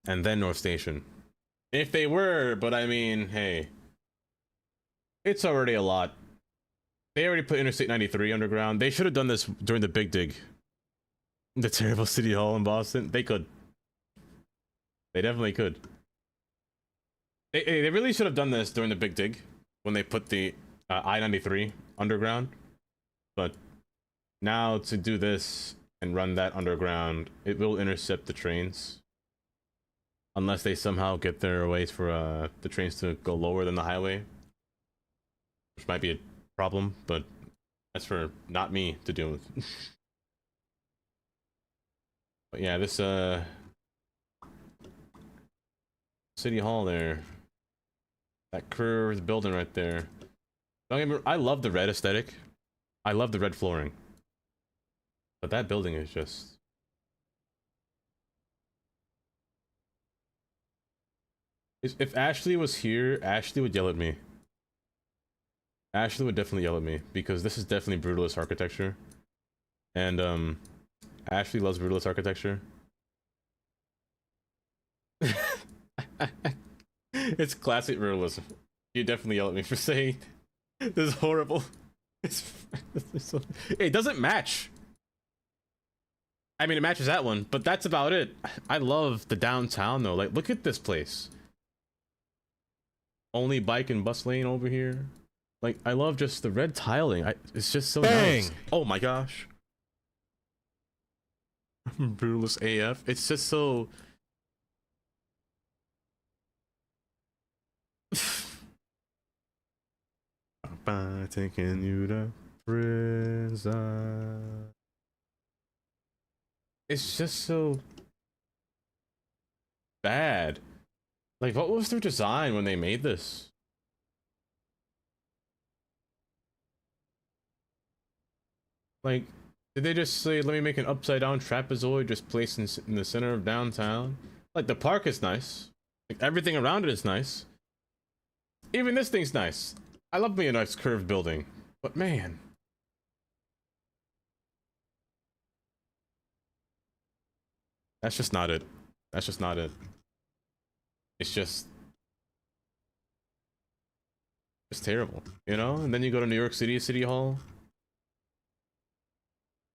and then North Station. If they were, but I mean, hey, it's already a lot. They already put Interstate 93 underground. They should have done this during the Big Dig. The terrible City Hall in Boston. They could. They definitely could. They really should have done this during the Big Dig when they put the I-93 underground. But now to do this and run that underground, it will intercept the trains. Unless they somehow get their ways for the trains to go lower than the highway. Which might be a problem, but that's for not me to deal with. But yeah, this City Hall there. That curved building right there. Don't get me, I love the red aesthetic. I love the red flooring. But that building is just... If Ashley was here, Ashley would yell at me. Ashley would definitely yell at me, because this is definitely brutalist architecture. And, Ashley loves brutalist architecture. It's classic realism. You definitely yell at me for saying this is horrible. It doesn't match. I mean, it matches that one, but that's about it. I love the downtown though. Like, look at this place. Only bike and bus lane over here. Like, I love just the red tiling. It's just so nice. Oh my gosh. Brutalist AF. It's just so... By taking you to prison. It's just so bad. Like, what was their design when they made this? Like, did they just say, let me make an upside down trapezoid just placed in the center of downtown? Like, the park is nice. Like, everything around it is nice. Even this thing's nice. I love me a nice curved building, but man. That's just not it. That's just not it. It's just... It's terrible, you know? And then you go to New York City, City Hall.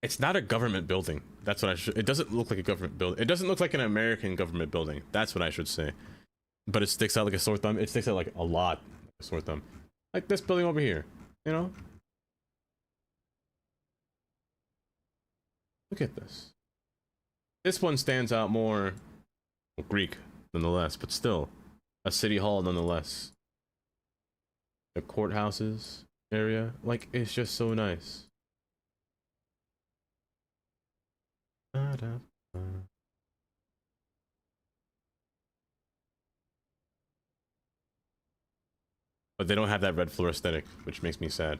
It's not a government building. That's what I should... It doesn't look like a government building. It doesn't look like an American government building. That's what I should say. But it sticks out like a sore thumb. It sticks out like a lot, like a sore thumb. Like this building over here, you know? Look at this. This one stands out more Greek, nonetheless, but still. A city hall, nonetheless. The courthouses area, like, it's just so nice. But they don't have that red floor aesthetic, which makes me sad.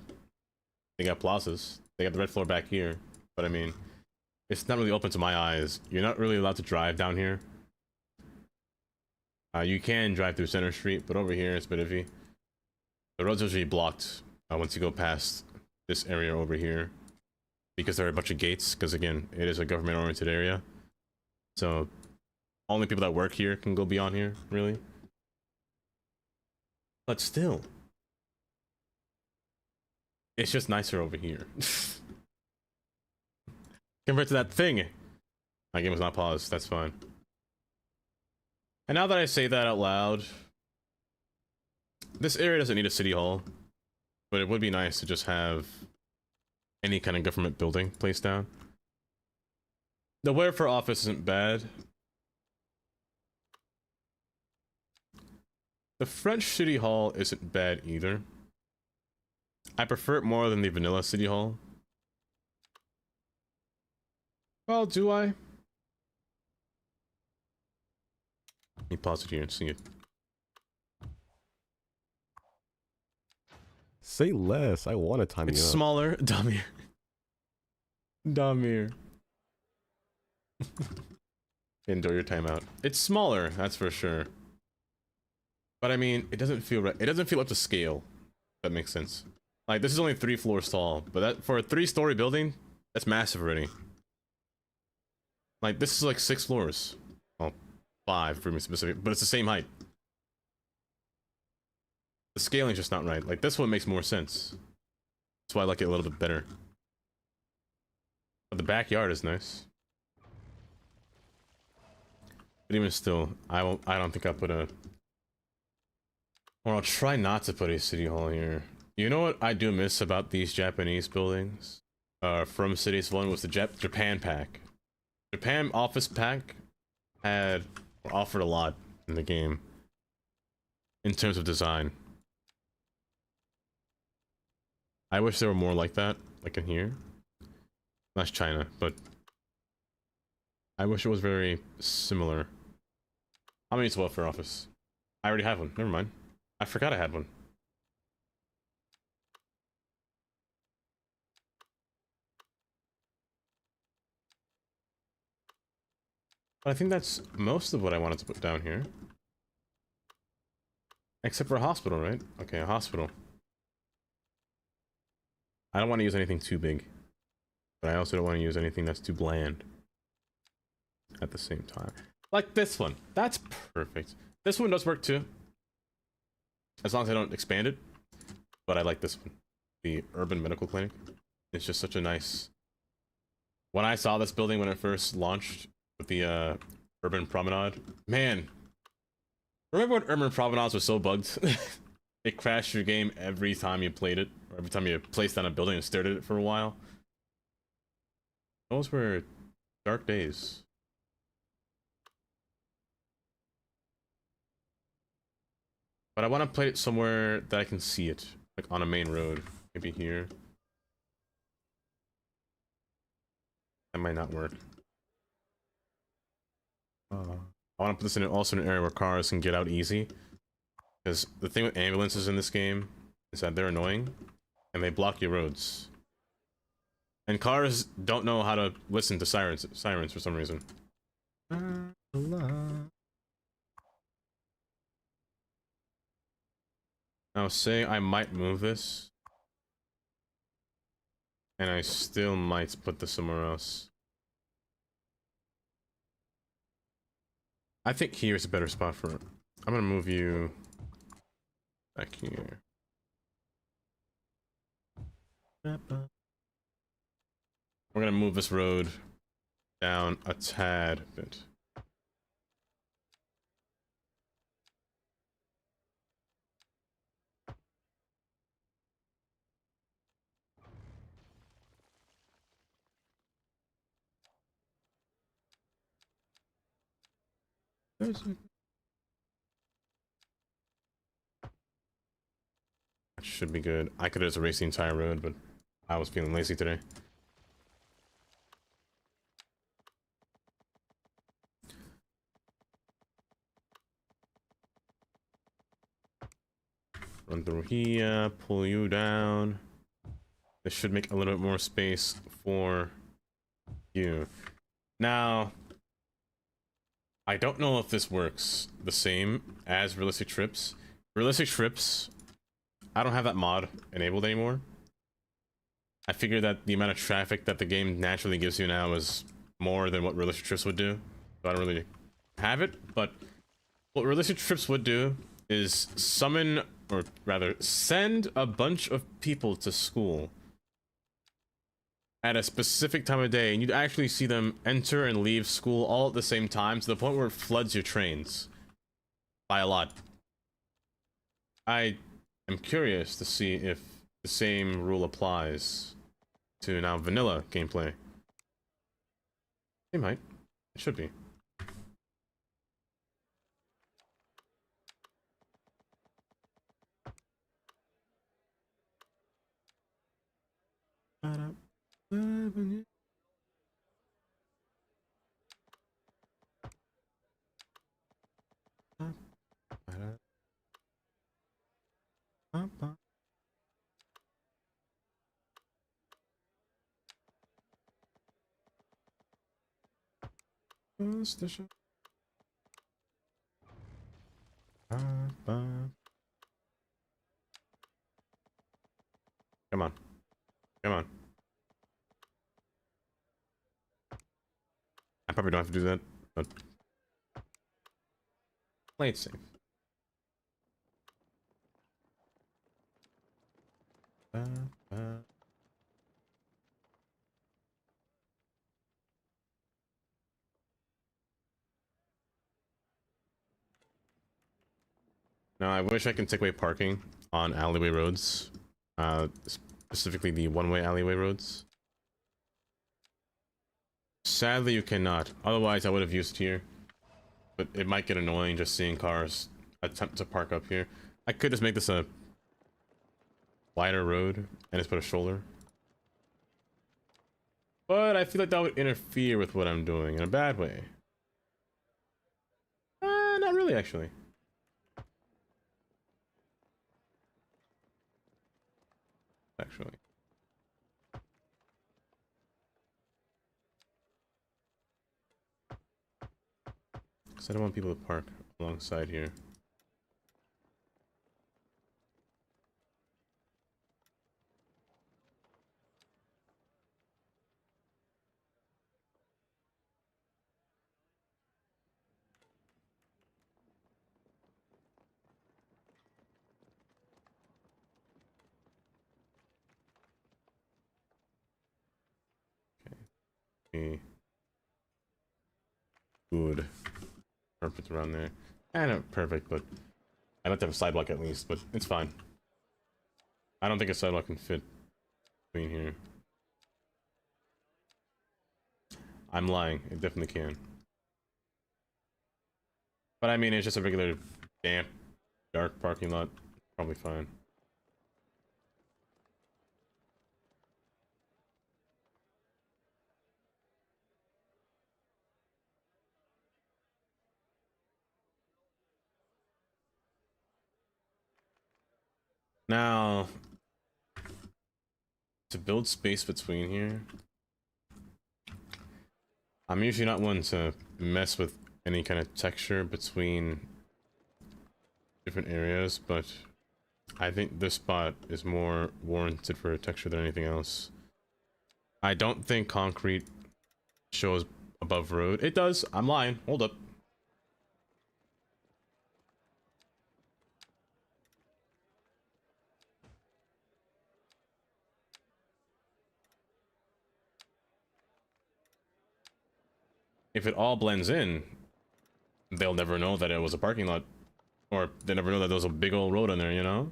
They got plazas. They got the red floor back here. But I mean, it's not really open to my eyes. You're not really allowed to drive down here. You can drive through Center Street, but over here it's a bit iffy. The roads are usually blocked once you go past this area over here. Because there are a bunch of gates, because again, it is a government-oriented area. So, only people that work here can go beyond here, really. But still, it's just nicer over here. Compared to that thing. My game was not paused, that's fine. And now that I say that out loud, this area doesn't need a city hall, but it would be nice to just have any kind of government building placed down. The wear for office isn't bad. The French City Hall isn't bad either. I prefer it more than the vanilla City Hall. Well, do I? Let me pause it here and see it. Say less. I want to time It's you up. smaller. Damir. Damir. Enjoy your time out. It's smaller, that's for sure. But I mean, it doesn't feel right. It doesn't feel up to scale. If that makes sense. Like, this is only 3 floors tall, but that for a 3-story building, that's massive already. Like, this is like 6 floors. Well, 5 for me specific, but it's the same height. The scaling's just not right. Like, this one makes more sense. That's why I like it a little bit better. But the backyard is nice. But even still, I don't think I'll put a... Or I'll try not to put a city hall here. You know what I do miss about these Japanese buildings? From Cities 1 was the Japan pack. Japan office pack offered a lot in the game. In terms of design. I wish there were more like that, like in here. That's China, but I wish it was very similar. How many is welfare office? I already have one. Never mind. I forgot I had one. But I think that's most of what I wanted to put down here. Except for a hospital, right? Okay, a hospital. I don't want to use anything too big. But I also don't want to use anything that's too bland. At the same time. Like this one. That's perfect. This one does work too. As long as I don't expand it. But I like this one. The Urban Medical Clinic. It's just such a nice... When I saw this building when it first launched with the Urban Promenade, man, remember when Urban Promenades was so bugged? It crashed your game every time you played it, or every time you placed on a building and stared at it for a while. Those were dark days. But I want to play it somewhere that I can see it, like on a main road, maybe here. That might not work. I want to put this in also in an area where cars can get out easy. Because the thing with ambulances in this game is that they're annoying and they block your roads. And cars don't know how to listen to sirens for some reason. Now say I might move this. And I still might put this somewhere else. I think here is a better spot for it. I'm gonna move you back here. We're gonna move this road down a tad bit. That should be good. I could have just erased the entire road, but I was feeling lazy today. Run through here, pull you down. This should make a little bit more space for you. Now, I don't know if this works the same as Realistic Trips. Realistic Trips, I don't have that mod enabled anymore. I figured that the amount of traffic that the game naturally gives you now is more than what Realistic Trips would do. So I don't really have it, but what Realistic Trips would do is summon, or rather, send a bunch of people to school at a specific time of day, and you'd actually see them enter and leave school all at the same time, to the point where it floods your trains by a lot. I am curious to see if the same rule applies to now vanilla gameplay. It might. It should be. Station. Come on. Come on. I probably don't have to do that, but play it safe. Now, I wish I could take away parking on alleyway roads, specifically the one-way alleyway roads. Sadly, you cannot. Otherwise, I would have used here. But it might get annoying just seeing cars attempt to park up here. I could just make this a wider road and just put a shoulder. But I feel like that would interfere with what I'm doing in a bad way. Not really, actually. Actually. Because I don't want people to park alongside here. Okay. Good. Perfect around there. Not perfect, but I'd like to have a sidewalk at least, but it's fine. I don't think a sidewalk can fit between here. I'm lying. It definitely can. But I mean, it's just a regular damp, dark parking lot. Probably fine. Now, to build space between here, I'm usually not one to mess with any kind of texture between different areas, but I think this spot is more warranted for a texture than anything else. I don't think concrete shows above road. It does. I'm lying. Hold up. If it all blends in, they'll never know that it was a parking lot. Or they never know that there was a big old road on there, you know?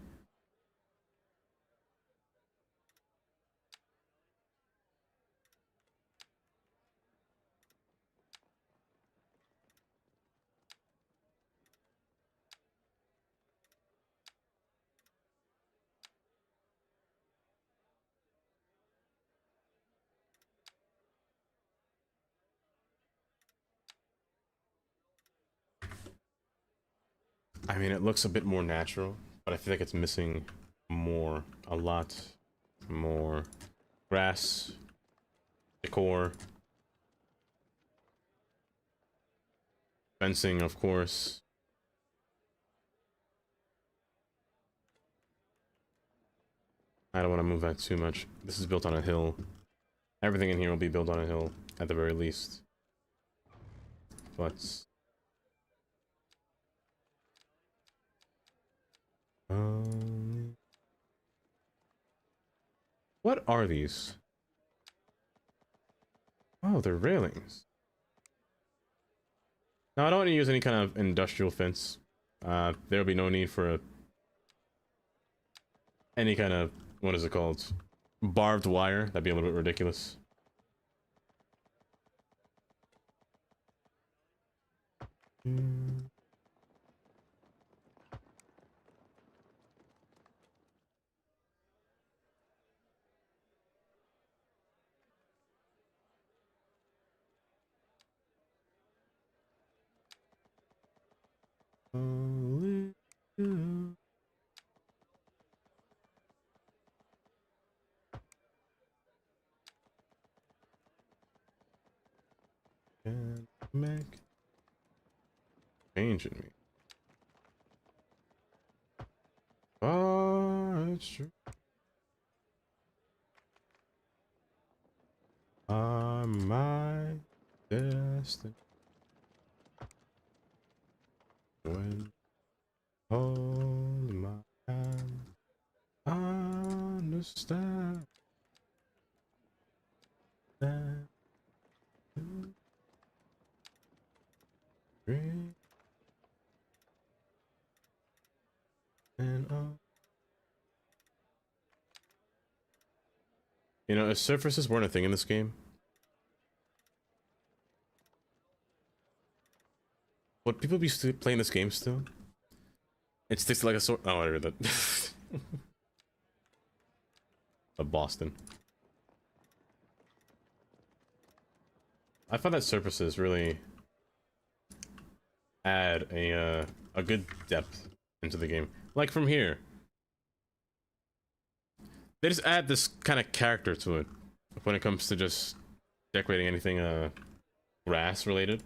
I mean, it looks a bit more natural, but I feel like it's missing more. A lot more. Grass. Decor. Fencing, of course. I don't want to move that too much. This is built on a hill. Everything in here will be built on a hill, at the very least. But... what are these? Oh, they're railings. Now, I don't want to use any kind of industrial fence. There'll be no need for any kind of, what is it called? Barbed wire. That'd be a little bit ridiculous. changing me. Oh, it's true. On my destiny. When hold my hand, I understand that dream and you know, if surfaces weren't a thing in this game, would people be playing this game still? It sticks like a sword. Oh, I read that. Of Boston. I find that surfaces really add a good depth into the game. Like from here, they just add this kind of character to it when it comes to just decorating anything grass related.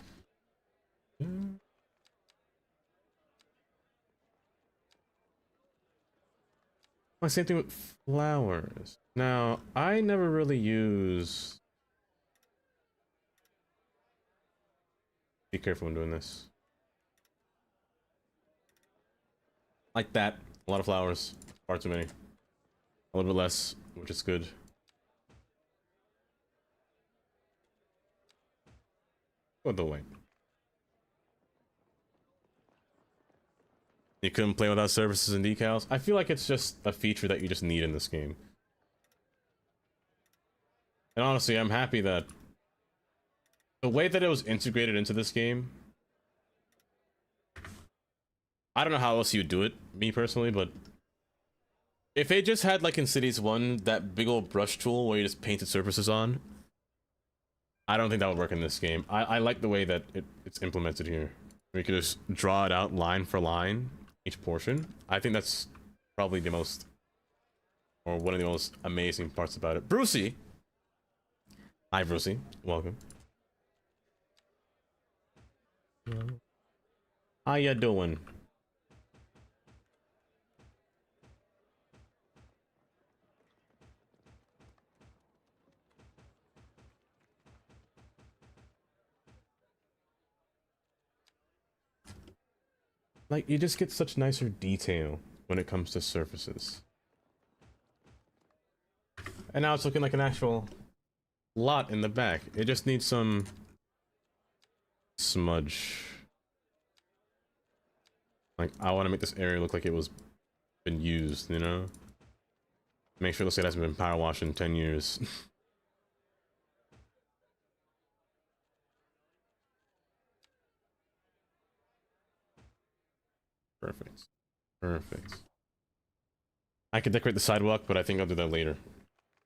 Well, same thing with flowers. Now, I never really use... Be careful when doing this. Like that. A lot of flowers. Far too many. A little bit less, which is good. Go the way. You couldn't play without surfaces and decals. I feel like it's just a feature that you just need in this game. And honestly, I'm happy that the way that it was integrated into this game, I don't know how else you'd do it, me personally, but if they just had, like in Cities 1, that big old brush tool where you just painted surfaces on, I don't think that would work in this game. I like the way that it's implemented here. We could just draw it out line for line, each portion. I think that's probably the most, or one of the most amazing parts about it. Brucey! Hi, Brucey. Welcome. How ya doing? Like, you just get such nicer detail when it comes to surfaces. And now it's looking like an actual lot in the back. It just needs some smudge. Like, I want to make this area look like it was been used, you know? Make sure it looks like it hasn't been power washed in 10 years. Perfect. Perfect. I could decorate the sidewalk, but I think I'll do that later.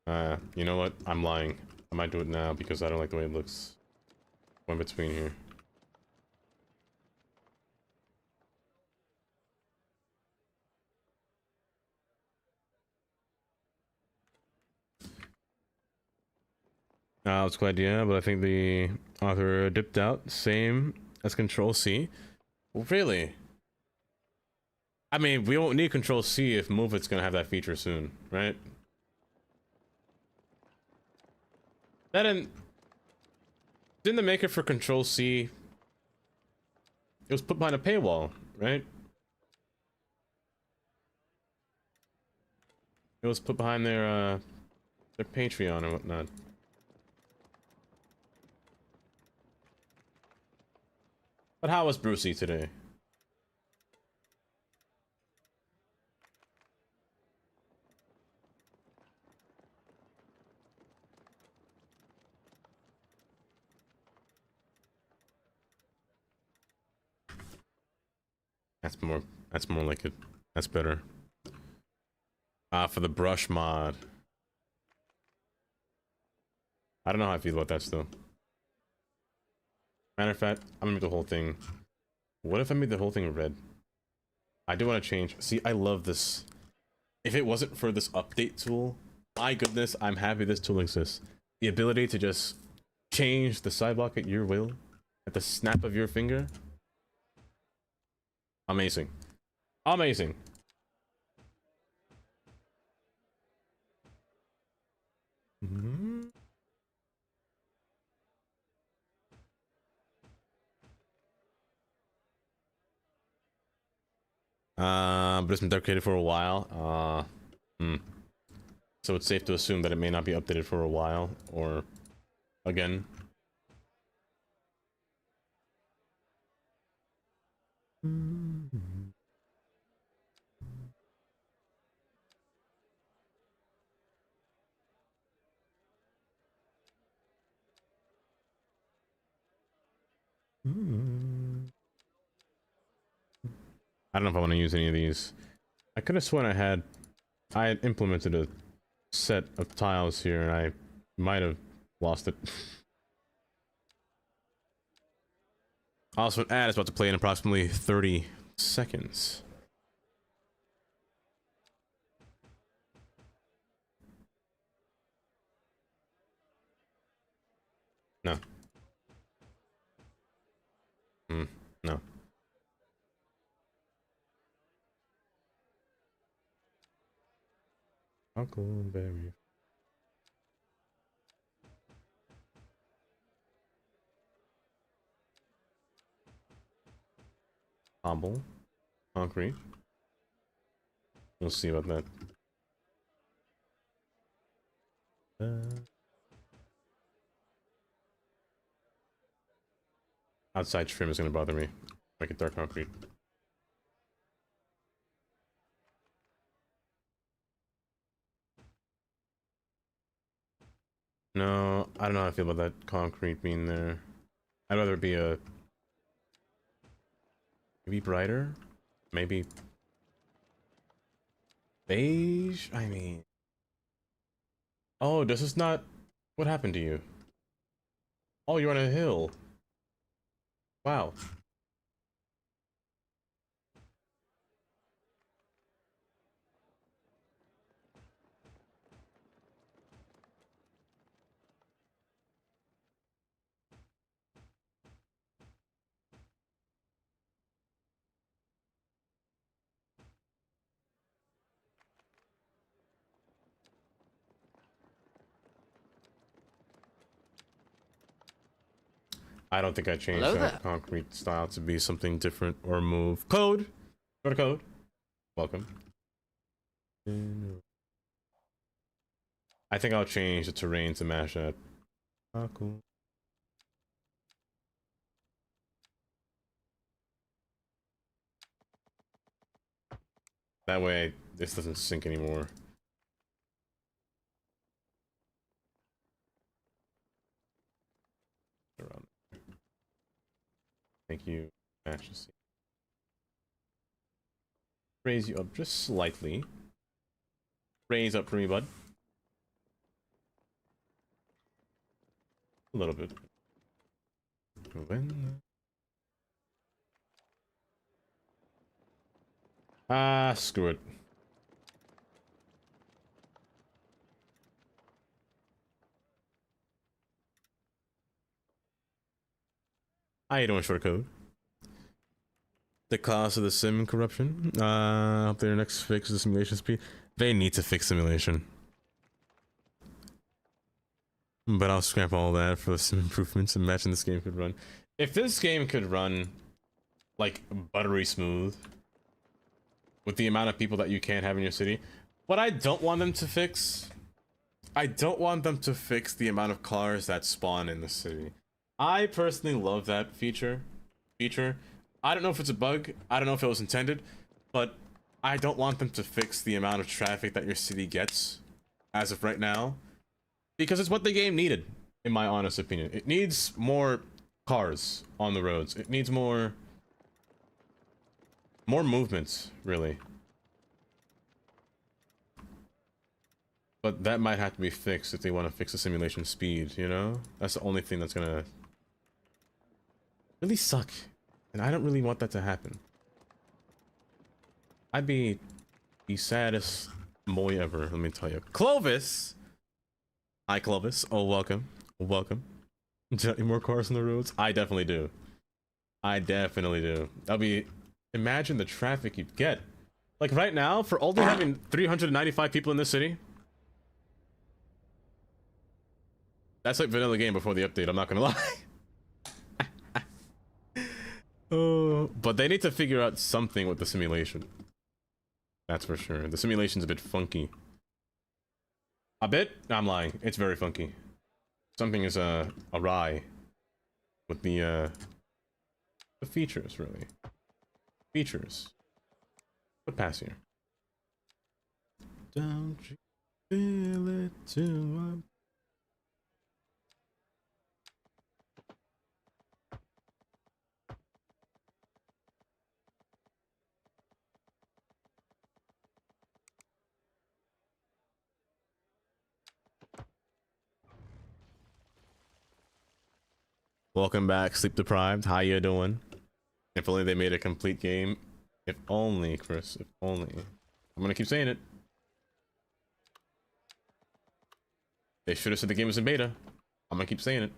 You know what? I'm lying. I might do it now because I don't like the way it looks. One between here. It's a cool idea, but I think the author dipped out. Same as Control C. Really? I mean, we won't need Control C if Move It's gonna have that feature soon, right? Didn't the maker for Control C? It was put behind a paywall, right? It was put behind their Patreon and whatnot. But how was Brucey today? That's more like it. That's better. For the brush mod. I don't know how I feel about that still. Matter of fact, I'm gonna make the whole thing. What if I made the whole thing red? I do want to change. See, I love this. If it wasn't for this update tool, my goodness, I'm happy this tool exists. The ability to just change the sidewalk at your will, at the snap of your finger. Amazing. Amazing. Mhm. But it's been deprecated for a while. So it's safe to assume that it may not be updated for a while, or again. I don't know if I want to use any of these. I could have sworn I had implemented a set of tiles here, and I might have lost it. Also, an ad is about to play in approximately 30 seconds. No. No. Huckleberry. Cobble. Concrete. We'll see about that. Outside trim is going to bother me. Make it dark concrete. No, I don't know how I feel about that concrete being there. I'd rather it be a... maybe brighter? Maybe... beige? I mean... oh, this is not... what happened to you? Oh, you're on a hill. Wow. I don't think I changed that concrete style to be something different or move. Code! Go to code. Welcome. I think I'll change the terrain to match that. Oh, cool. That way, this doesn't sink anymore. Around there. Thank you. Match the scene. Raise you up just slightly. Raise up for me, bud. A little bit. Ah, screw it. How you doing, short code? The cause of the sim corruption. Hope their next fix is simulation speed. They need to fix simulation. But I'll scrap all that for some improvements. Imagine this game could run. If this game could run like buttery smooth with the amount of people that you can have in your city, what I don't want them to fix, I don't want them to fix the amount of cars that spawn in the city. I personally love that feature. I don't know if it's a bug. I don't know if it was intended, but I don't want them to fix the amount of traffic that your city gets as of right now, because it's what the game needed, in my honest opinion. It needs more cars on the roads. It needs more movements, really. But that might have to be fixed if they want to fix the simulation speed, you know? That's the only thing that's gonna really suck. And I don't really want that to happen. I'd be the saddest boy ever, let me tell you. Clovis! Hi, Clovis. Oh, welcome. Welcome. Do you have any more cars on the roads? I definitely do. I definitely do. That'll be imagine the traffic you'd get. Like right now, for only having 395 people in this city, that's like vanilla game before the update, I'm not gonna lie. Oh, but they need to figure out something with the simulation. That's for sure. The simulation's a bit funky. A bit? I'm lying. It's very funky. Something is awry with the features, really. Features. Put pass here. Don't you feel it too? Welcome back, sleep deprived. How you doing? If only they made a complete game. If only, Chris. If only. I'm gonna keep saying it. They should have said the game was in beta. I'm gonna keep saying it.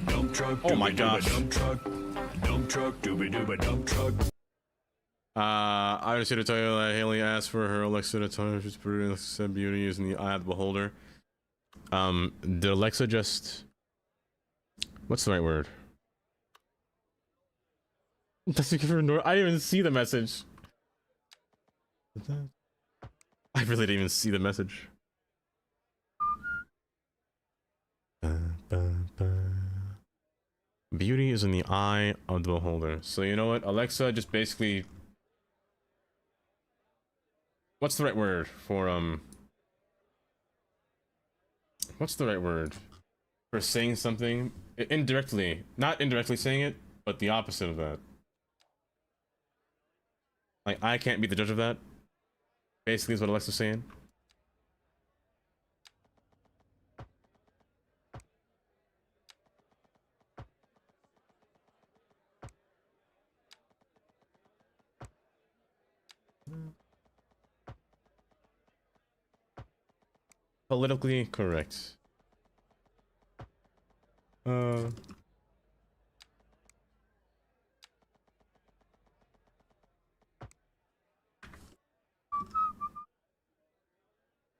Dump truck, Oh my gosh. dump truck, doobie dooba dump truck. I just here to tell you that Haley asked for her Alexa to tell her she's pretty said beauty is in the eye of the beholder. Did Alexa just... What's the right word? Doesn't give her nor... I didn't even see the message. I really didn't even see the message. Beauty is in the eye of the beholder. So you know what? Alexa just basically... What's the right word for, what's the right word for saying something indirectly? Not indirectly saying it, but the opposite of that. Like, I can't be the judge of that. Basically is what Alexa's saying. Politically correct. Let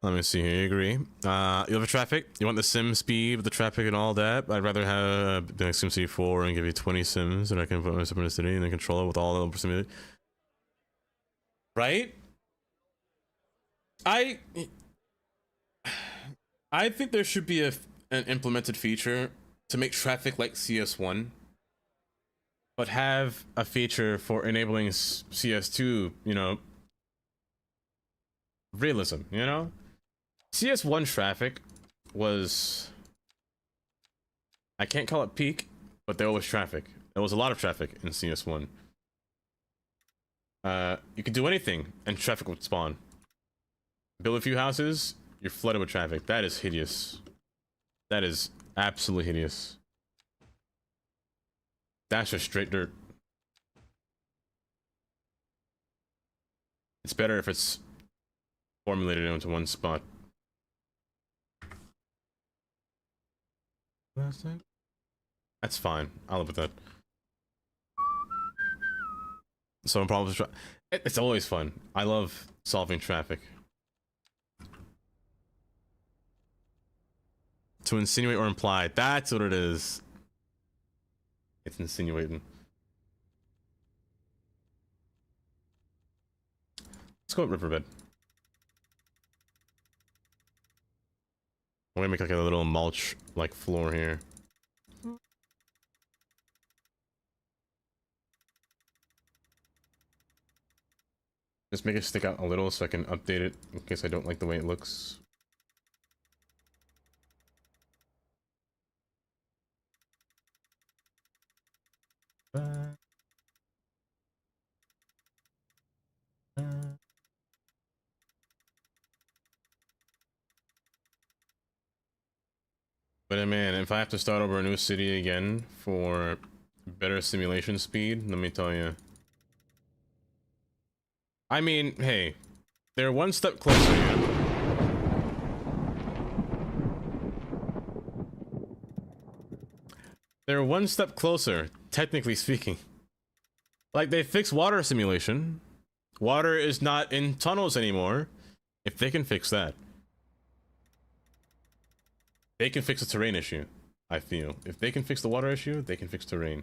me see here. You agree? You have a traffic. You want the sim speed with the traffic and all that. I'd rather have the SimCity 4 and give you 20 sims, and I can put myself in the city and then control it with all the simulated. Right? I think there should be an implemented feature to make traffic like CS1, but have a feature for enabling CS2, you know, realism, you know? CS1 traffic was... I can't call it peak, but there was traffic. There was a lot of traffic in CS1. You could do anything and traffic would spawn. Build a few houses, you're flooded with traffic. That is hideous. That is absolutely hideous. That's just straight dirt. It's better if it's formulated into one spot. That's fine. I'll live with that. So problems. It's always fun. I love solving traffic. To insinuate or imply. That's what it is. It's insinuating. Let's go with Riverbed. I'm gonna make like a little mulch like floor here. Just make it stick out a little so I can update it in case I don't like the way it looks. But man, if I have to start over a new city again for better simulation speed, let me tell you. I mean, hey, they're one step closer here. They're one step closer, technically speaking. Like, they fixed water simulation. Water is not in tunnels anymore. If they can fix that, they can fix the terrain issue, I feel. If they can fix the water issue, they can fix terrain.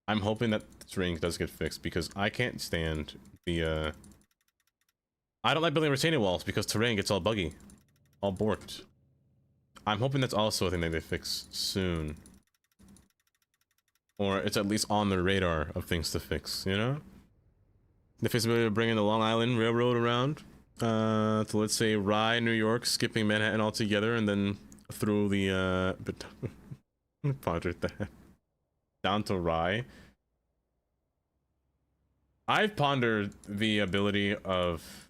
I'm hoping that the terrain does get fixed, because I can't stand the, I don't like building retaining walls, because terrain gets all buggy. All borked. I'm hoping that's also a thing that they fix soon. Or it's at least on the radar of things to fix, you know? The feasibility of bringing the Long Island Railroad around, to, let's say, Rye, New York, skipping Manhattan altogether, and then through the, pondered that. Down to Rye. I've pondered the ability of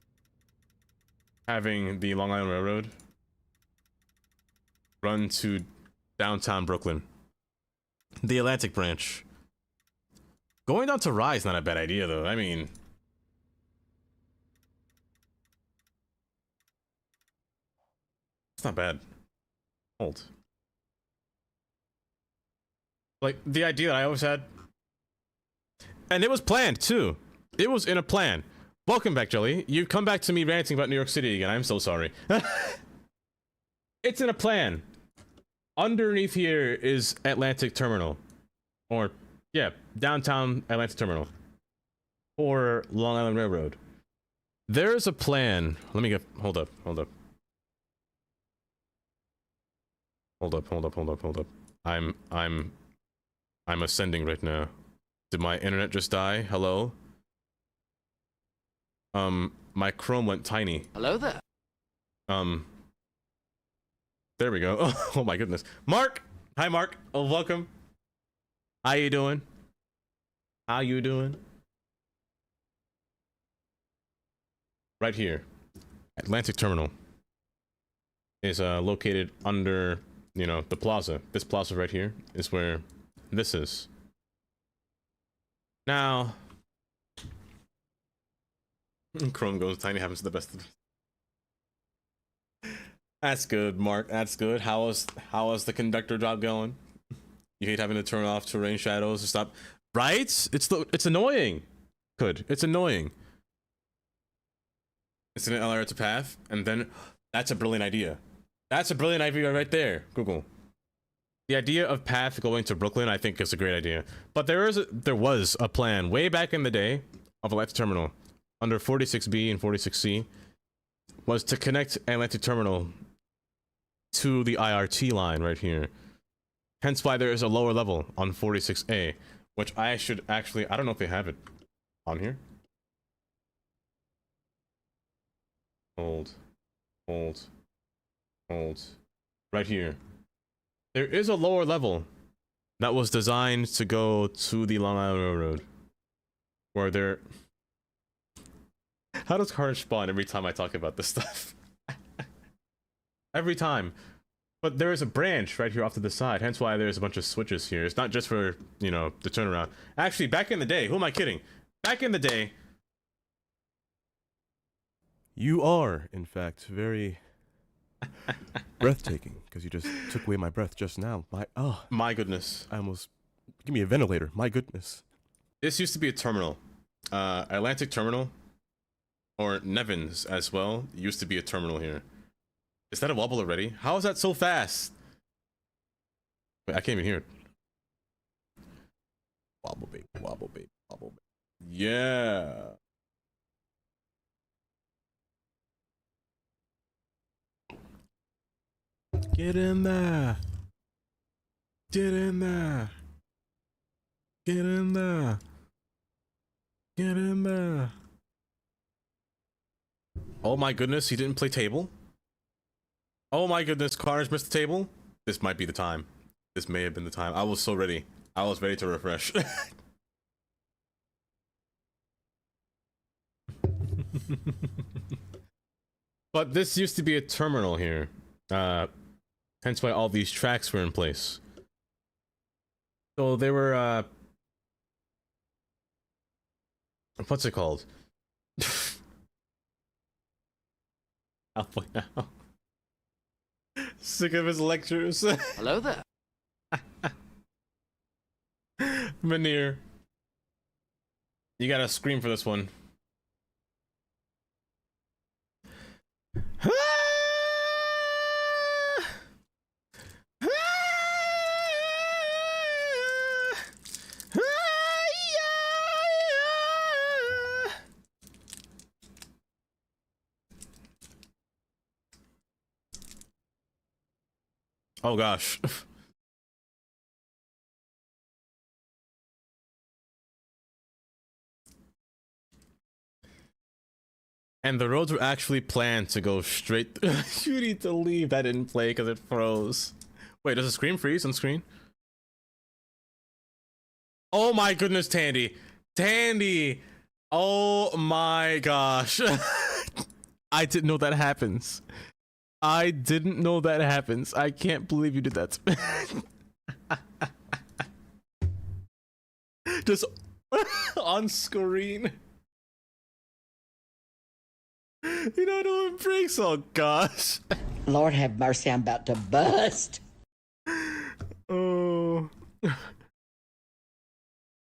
having the Long Island Railroad run to downtown Brooklyn. The Atlantic branch. Going down to Rye is not a bad idea, though. I mean, it's not bad. Hold. Like, the idea that I always had, and it was planned, too. It was in a plan. Welcome back, Jelly. You come back to me ranting about New York City again. I'm so sorry. It's in a plan. Underneath here is Atlantic Terminal. Or, yeah, downtown Atlantic Terminal. Or Long Island Railroad. There's a plan. Let me get, hold up. I'm ascending right now. Did my internet just die? Hello? My Chrome went tiny. Hello there. There we go. Oh my goodness. Mark! Hi, Mark. Oh, welcome. How you doing? How you doing? Right here. Atlantic Terminal is located under, you know, the plaza. This plaza right here is where this is. Now, Chrome goes tiny, happens to the best of us. That's good, Mark. That's good. How was the conductor job going? You hate having to turn off terrain shadows to stop, right? It's annoying. It's annoying. It's an LR to path, and then that's a brilliant idea. That's a brilliant idea right there. Google. The idea of path going to Brooklyn, I think, is a great idea. But there was a plan way back in the day of Atlantic Terminal under 46B and 46C was to connect Atlantic Terminal to the IRT line right here. Hence why there is a lower level on 46A, which I should actually, I don't know if they have it on here. Hold. Right here. There is a lower level that was designed to go to the Long Island Railroad. Where there... How does Carnage spawn every time I talk about this stuff? Every time. But there is a branch right here off to the side, hence why there's a bunch of switches here. It's not just for, you know, the turnaround. Actually, back in the day, who am I kidding? Back in the day... You are, in fact, very breathtaking, because you just took away my breath just now. My goodness. I almost... Give me a ventilator. My goodness. This used to be a terminal. Atlantic Terminal, or Nevins as well, used to be a terminal here. Is that a wobble already? How is that so fast? Wait, I can't even hear it. Wobble, baby, wobble, baby, wobble, baby. Yeah. Get in there. Get in there. Get in there. Get in there. Oh my goodness, he didn't play table? Oh my goodness, Carnage missed the table? This might be the time. This may have been the time. I was so ready. I was ready to refresh. But this used to be a terminal here. Hence why all these tracks were in place. So they were, what's it called? I'll point out. Sick of his lectures. Hello there. Manir. You gotta scream for this one. Oh gosh. And the roads were actually planned to go straight. You need to leave. That didn't play because it froze. Wait, does the screen freeze on screen? Oh my goodness, Tandy. Tandy. Oh my gosh. I didn't know that happens. I didn't know that happens. I can't believe you did that. Just on screen. You don't know it breaks. Oh gosh. Lord have mercy, I'm about to bust. Oh.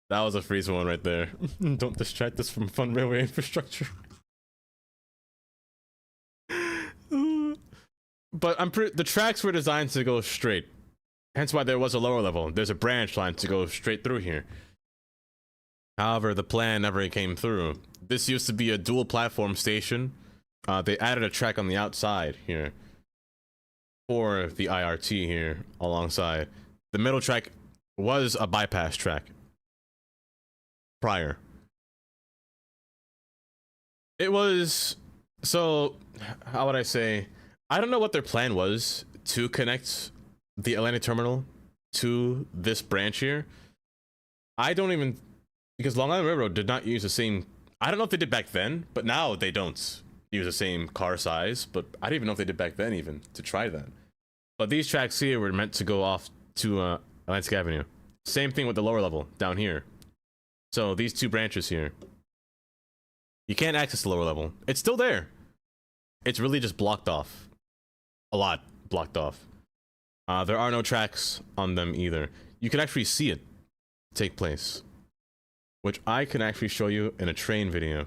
That was a freeze one right there. Don't distract us from fun railway infrastructure. But the tracks were designed to go straight. Hence why there was a lower level. There's a branch line to go straight through here. However, the plan never came through. This used to be a dual platform station. They added a track on the outside here for the IRT here alongside. The middle track was a bypass track prior. It was, so how would I say, I don't know what their plan was to connect the Atlantic Terminal to this branch here. I don't even, because Long Island Railroad did not use the same, I don't know if they did back then, but now they don't use the same car size, but I don't even know if they did back then even to try that. But these tracks here were meant to go off to Atlantic Avenue. Same thing with the lower level down here. So these two branches here, you can't access the lower level. It's still there. It's really just blocked off. A lot blocked off. There are no tracks on them either. You can actually see it take place, which I can actually show you in a train video.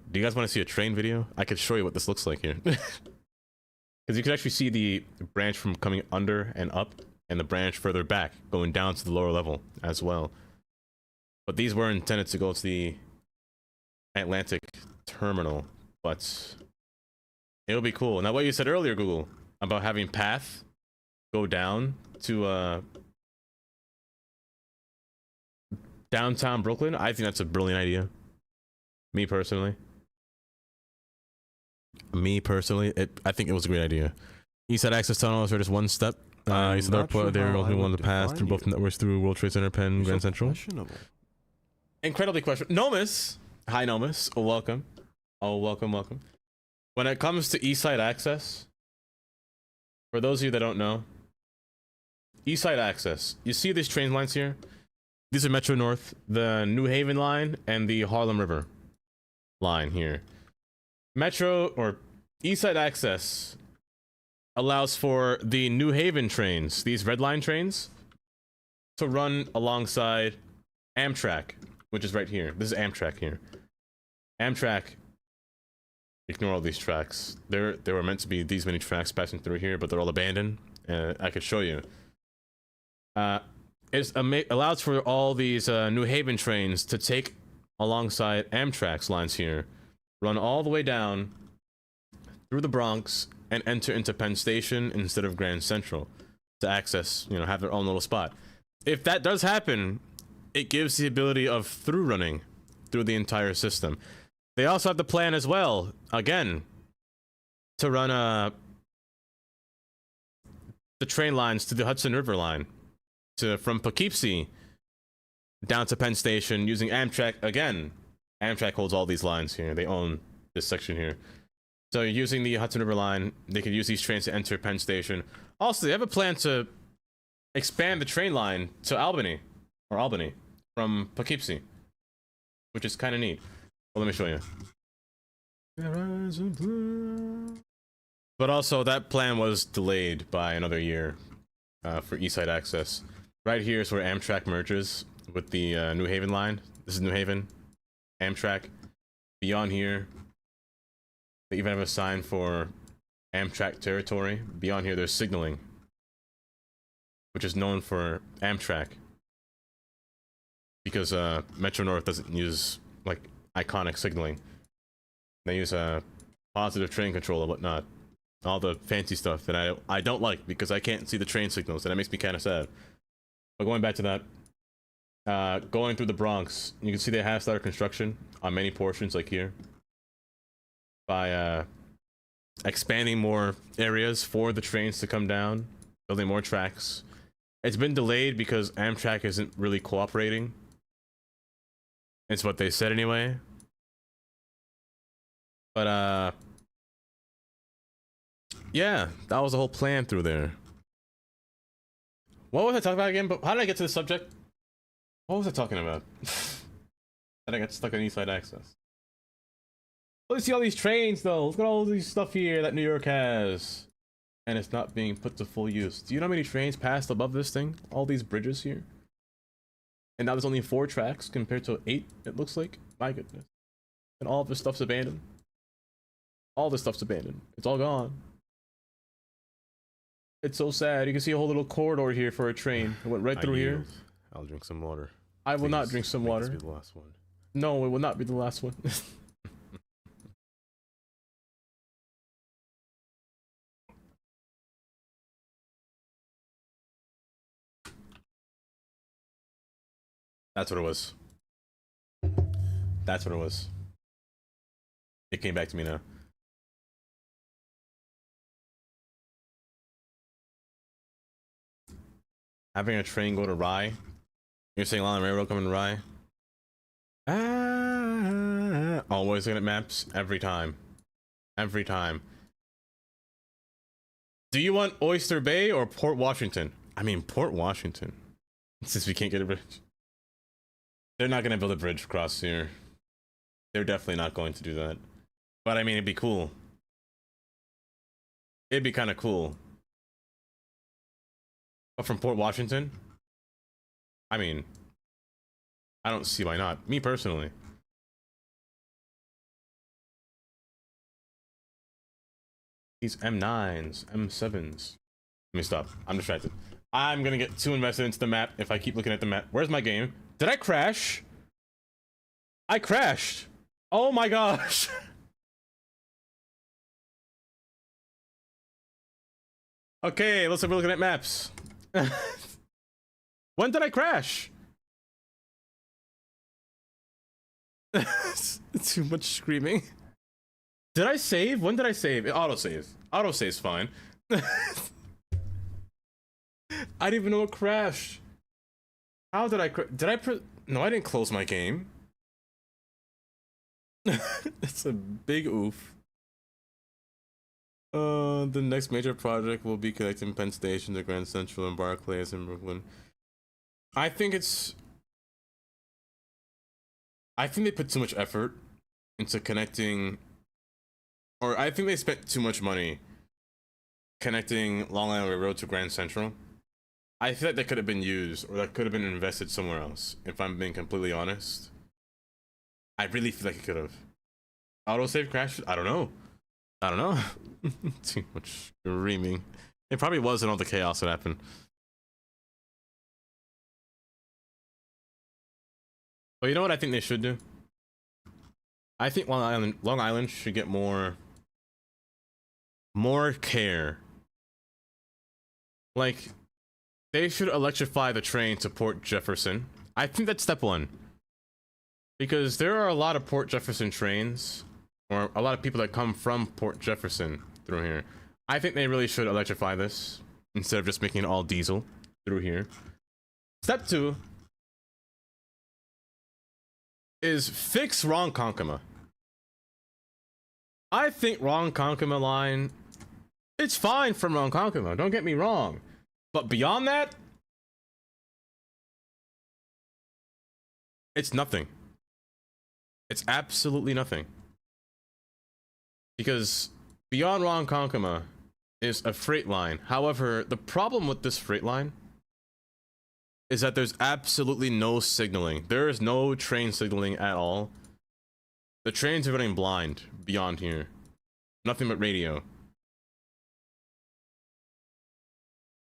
Do you guys want to see a train video? I could show you what this looks like here. Because you can actually see the branch from coming under and up, and the branch further back going down to the lower level as well. But these were intended to go to the Atlantic Terminal, but it'll be cool. Now, what you said earlier, Google, about having path go down to downtown Brooklyn, I think that's a brilliant idea. Me personally, I think it was a great idea. East Side Access Tunnels are just one step. East Side Airport, they're only one of the paths through both networks through World Trade Center, Penn, Grand Central. Incredibly questionable. Nomus, hi Nomus, welcome. Oh, welcome. When it comes to East Side Access, for those of you that don't know, East Side Access, you see these train lines here? These are Metro North, the New Haven line, and the Harlem River line here. Metro, or East Side Access, allows for the New Haven trains, these red line trains, to run alongside Amtrak, which is right here. This is Amtrak here. Amtrak, ignore all these tracks. There were meant to be these many tracks passing through here, but they're all abandoned. I could show you. It allows for all these New Haven trains to take alongside Amtrak's lines here, run all the way down through the Bronx, and enter into Penn Station instead of Grand Central to access, have their own little spot. If that does happen, it gives the ability of through running through the entire system. They also have the plan as well, again, to run the train lines to the Hudson River line, from Poughkeepsie down to Penn Station using Amtrak. Again, Amtrak holds all these lines here. They own this section here. So using the Hudson River Line, they could use these trains to enter Penn Station. Also, they have a plan to expand the train line to Albany from Poughkeepsie, which is kind of neat. Well, let me show you. But also, that plan was delayed by another year for East Side access. Right here is where Amtrak merges with the New Haven line. This is New Haven, Amtrak. Beyond here, they even have a sign for Amtrak territory. Beyond here, there's signaling, which is known for Amtrak, because Metro North doesn't use like iconic signaling. They use positive train control and whatnot, all the fancy stuff that I don't like because I can't see the train signals, and that makes me kind of sad. But going back to that, going through the Bronx, you can see they have started construction on many portions, like here, by expanding more areas for the trains to come down, building more tracks. It's been delayed because Amtrak isn't really cooperating. It's what they said anyway. But yeah, that was the whole plan through there. What was I talking about again? But how did I get to the subject? What was I talking about? I got stuck on East Side Access. Let's see all these trains though. Look at all these stuff here that New York has. And it's not being put to full use. Do you know how many trains passed above this thing? All these bridges here. And now there's only 4 tracks compared to 8, it looks like. My goodness. And all of this stuff's abandoned. All this stuff's abandoned. It's all gone. It's so sad. You can see a whole little corridor here for a train. It went right through here. I'll drink some water. I will not drink some water. This be the last one. No, it will not be the last one. That's what it was. That's what it was. It came back to me now. Having a train go to Rye. You're saying Long Island Railroad coming to Rye? Always looking at maps every time. Every time. Do you want Oyster Bay or Port Washington? I mean, Port Washington. Since we can't get a bridge. They're not going to build a bridge across here. They're definitely not going to do that. But I mean, it'd be cool. It'd be kind of cool. But from Port Washington? I mean, I don't see why not. Me personally. These M9s, M7s. Let me stop. I'm distracted. I'm gonna get too invested into the map if I keep looking at the map. Where's my game? Did I crash? I crashed. Oh my gosh. Okay, looks like we're looking at maps. When did I crash? Too much screaming. Did I save? When did I save? It auto-saves. Auto-save's fine. I didn't even know it crashed. How did I did I no, I didn't close my game. It's a big oof. The next major project will be connecting Penn Station to Grand Central and Barclays in Brooklyn. I think they put too much effort into connecting, or I think they spent too much money connecting Long Island Railroad to Grand Central. I feel like that could have been used, or that could have been invested somewhere else, if I'm being completely honest. I really feel like it could have. Autosave crashed? I don't know. I don't know. Too much screaming. It probably wasn't all the chaos that happened. But you know what I think they should do? I think Long Island should get more care. Like, they should electrify the train to Port Jefferson. I think that's step 1. Because there are a lot of Port Jefferson trains, or a lot of people that come from Port Jefferson through here. I think they really should electrify this instead of just making it all diesel through here. Step 2 is fix Ronkonkoma. I think Ronkonkoma line, it's fine from Ronkonkoma, don't get me wrong. But beyond that, it's nothing. It's absolutely nothing. Because beyond Ronkonkoma is a freight line. However, the problem with this freight line is that there's absolutely no signaling. There is no train signaling at all. The trains are running blind beyond here. Nothing but radio.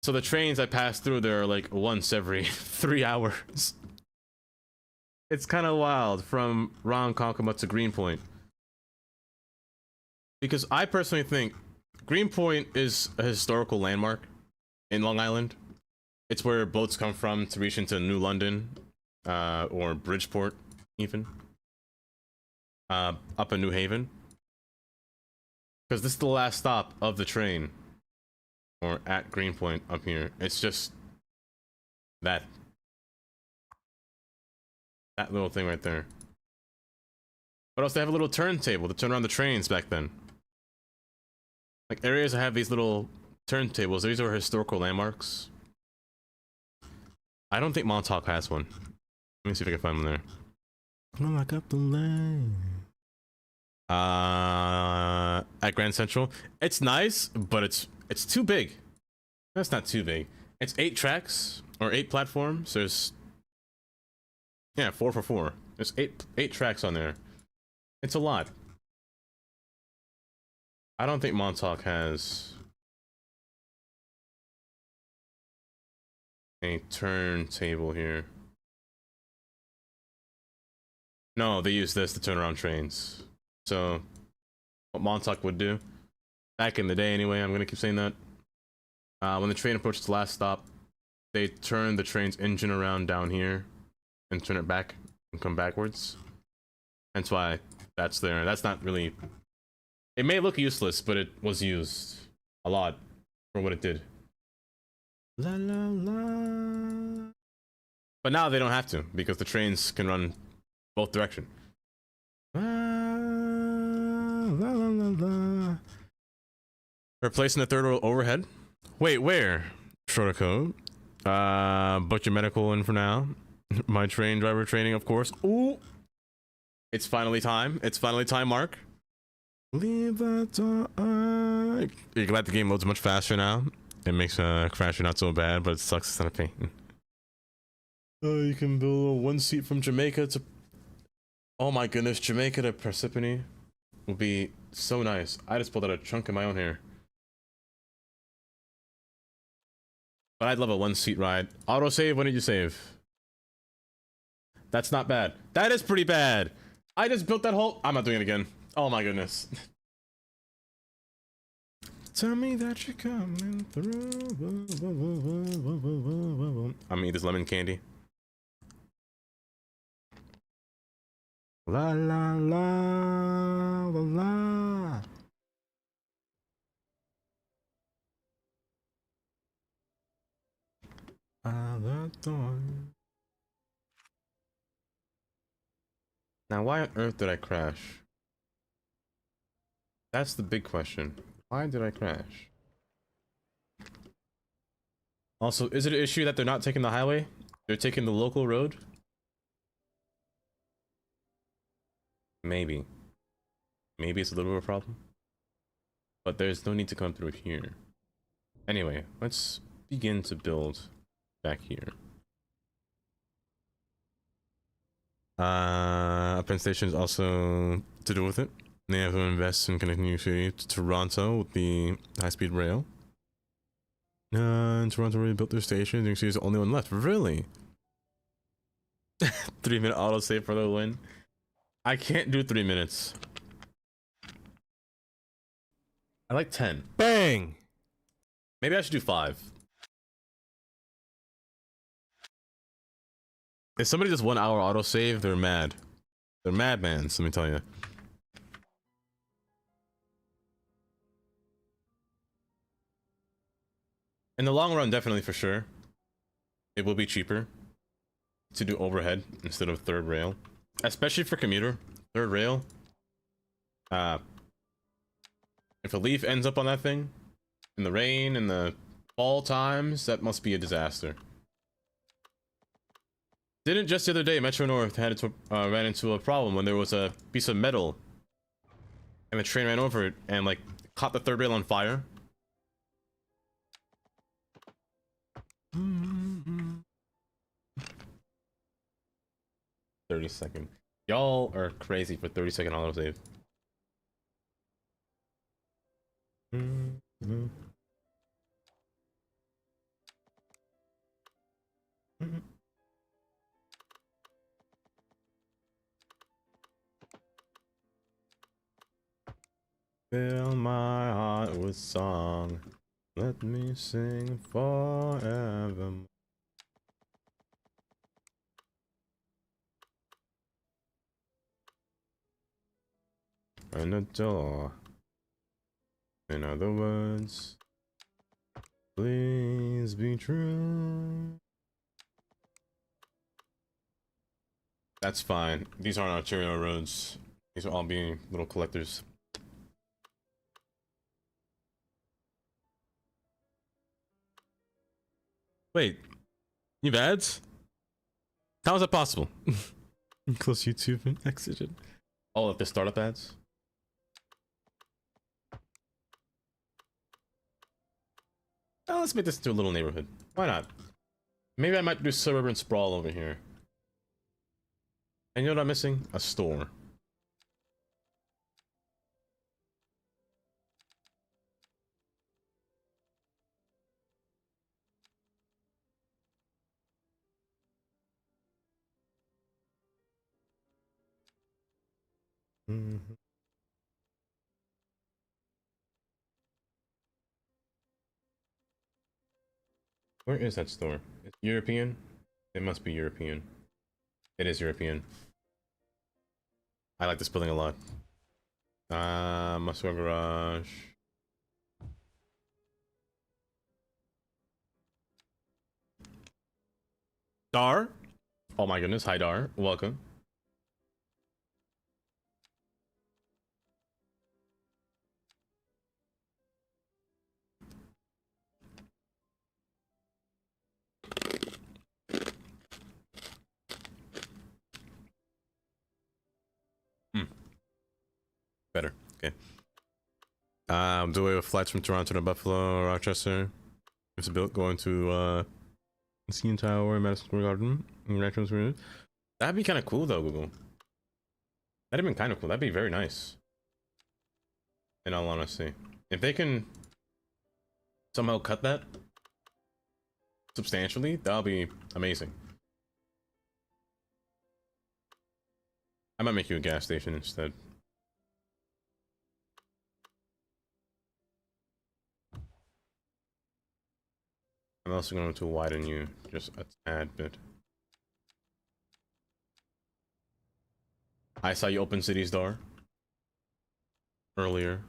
So the trains I pass through there are like once every 3 hours. It's kind of wild from Ronkonkoma to Greenpoint. Because I personally think Greenpoint is a historical landmark in Long Island. It's where boats come from to reach into New London, or Bridgeport, even. Up in New Haven. Because this is the last stop of the train. Or at Greenpoint up here. It's just that little thing right there. But also they have a little turntable to turn around the trains back then. Like areas that have these little turntables, these are historical landmarks. I don't think Montauk has one. Let me see if I can find one there. Oh, I got the line. At Grand Central, it's nice, but it's too big. That's not too big. It's 8 tracks or 8 platforms. There's 4 for 4. There's 8 tracks on there. It's a lot. I don't think Montauk has a turntable here. No, they use this to turn around trains. So, what Montauk would do, back in the day anyway, I'm gonna keep saying that. When the train approaches the last stop, they turn the train's engine around down here and turn it back and come backwards. That's why that's there. That's not really... It may look useless, but it was used a lot for what it did. La la la. But now they don't have to, because the trains can run both direction. La la la la. Replacing the third overhead. Wait, where? Shorter code. Book your medical in for now. My train driver training, of course. Ooh. It's finally time. It's finally time, Mark. Leave that door. You're glad the game loads much faster now. It makes crashing not so bad, but it sucks. It's not a pain. You can build one seat from Jamaica to... Oh my goodness, Jamaica to Parsippany would be so nice. I just pulled out a chunk of my own hair. But I'd love a one-seat ride. Autosave, when did you save? That's not bad. That is pretty bad. I just built that whole... I'm not doing it again. Oh my goodness. Tell me that you're coming through. I'm gonna eat this lemon candy. La la la la la. Now, why on earth did I crash? That's the big question. Why did I crash? Also, is it an issue that they're not taking the highway? They're taking the local road? Maybe. Maybe it's a little bit of a problem. But there's no need to come through here. Anyway, let's begin to build back here. Penn Station is also to do with it. They have to invest in connecting New York City to Toronto with the high-speed rail. And Toronto already built their station. New York City is the only one left. Really? 3-minute autosave for the win. I can't do 3 minutes. I like 10. Bang! Maybe I should do 5. If somebody does 1 hour autosave, they're mad. They're madmans, let me tell you. In the long run, definitely for sure. It will be cheaper to do overhead instead of third rail. Especially for commuter. Third rail. If a leaf ends up on that thing, in the rain, in the fall times, that must be a disaster. Didn't just the other day, Metro North ran into a problem when there was a piece of metal and the train ran over it and like caught the third rail on fire. 30-second. Y'all are crazy for 30-second autosave. Fill my heart with song. Let me sing forever. And a door. In other words, please be true. That's fine. These aren't arterial roads. These are all being little collectors. Wait, you've ads? How is that possible? Close YouTube and exited. Oh, if they're startup ads? Oh, let's make this into a little neighborhood. Why not? Maybe I might do suburban sprawl over here. And you know what I'm missing? A store. Mm-hmm. Where is that store? It's European? It must be European. It is European. I like this building a lot. Muscle garage. Dar? Oh my goodness, hi Dar. Welcome. Better. Okay. Do away with flights from Toronto to Buffalo, Rochester. It's built going to CN Tower, Madison Square Garden. That'd be kind of cool though, Google. That'd have been kind of cool. That'd be very nice. In all honesty, if they can somehow cut that substantially, that'll be amazing. I might make you a gas station instead. I'm also going to widen you just a tad bit. I saw you open City's door earlier.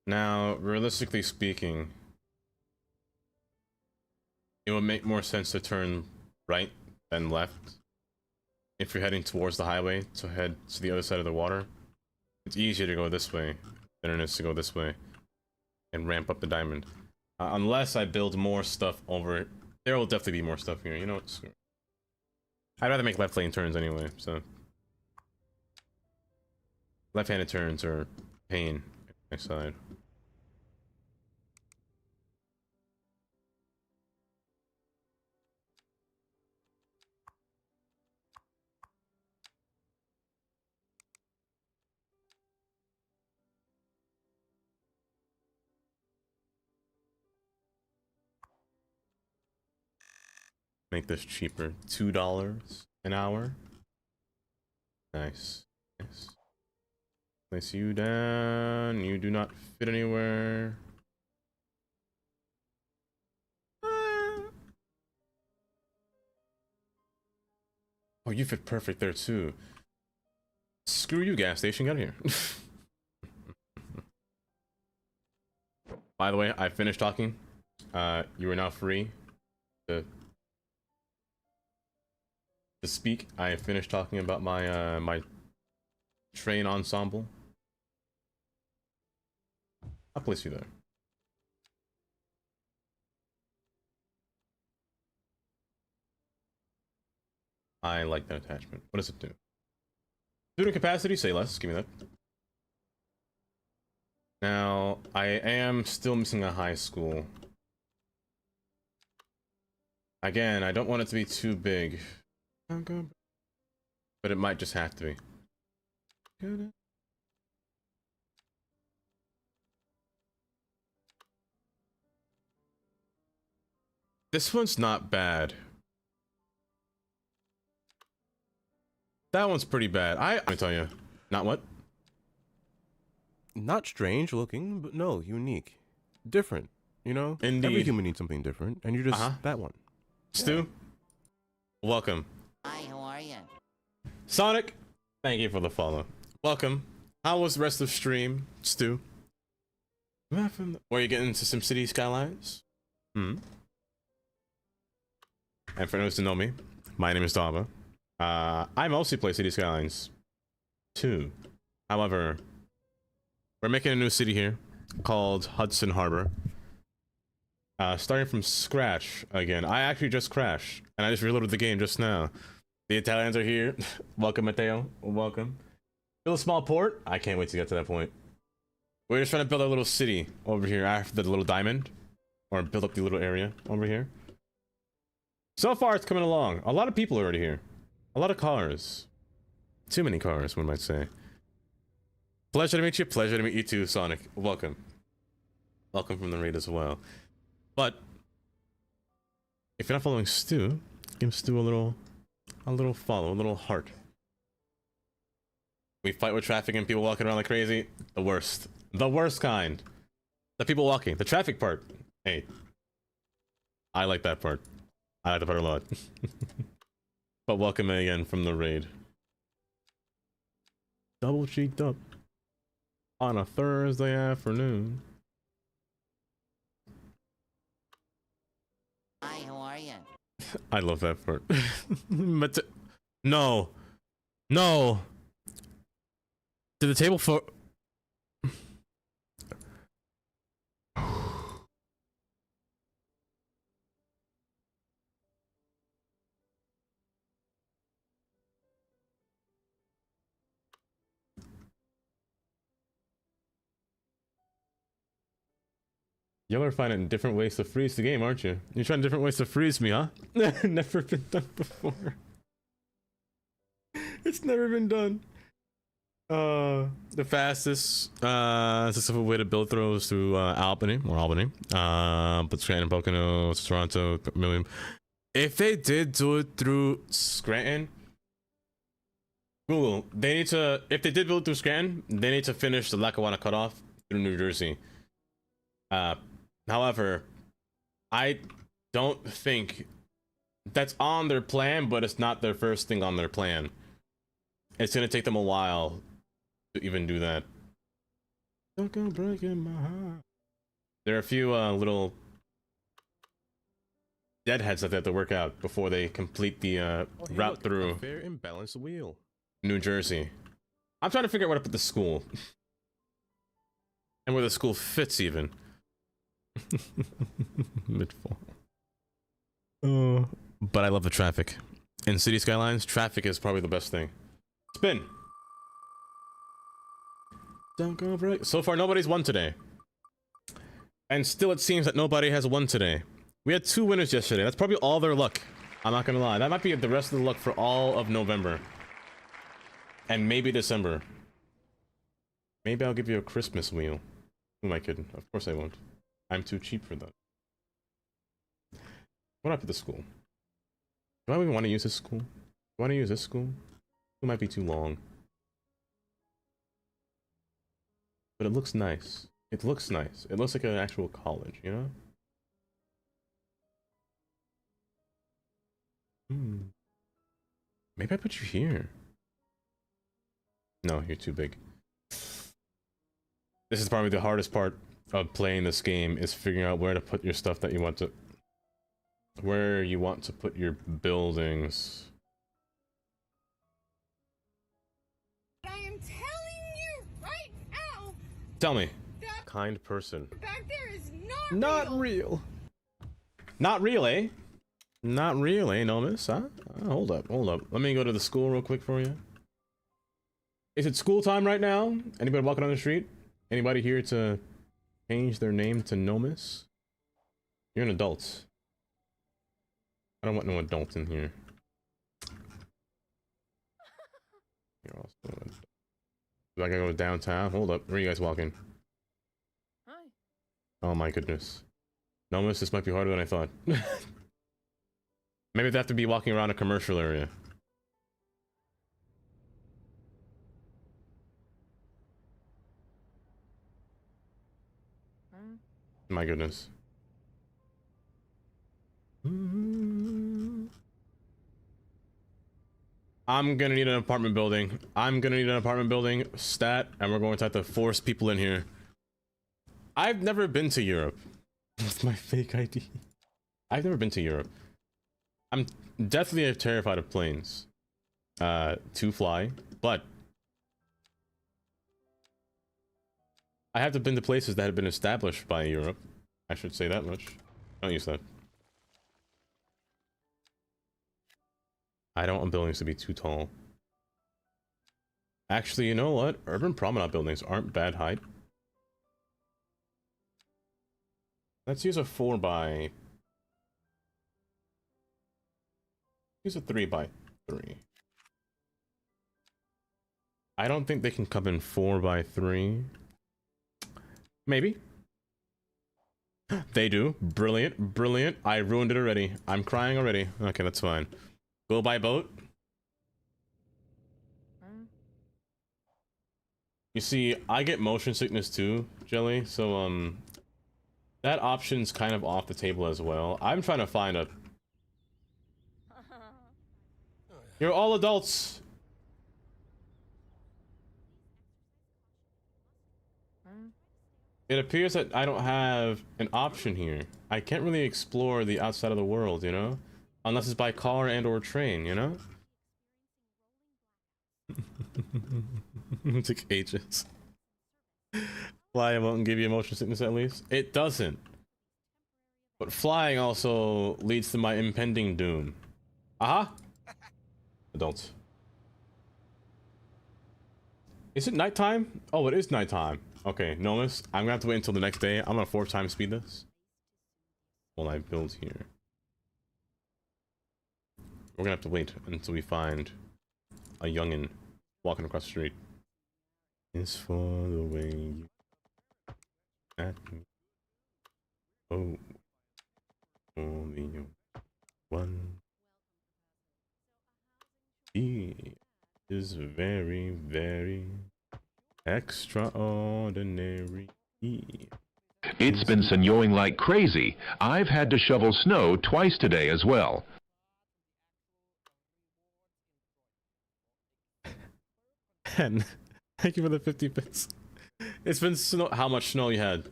Now, realistically speaking, it would make more sense to turn right than left if you're heading towards the highway to head to the other side of the water. It's easier to go this way than it is to go this way and ramp up the diamond. Unless I build more stuff over it. There will definitely be more stuff here. You know what? I'd rather make left lane turns anyway, so. Left-handed turns are pain on my side. Make this cheaper. $2 an hour. Nice. Nice. Place you down. You do not fit anywhere. Oh, you fit perfect there too. Screw you, gas station. Get out of here. By the way, I finished talking. You are now free to speak. I finished talking about my my train ensemble. I'll place you there. I like that attachment. What does it do? Student capacity, say less. Give me that. Now, I am still missing a high school. Again, I don't want it to be too big. But it might just have to be. This one's not bad. That one's pretty bad. Let me tell you. Not what? Not strange looking, but no, unique. Different, you know? Indeed. Every human needs something different, and you're just that one. Stu, welcome. Hi, how are you? Sonic, thank you for the follow. Welcome. How was the rest of the stream, Stu? Were you getting into SimCity Skylines? And for those who know me, my name is Dava. I mostly play City Skylines 2. However, we're making a new city here called Hudson Harbor. Starting from scratch again. I actually just crashed, and I just reloaded the game just now. The Italians are here. Welcome, Matteo. Welcome. Build a small port. I can't wait to get to that point. We're just trying to build our little city over here after the little diamond, or build up the little area over here. So far, it's coming along. A lot of people are already here. A lot of cars. Too many cars, one might say. Pleasure to meet you. Pleasure to meet you too, Sonic. Welcome. Welcome from the raid as well. But if you're not following Stu, give Stu a little follow, a little heart. We fight with traffic and people walking around like crazy. The worst. The worst kind. The people walking. The traffic part. Hey. I like that part. I like that part a lot. But welcome again from the raid. Double cheeked up on a Thursday afternoon. Hi, how are you? I love that part. But no. No. To the table for... Y'all are finding different ways to freeze the game, aren't you? You're trying different ways to freeze me, huh? Never been done before. It's never been done. The fastest successful way to build throws through Albany. But Scranton, Pocono, Toronto, Million. If they did do it through Scranton, Google, they need to, if they did build it through Scranton, they need to finish the Lackawanna cutoff through New Jersey. However, I don't think that's on their plan, but it's not their first thing on their plan. It's gonna take them a while to even do that. Don't go breaking my heart. There are a few little deadheads that they have to work out before they complete the route through A fair and balanced wheel. New Jersey. I'm trying to figure out where to put the school. And where the school fits even. Midfall. But I love the traffic. In City Skylines, traffic is probably the best thing. Spin. Don't go break. So far, nobody's won today. And still, it seems that nobody has won today. We had 2 winners yesterday. That's probably all their luck. I'm not gonna lie. That might be the rest of the luck for all of November. And maybe December. Maybe I'll give you a Christmas wheel. Who am I kidding? Of course I won't. I'm too cheap for that. What up at the school? Do I even want to use this school? Do I want to use this school? It might be too long. But it looks nice. It looks nice. It looks like an actual college, you know? Maybe I put you here. No, you're too big. This is probably the hardest part of playing this game is figuring out where to put your stuff that you want to, where you want to put your buildings. I am telling you right now, Tell me. that Kind person. back there is Not real. Not real, eh? Not real, eh, Nomus? Huh? Hold up, hold up. Let me go to the school real quick for you. Is it school time right now? Anybody walking on the street? Anybody here to change their name to Nomus? You're an adult. I don't want no adult in here. You're also an adult. Do I gotta go downtown? Hold up. Where are you guys walking? Hi. Oh my goodness. Nomus, this might be harder than I thought. Maybe they have to be walking around a commercial area. My goodness. I'm gonna need an apartment building. I'm gonna need an apartment building stat, and we're going to have to force people in here. I've never been to Europe. With my fake ID. I've never been to Europe. I'm definitely terrified of planes. To fly, but I have been to places that have been established by Europe. I should say that much. Don't use that. I don't want buildings to be too tall. Actually, you know what? Urban promenade buildings aren't bad height. Let's use a 4 by... Use a 3 by 3. I don't think they can come in 4 by 3. Maybe. They do. Brilliant. Brilliant. I ruined it already. I'm crying already. Okay, that's fine. Go by boat. You see, I get motion sickness too, Jelly, so, that option's kind of off the table as well. I'm trying to find a... You're all adults! It appears that I don't have an option here. I can't really explore the outside of the world, you know? Unless it's by car and or train, you know? It took ages. Flying won't give you motion sickness at least? It doesn't. But flying also leads to my impending doom. Aha! Adults. Is it nighttime? Oh, it is nighttime. Okay, Nomus, I'm gonna have to wait until the next day. I'm gonna 4 times speed this. While I build here. We're gonna have to wait until we find a youngin' walking across the street. It's for the way you at me. Oh, only one. He is very, very extraordinary. It's been snowing like crazy. I've had to shovel snow twice today as well. And thank you for the 50 bits. It's been snow. How much snow you had?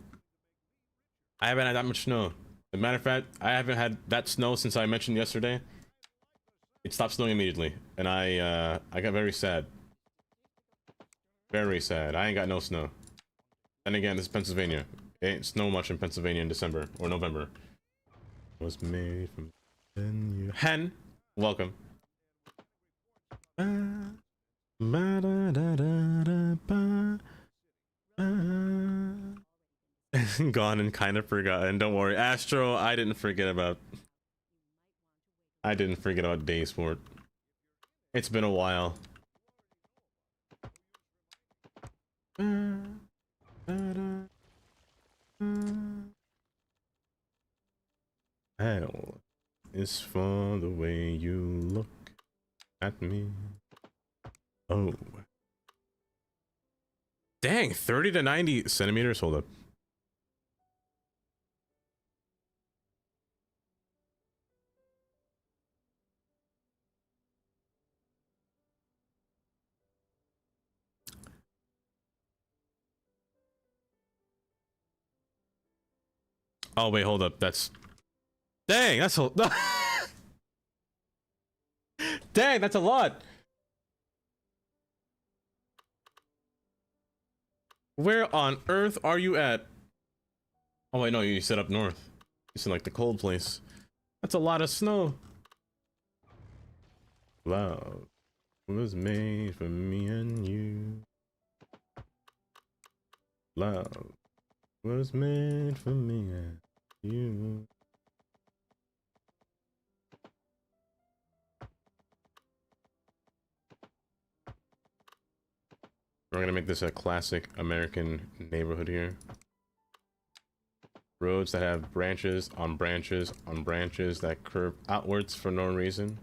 I haven't had that much snow. As a matter of fact, I haven't had that snow since I mentioned yesterday. It stopped snowing immediately, and I got very sad. Very sad. I ain't got no snow. And again, this is Pennsylvania. It ain't snow much in Pennsylvania in December or November. Was made from hen. Welcome. Gone and kind of forgotten. Don't worry, Astro. I didn't forget about Day Sport. It's been a while. Hell is for the way you look at me. Oh. Dang, 30 to 90 centimeters. Hold up. Oh wait, hold up. That's dang. That's a dang. That's a lot. Where on earth are you at? Oh wait, no, you said up north. You said like the cold place. That's a lot of snow. Love was made for me and you. Love was made for me and you. We're gonna make this a classic American neighborhood here. Roads that have branches on branches on branches that curve outwards for no reason.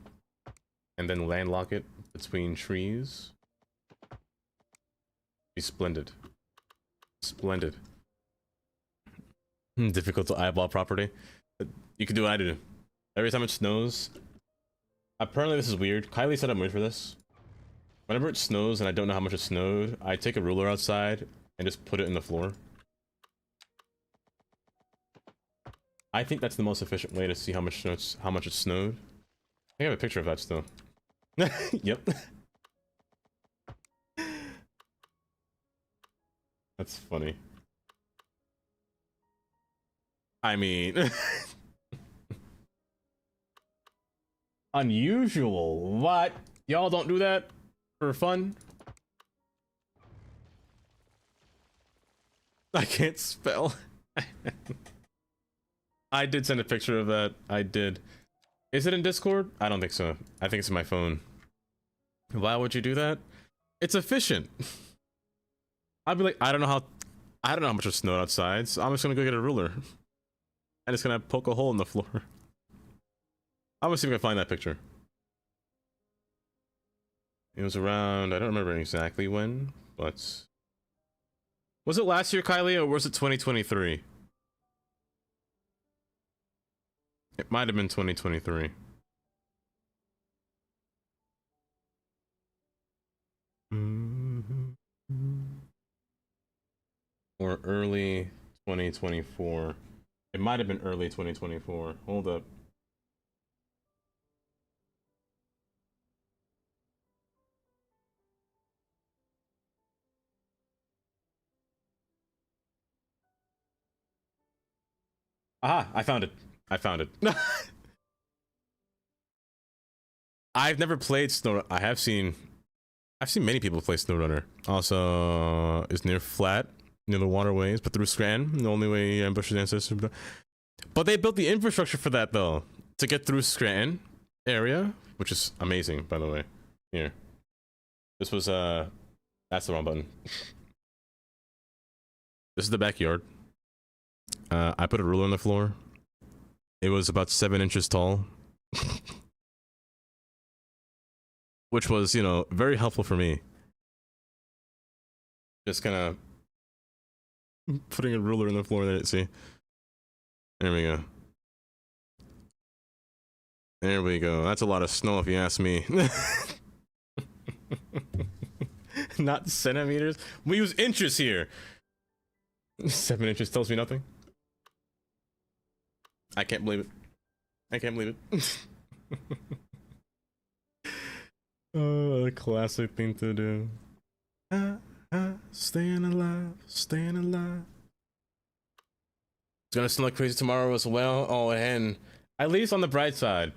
And then landlock it between trees. Be splendid. Splendid. Difficult to eyeball property. But you can do what I do. Every time it snows. Apparently this is weird. Kylie said I'm weird for this. Whenever it snows and I don't know how much it snowed, I take a ruler outside and just put it in the floor. I think that's the most efficient way to see how much it snowed. I have a picture of that still. Yep. That's funny. I mean... unusual. What? Y'all don't do that for fun? I can't spell. I did send a picture of that. I did. Is it in Discord? I don't think so. I think it's in my phone. Why would you do that? It's efficient. I'd be like, I don't know how much was snowed outside, so I'm just gonna go get a ruler. And it's gonna poke a hole in the floor. I'm gonna see if I can find that picture. It was around, I don't remember exactly when, but... Was it last year, Kylie, or was it 2023? It might have been 2023. Or early 2024. It might have been early 2024. Hold up. Aha, I found it. I found it. I've never played Snow. I've seen many people play SnowRunner. Also, it's near flat, near the waterways, but through Scranton, the only way ambushes ancestors. But they built the infrastructure for that though, to get through Scranton area, which is amazing, by the way. Here, this was that's the wrong button. This is the backyard. I put a ruler on the floor. It was about 7 inches tall. Which was, you know, very helpful for me. Just kind of putting a ruler on the floor there, see? There we go. There we go. That's a lot of snow if you ask me. Not centimeters. We use inches here. 7 inches tells me nothing. I can't believe it. I can't believe it. Oh, a classic thing to do. Staying alive, staying alive. It's gonna snow like crazy tomorrow as well. Oh, and at least on the bright side.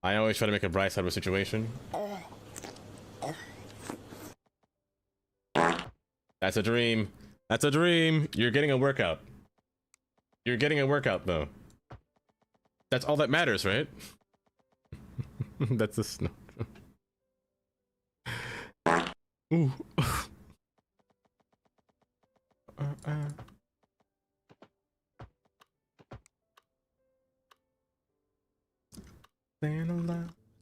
I always try to make a bright side of a situation. That's a dream. That's a dream. You're getting a workout. You're getting a workout, though. That's all that matters, right? That's the snow. Ooh.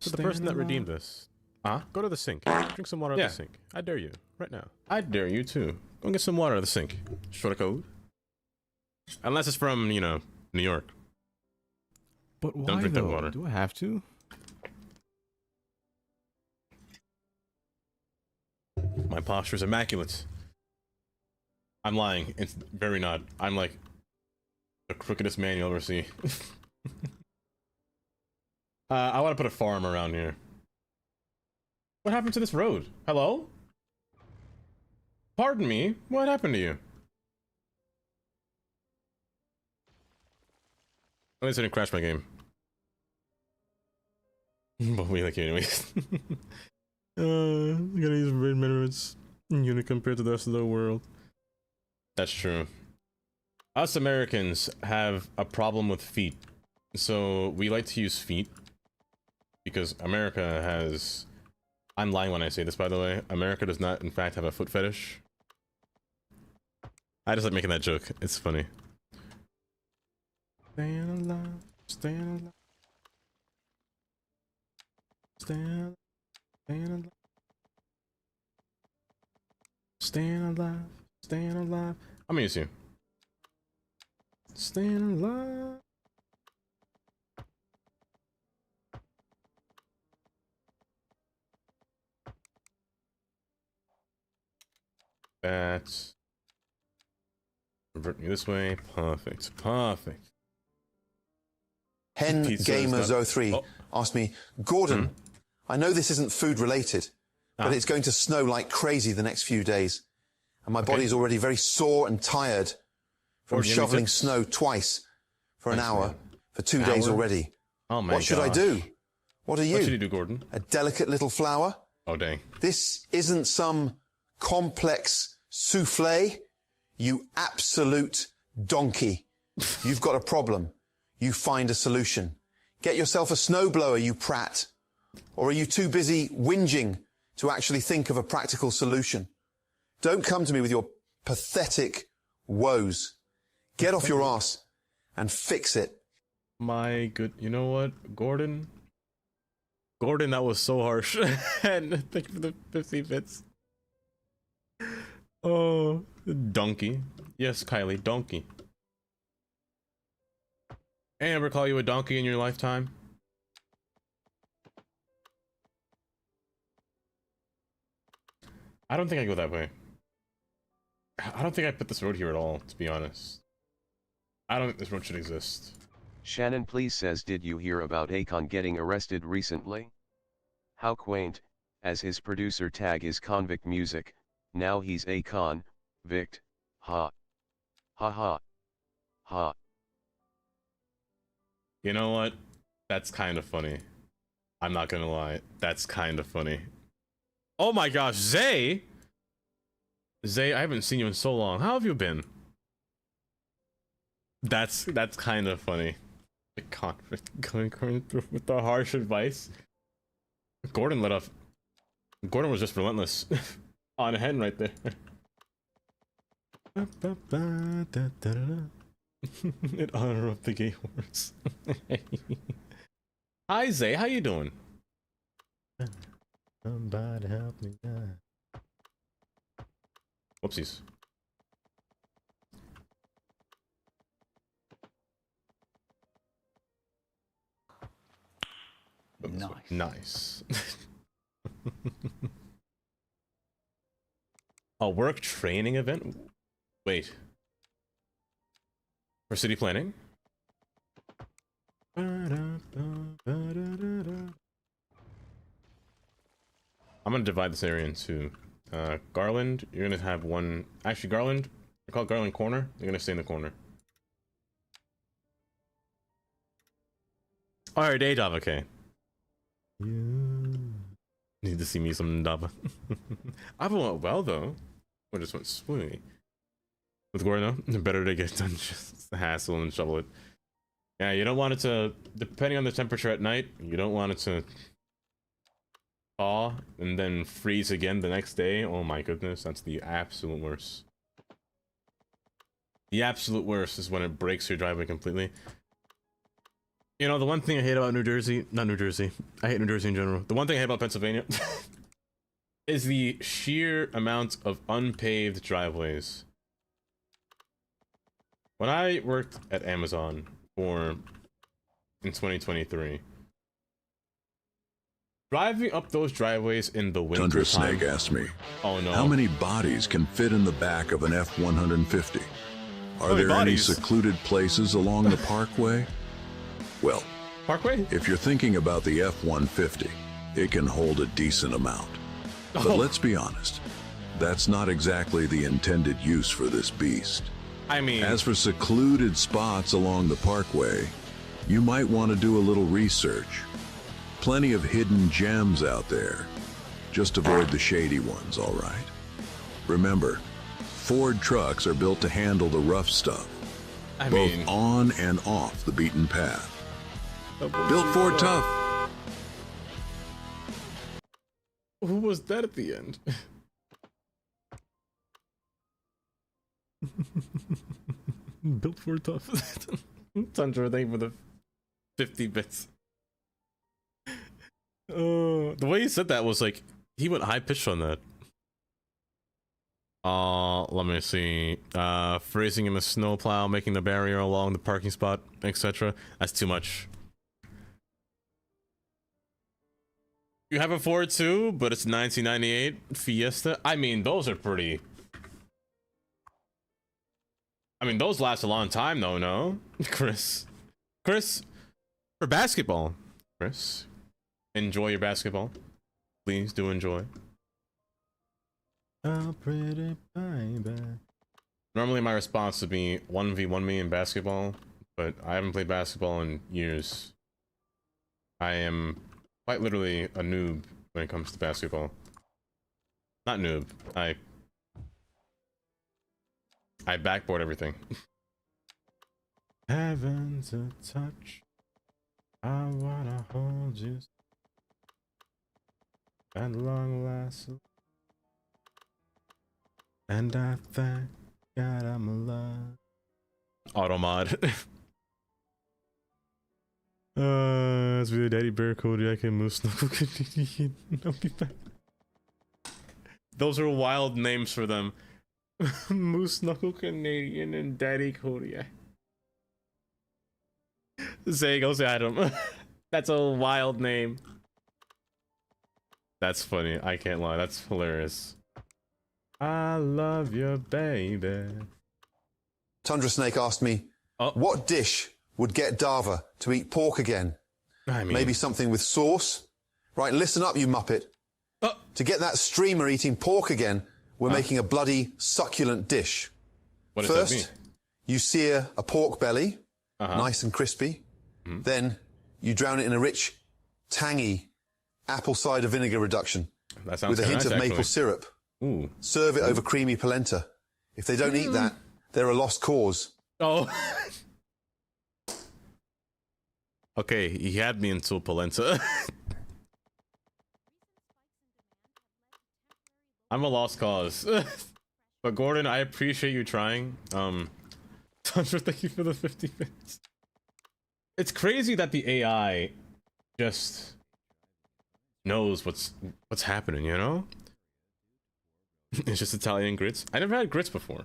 So the person that redeemed this, go to the sink. Drink some water at the sink. I dare you, right now. I dare you too. Go get some water at the sink. Short a code. Unless it's from, you know, New York. But why Don't drink though? that water. Do I have to? My posture is immaculate. I'm lying. It's very not. I'm like The crookedest man you'll ever see. I want to put a farm around here. What happened to this road? Hello? Pardon me, what happened to you? At least I didn't crash my game. But we like you anyways. I gotta use red minerals unit compared to the rest of the world. That's true. Us Americans have a problem with feet. So we like to use feet. Because America has... I'm lying when I say this, by the way. America does not, in fact, have a foot fetish. I just like making that joke. It's funny. Staying alive, staying alive. Staying alive. Staying alive, staying alive. I'm used to. Staying alive. That's revert me this way. Perfect, perfect. Hen Pizza is Gamers 03 not- asked me, Gordon, I know this isn't food related, but it's going to snow like crazy the next few days. And my body's already very sore and tired from Gordon, you have any shoveling tips? snow twice for an Thanks, hour man. for 2 days Hour? already. Oh my What should I gosh. do? What are What should you? you do, Gordon? A delicate little flower? Oh dang. This isn't some complex souffle. You absolute donkey. You've got a problem. You find a solution. Get yourself a snowblower, you prat. Or are you too busy whinging to actually think of a practical solution? Don't come to me with your pathetic woes. Get off your ass and fix it. My good, you know what, Gordon? Gordon, that was so harsh. And thank you for the 50 bits. Oh, donkey. Yes, Kylie, donkey. Hey, ever call you a donkey in your lifetime? I don't think I go that way. I don't think I put this road here at all, to be honest. I don't think this road should exist. Shannon please says, did you hear about Akon getting arrested recently? How quaint, as his producer tag is Convict Music, now he's Akon, Vict, ha. Ha ha. Ha. You know what? That's kind of funny. I'm not gonna lie. That's kind of funny. Oh my gosh, Zay! Zay, I haven't seen you in so long. How have you been? That's kind of funny. The conflict going through with the harsh advice. Gordon let off. Gordon was just relentless. On hen right there. In honor of the gay horse. Hi Zay, how you doing? Somebody help me now. Whoopsies. Nice. Nice. A work training event? Wait. For city planning? I'm gonna divide this area into Garland. You're gonna have one. Actually, Garland. I call it Garland Corner. You're gonna stay in the corner. Alright, day job, okay. You need to see me some Dava. I went well though. Or just went swimmingly. With Gordon, though, better to get done just hassle and shovel it. Yeah, you don't want it to, depending on the temperature at night, you don't want it to thaw and then freeze again the next day. Oh my goodness, that's the absolute worst. The absolute worst is when it breaks your driveway completely. You know, the one thing I hate about New Jersey, not New Jersey, I hate New Jersey in general. The one thing I hate about Pennsylvania is the sheer amount of unpaved driveways. When I worked at Amazon in 2023, driving up those driveways in the winter Tundra time, Snake asked me, oh no. how many bodies can fit in the back of an F-150? Are many there any bodies? secluded places along the parkway? Well, Parkway? if you're thinking about the F-150, it can hold a decent amount. But Oh. let's be honest, that's not exactly the intended use for this beast. I mean, As for secluded spots along the parkway, you might want to do a little research. Plenty of hidden gems out there. Just avoid the shady ones, all right? Remember, Ford trucks are built to handle the rough stuff, I both mean, on and off the beaten path. Built Ford tough. who was that at the end? Built for tough. Tundra, thank you for the 50 bits. The way he said that was like he went high pitched on that. Let me see. Freezing in the snowplow, making the barrier along the parking spot, etc. That's too much. You have a Ford too, but it's 1998 Fiesta. I mean, those are pretty. I mean, those last a long time though, no? Chris, for basketball, Chris, enjoy your basketball. Please do enjoy. Oh, pretty baby. Normally my response would be 1v1 me in basketball, but I haven't played basketball in years. I am quite literally a noob when it comes to basketball. Not noob, I backboard everything. Heaven's a touch. I wanna hold you at long last. And I thank God I'm alive. Automod. It's really Daddy Bear, Kodiak, and Moose Knuckle Canadian. Those are wild names for them. Moose Knuckle Canadian and Daddy Kodiak. Say, go say Adam. That's a wild name. That's funny. I can't lie. That's hilarious. I love you, baby. Tundra Snake asked me, what dish would get Dava to eat pork again? I mean, Maybe something with sauce? Right, listen up, you muppet. To get that streamer eating pork again, we're making a bloody succulent dish. What does that First, mean? you sear a pork belly, nice and crispy. Then you drown it in a rich, tangy apple cider vinegar reduction That sounds with a kinda hint nice, of maple actually. syrup. Ooh. Serve it over creamy polenta. If they don't eat that, they're a lost cause. Oh. Okay, he had me until polenta. I'm a lost cause. But Gordon, I appreciate you trying. Tundra, thank you for the 50 bits. It's crazy that the AI just knows what's happening, you know? It's just Italian grits. I never had grits before.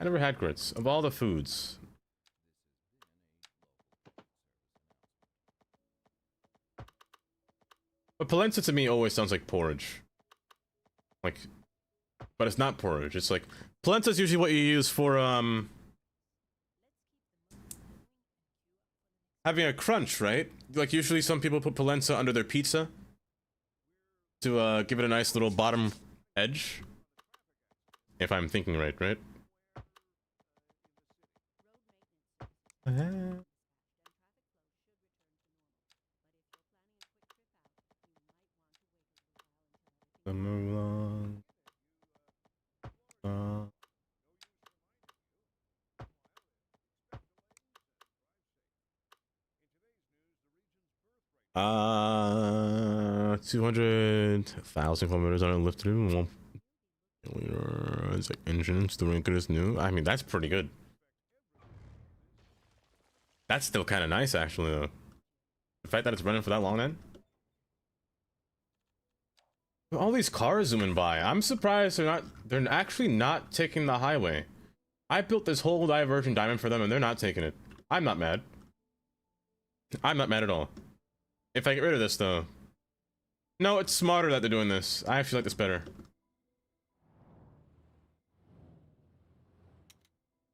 I never had grits. Of all the foods. But polenta to me always sounds like porridge. Like, but it's not porridge. It's like, polenta is usually what you use for, having a crunch, right? Like, usually some people put polenta under their pizza to, give it a nice little bottom edge. If I'm thinking right? Move on. Uh, 200,000 kilometers unlifted. It's like engines, the rinker is new. I mean, that's pretty good. That's still kind of nice, actually, though. The fact that it's running for that long, then. All these cars zooming by. I'm surprised they're actually not taking the highway. I built this whole divergent diamond for them and they're not taking it. I'm not mad. I'm not mad at all. If I get rid of this though. No, it's smarter that they're doing this. I actually like this better.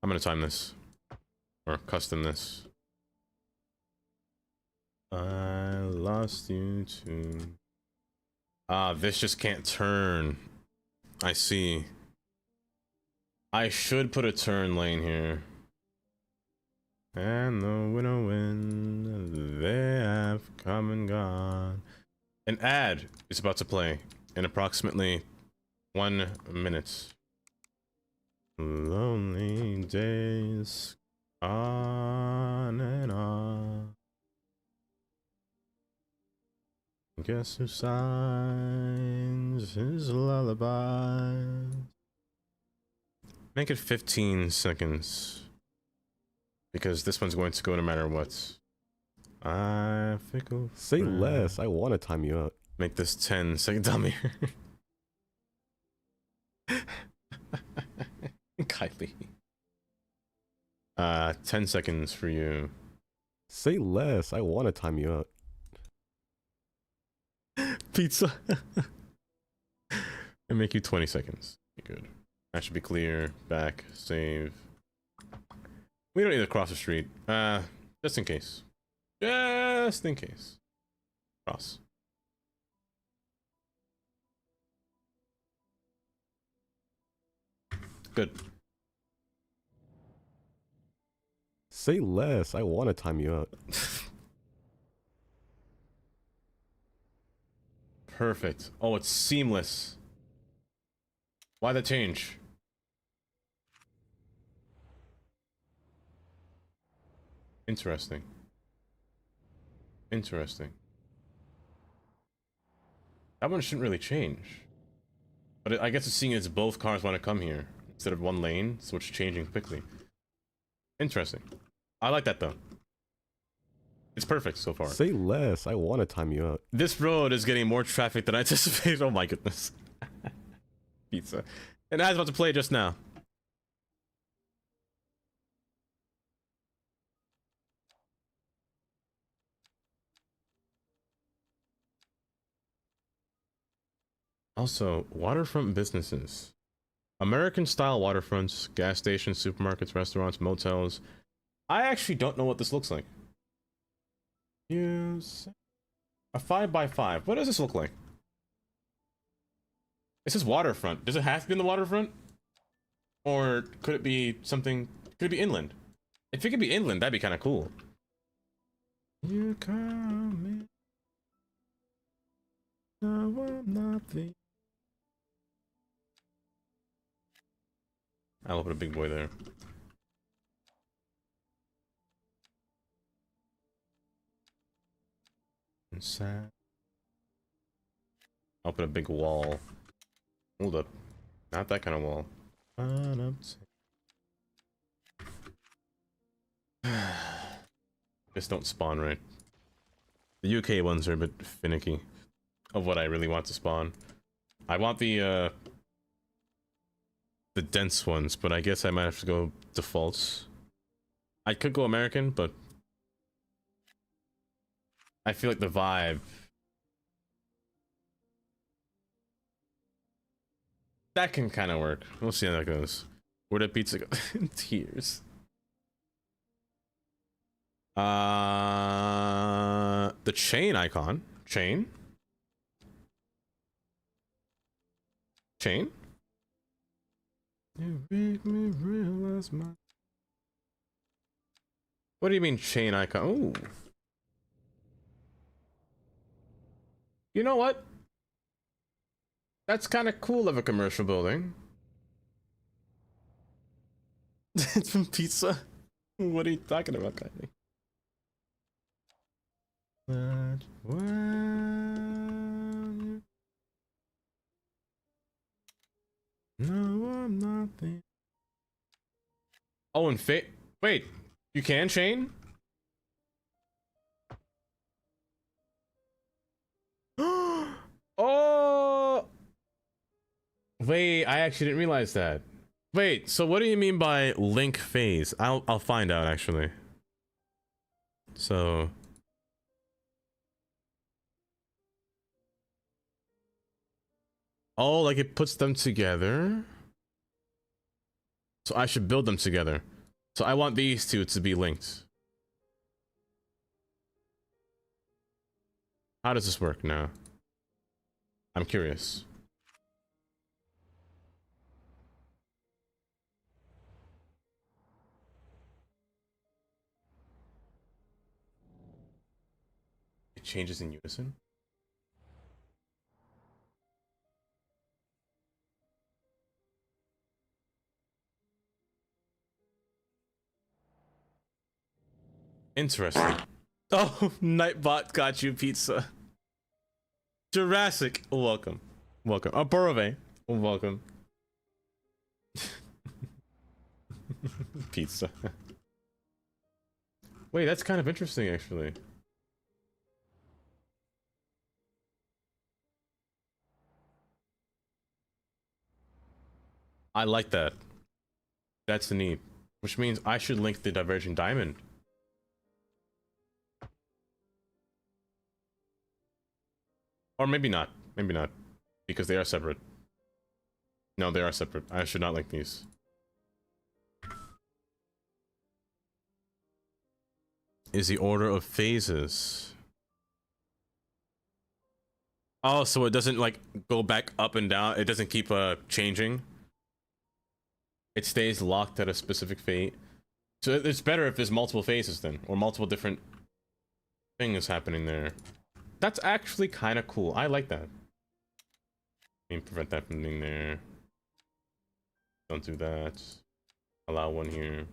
I'm gonna time this. Or custom this. I lost you too. Ah, this just can't turn. I see. I should put a turn lane here. And the winter wind, they have come and gone. An ad is about to play in approximately 1 minute. Lonely days on and on. Guess who signs his lullaby? Make it 15 seconds. Because this one's going to go no matter what. I fickle. Say less. I want to time you out. Make this 10 second dummy. Kylie. 10 seconds for you. Say less. I want to time you out. Pizza. And make you 20 seconds. Good. That should be clear. Back. Save. We don't need to cross the street. Just in case. Just in case. Cross. Good. Say less. I want to time you out. Perfect. Oh, it's seamless. Why the change? Interesting. Interesting. That one shouldn't really change. But I guess it's seeing as both cars want to come here instead of one lane, so it's changing quickly. Interesting. I like that though. It's perfect so far. Say less. I want to time you out. This road is getting more traffic than I anticipated. Oh my goodness. Pizza. And I was about to play just now. Also, waterfront businesses. American-style waterfronts, gas stations, supermarkets, restaurants, motels. I actually don't know what this looks like. Use a 5x5. What does this look like? It says waterfront. Does it have to be in the waterfront? Or could it be something... Could it be inland? If it could be inland, that'd be kind of cool. You come in. No, I'm not the... I'll put a big boy there. Inside. I'll put a big wall. Hold up. Not that kind of wall. Just don't spawn right. The UK ones are a bit finicky of what I really want to spawn. I want the dense ones, but I guess I might have to go defaults. I could go American, but I feel like the vibe... That can kind of work. We'll see how that goes. Where did pizza go? Tears. The chain icon. Chain? Chain? You make me realize my... What do you mean chain icon? Ooh. You know what? That's kind of cool of a commercial building. It's from pizza. What are you talking about, Kylie? But when you... No, I'm not there. Oh, and wait, you can chain? Oh! Wait, I actually didn't realize that. Wait, so what do you mean by link phase? I'll find out actually. So oh, like it puts them together. So I should build them together. So I want these two to be linked. How does this work now? I'm curious. It changes in unison? Interesting. Oh, Nightbot got you pizza. Jurassic, welcome. Welcome. Burove, welcome. Pizza. Wait, that's kind of interesting, actually. I like that. That's the need. Which means I should link the Divergent Diamond. Or maybe not. Maybe not. Because they are separate. No, they are separate. I should not link these. Is the order of phases. Oh, so it doesn't like go back up and down. It doesn't keep changing. It stays locked at a specific fate. So it's better if there's multiple phases then, or multiple different things happening there. That's actually kind of cool. I like that. Prevent that from being there. Don't do that. Allow one here.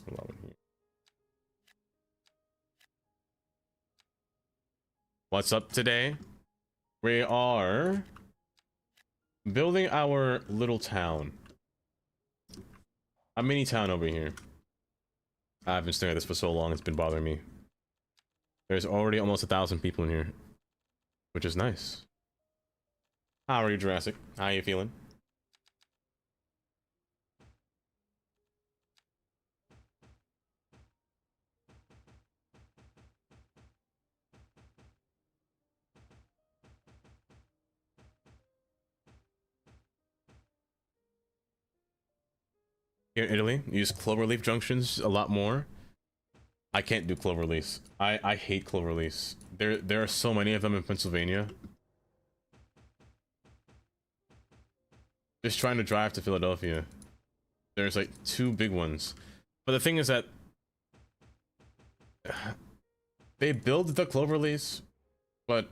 Allow one here. What's up today? We are building our little town. A mini town over here. I've been staring at this for so long, it's been bothering me. There's already almost 1,000 people in here, which is nice. How are you, Jurassic? How are you feeling? Here in Italy, use cloverleaf junctions a lot more. I can't do cloverleafs. I hate cloverleafs. There are so many of them in Pennsylvania. Just trying to drive to Philadelphia. There's like 2 big ones. But the thing is that they build the cloverleafs, but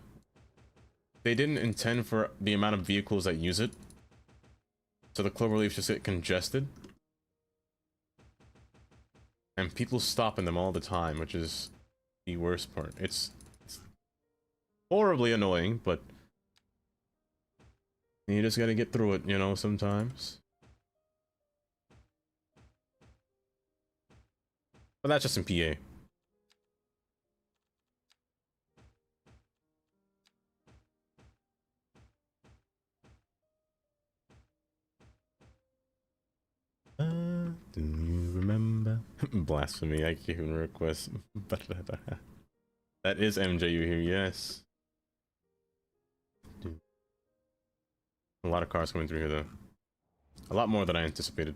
they didn't intend for the amount of vehicles that use it. So the cloverleafs just get congested. And people stop in them all the time, which is the worst part. It's horribly annoying, but you just gotta get through it, you know, sometimes. But that's just in PA. Do you remember? Blasphemy, I can't even request. That is MJU here, yes. A lot of cars coming through here, though. A lot more than I anticipated.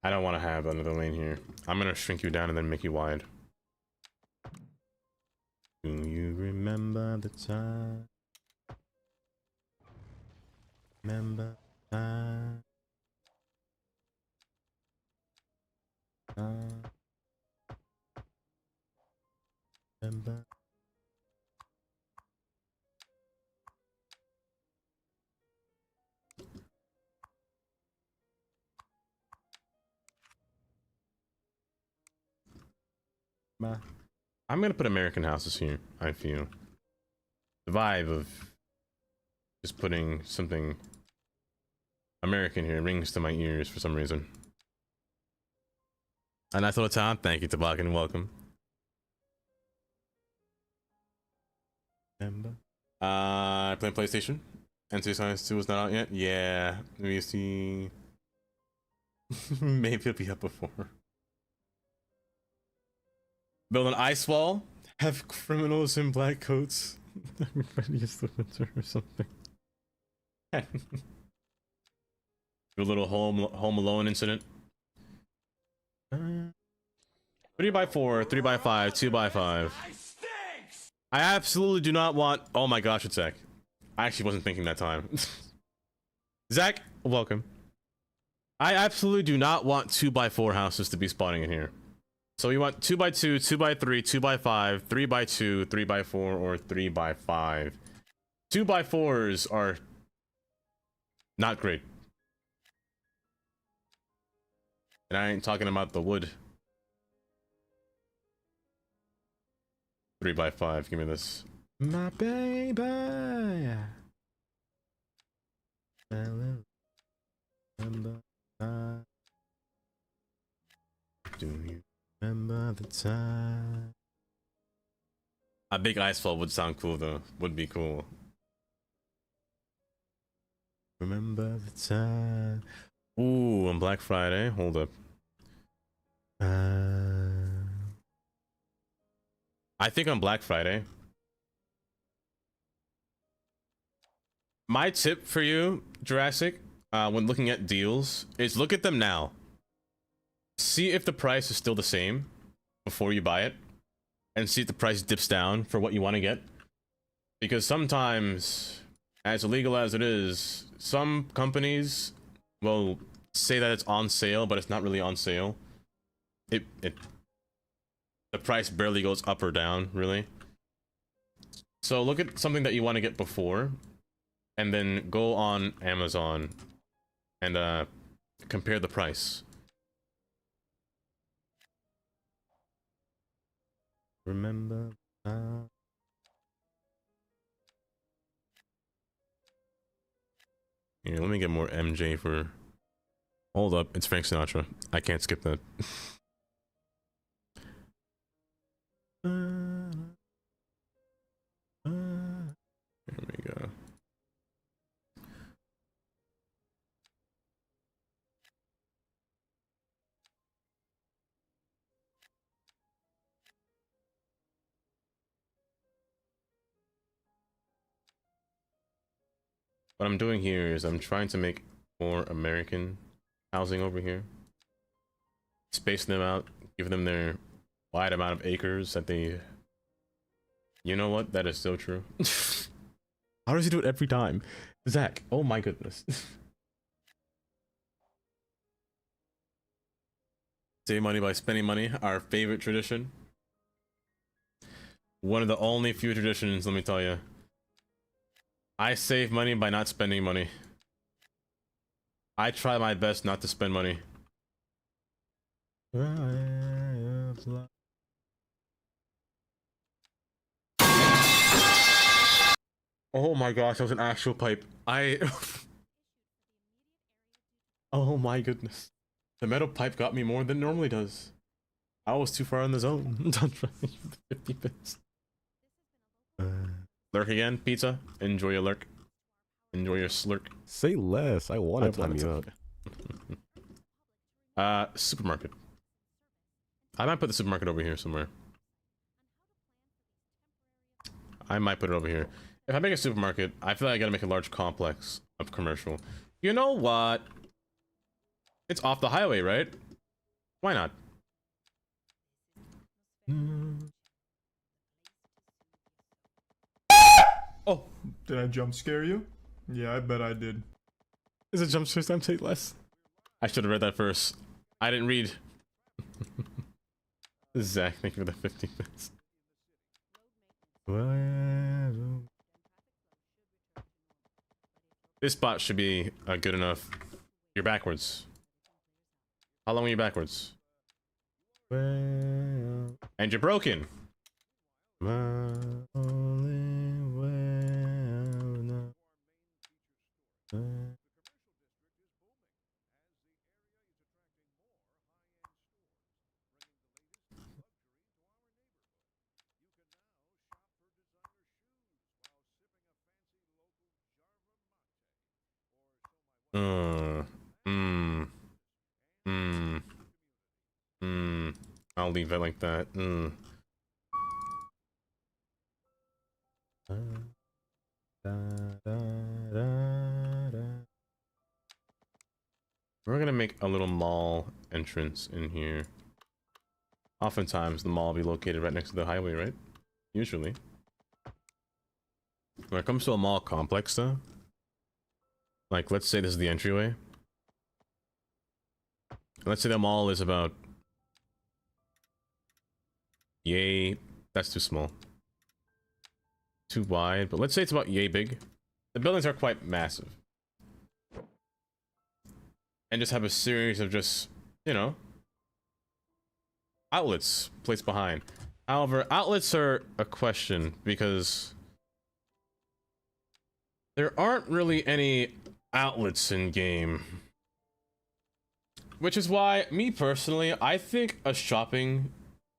I don't want to have another lane here. I'm gonna shrink you down and then make you wide. Do you remember the time? Remember time? Remember? I'm gonna put American houses here, I feel. The vibe of just putting something American here rings to my ears for some reason. A nice little town. Thank you, Toboggan. Welcome. Remember? Playing PlayStation. NC Science 2 was not out yet. Yeah, let me see. Maybe it'll be up before. Build an ice wall. Have criminals in black coats. Everybody is the winter or something. Do a little home alone incident. 3x4, 3x5, 2x5. I absolutely do not want. Oh my gosh, it's Zach. I actually wasn't thinking that time. Zach, welcome. I absolutely do not want 2x4 houses to be spawning in here. So we want 2x2, 2x3, 2x5, 3x2, 3x4, or 3x5. 2x4s are not great. And I ain't talking about the wood. 3x5, give me this. My baby. Do you remember the time? A big ice fall would sound cool though. Would be cool. Remember the time. Ooh, on Black Friday. Hold up. I think on Black Friday. My tip for you, Jurassic, when looking at deals, is look at them now. See if the price is still the same before you buy it, and see if the price dips down for what you want to get. Because sometimes, as illegal as it is, some companies will say that it's on sale, but it's not really on sale. The price barely goes up or down, really. So look at something that you want to get before, and then go on Amazon and compare the price. Remember now. Here, let me get more MJ for. Hold up, it's Frank Sinatra. I can't skip that. There we go. What I'm doing here is I'm trying to make more American housing over here. Space them out, give them their wide amount of acres that they... You know what? That is so true. How does he do it every time? Zach, oh my goodness. Save money by spending money, our favorite tradition. One of the only few traditions, let me tell you. I save money by not spending money. I try my best not to spend money. Oh my gosh, that was an actual pipe. Oh my goodness. The metal pipe got me more than it normally does. I was too far in the zone. 50 bits. Lurk again, pizza. Enjoy your lurk. Enjoy your slurk. Say less. I want to time you up. Supermarket. I might put the supermarket over here somewhere. I might put it over here. If I make a supermarket, I feel like I gotta make a large complex of commercial. You know what? It's off the highway, right? Why not? Oh, did I jump scare you? Yeah, I bet I did. Is it jump scare time? Take less. I should have read that first. I didn't read. Zach, thank you for the 50 bits. This spot should be good enough. You're backwards. How long are you backwards? And you're broken. I'll leave it like that. We're gonna make a little mall entrance in here. Oftentimes the mall will be located right next to the highway, right? Usually. When it comes to a mall complex though, like let's say this is the entryway. Let's say the mall is about yay, that's too small. Too wide, but let's say it's about yay big. The buildings are quite massive. And just have a series of just, you know, outlets placed behind. However, outlets are a question because there aren't really any outlets in game. Which is why, me personally, I think a shopping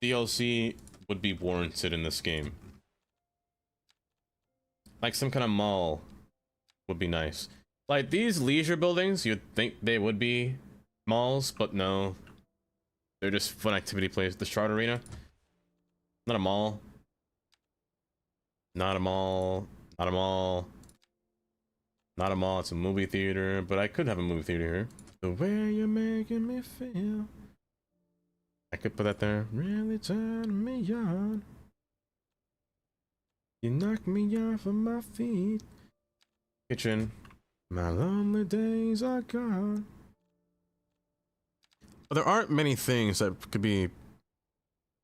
DLC would be warranted in this game. Like some kind of mall would be nice. Like these leisure buildings, you'd think they would be malls, but no. They're just fun activity places. The Shard Arena, not a mall. Not a mall. Not a mall. Not a mall, it's a movie theater, but I could have a movie theater here. The way you're making me feel. I could put that there. Really turn me on. You knock me off of my feet. Kitchen. My lonely days are gone. But there aren't many things that could be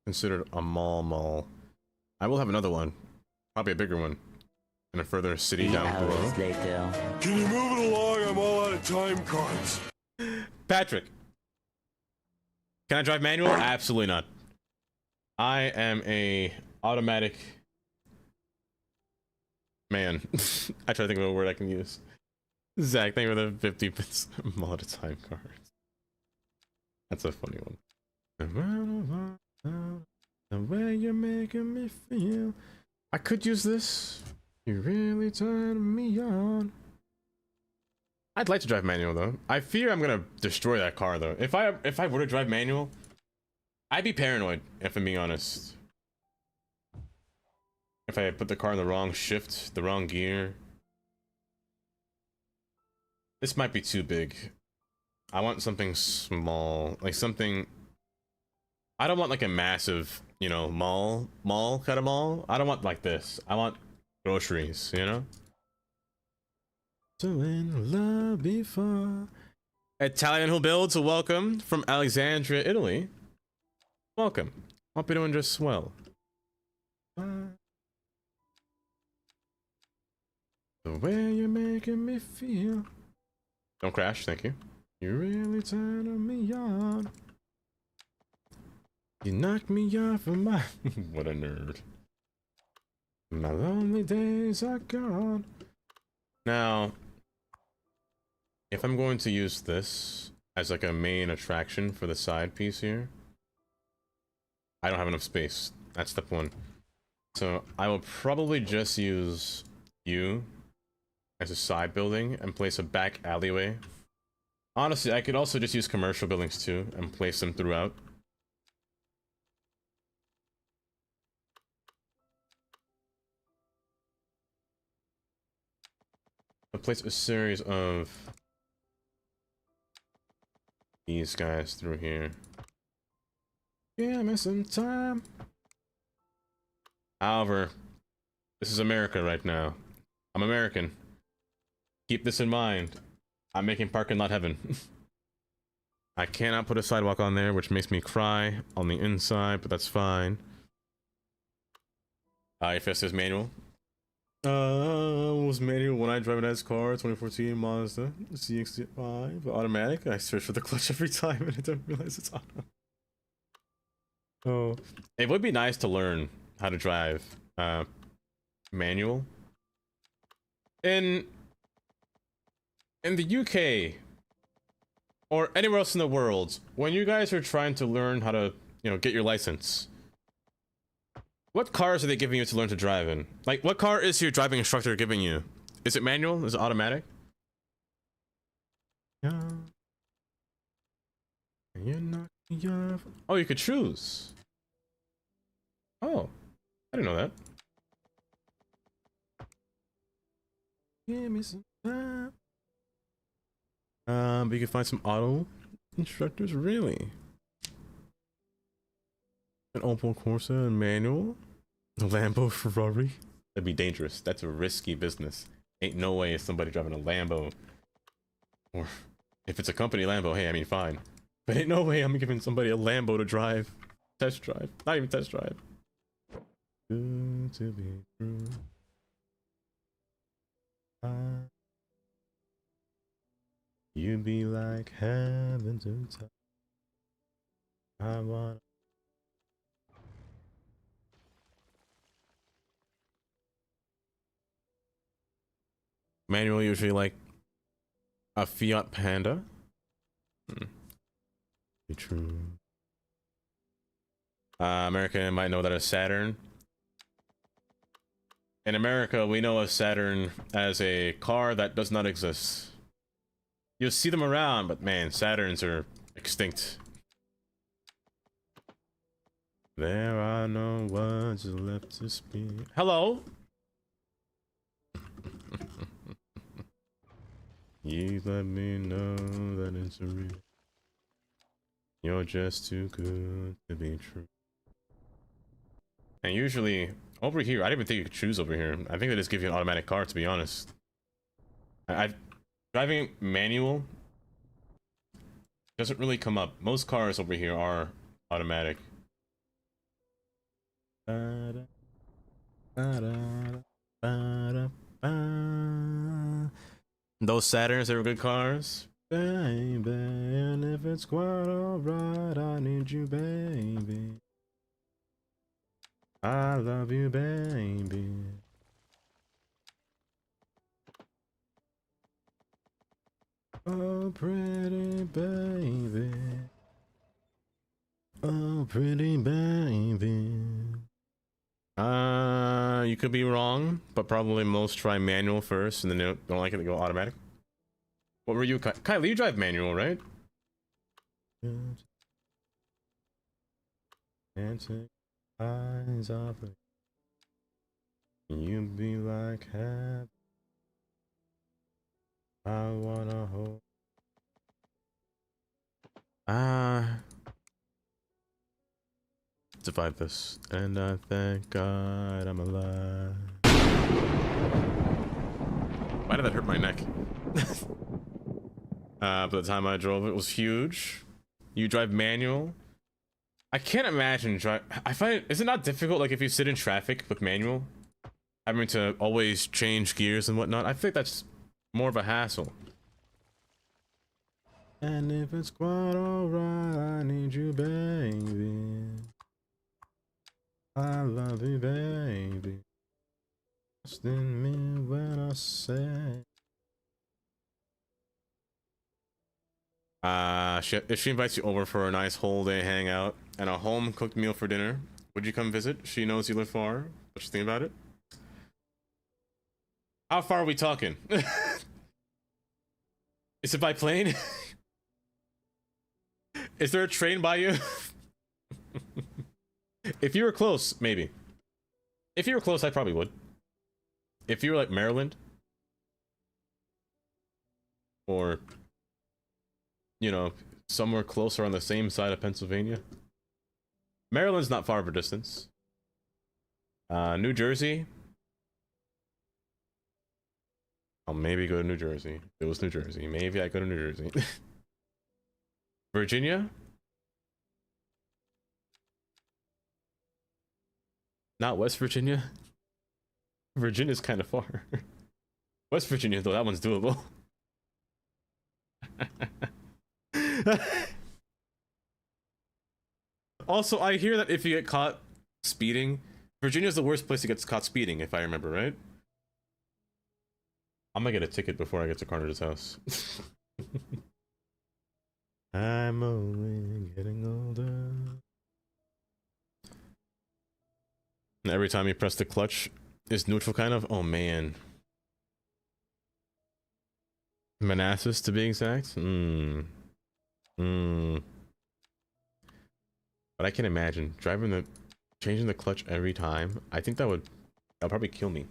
considered a mall. I will have another one. Probably a bigger one. In a further city down below. Can you move it along? I'm all out of time cards. Patrick. Can I drive manual? Absolutely not. I am a automatic man. I try to think of a word I can use. Zach, thank you for the 50 bits. I'm all out of time cards. That's a funny one. The way you're making me feel. I could use this. You really turn me on. I'd like to drive manual though. I fear I'm gonna destroy that car though. If I were to drive manual, I'd be paranoid, if I'm being honest. If I put the car in the wrong shift, the wrong gear. This might be too big. I want something small, like something. I don't want like a massive, you know, mall kind of mall. I don't want like this. I want groceries, you know? So in love before. Italian who builds, welcome from Alexandria, Italy. Welcome. Hope you're doing just swell. The way you're making me feel. Don't crash, thank you. You really turn me on. You knock me off of my... What a nerd. My lonely days are gone. Now, if I'm going to use this as like a main attraction for the side piece here, I don't have enough space. That's step one. So I will probably just use you as a side building and place a back alleyway. Honestly, I could also just use commercial buildings too and place them throughout. I'll place a series of these guys through here. Yeah, I'm missing time. However, this is America right now. I'm American. Keep this in mind. I'm making parking lot heaven. I cannot put a sidewalk on there, which makes me cry on the inside, but that's fine. If this is manual. Was manual when I drive a nice car, 2014 Mazda CX-5, but automatic. I search for the clutch every time and I don't realize it's auto. Oh, it would be nice to learn how to drive manual. In the UK or anywhere else in the world, when you guys are trying to learn how to, you know, get your license, what cars are they giving you to learn to drive in? Like, what car is your driving instructor giving you? Is it manual? Is it automatic? Yeah. You're not. Oh, you could choose. Oh, I didn't know that. Give me some time. But you can find some auto instructors, really. An Opel Corsa and manual, a Lambo Ferrari. That'd be dangerous. That's a risky business. Ain't no way is somebody driving a Lambo. Or if it's a company Lambo, hey, I mean fine. But ain't no way I'm giving somebody a Lambo to drive. Test drive. Not even test drive. Good to be true. You'd be like heaven to touch. I want. Manual usually like a Fiat Panda. Be true. American might know that as Saturn. In America, we know a Saturn as a car that does not exist. You'll see them around, but man, Saturns are extinct. There are no words left to speak. Hello? You let me know that it's real. You're just too good to be true. And usually, over here, I didn't even think you could choose over here. I think they just give you an automatic car, to be honest. Driving manual doesn't really come up. Most cars over here are automatic. Those Saturns, they were good cars. Baby, and if it's quite alright, I need you, baby. I love you, baby. Oh, pretty baby. Oh, pretty baby. You could be wrong, but probably most try manual first, and then they don't like it, they go automatic. What were you, Kylie? You drive manual, right? And take eyes off it. You be like happy. I wanna hold. Survive this, and I thank God I'm alive. Why did that hurt my neck? By the time I drove, it was huge. You drive manual. I can't imagine drive. I find it. Is it not difficult? Like if you sit in traffic with manual, having to always change gears and whatnot. I think that's more of a hassle. And if it's quite alright, I need you, baby. I love you, baby. Trust in me when I say. If she invites you over for a nice whole day hangout and a home cooked meal for dinner, would you come visit? She knows you live far. What you think about it? How far are we talking? Is it by plane? Is there a train by you? If you were close, maybe. If you were close, I probably would. If you were like Maryland, or you know, somewhere closer on the same side of Pennsylvania. Maryland's not far of a distance. New Jersey. I'll maybe go to New Jersey. It was New Jersey. Maybe I go to New Jersey. Virginia? Not West Virginia. Virginia's kind of far. West Virginia, though, that one's doable. Also, I hear that if you get caught speeding, Virginia's the worst place to get caught speeding, if I remember right. I'm gonna get a ticket before I get to Carnage's house. I'm only getting older. And every time you press the clutch, is neutral kind of? Oh man. Manassas to be exact? But I can imagine changing the clutch every time. I think that'll probably kill me.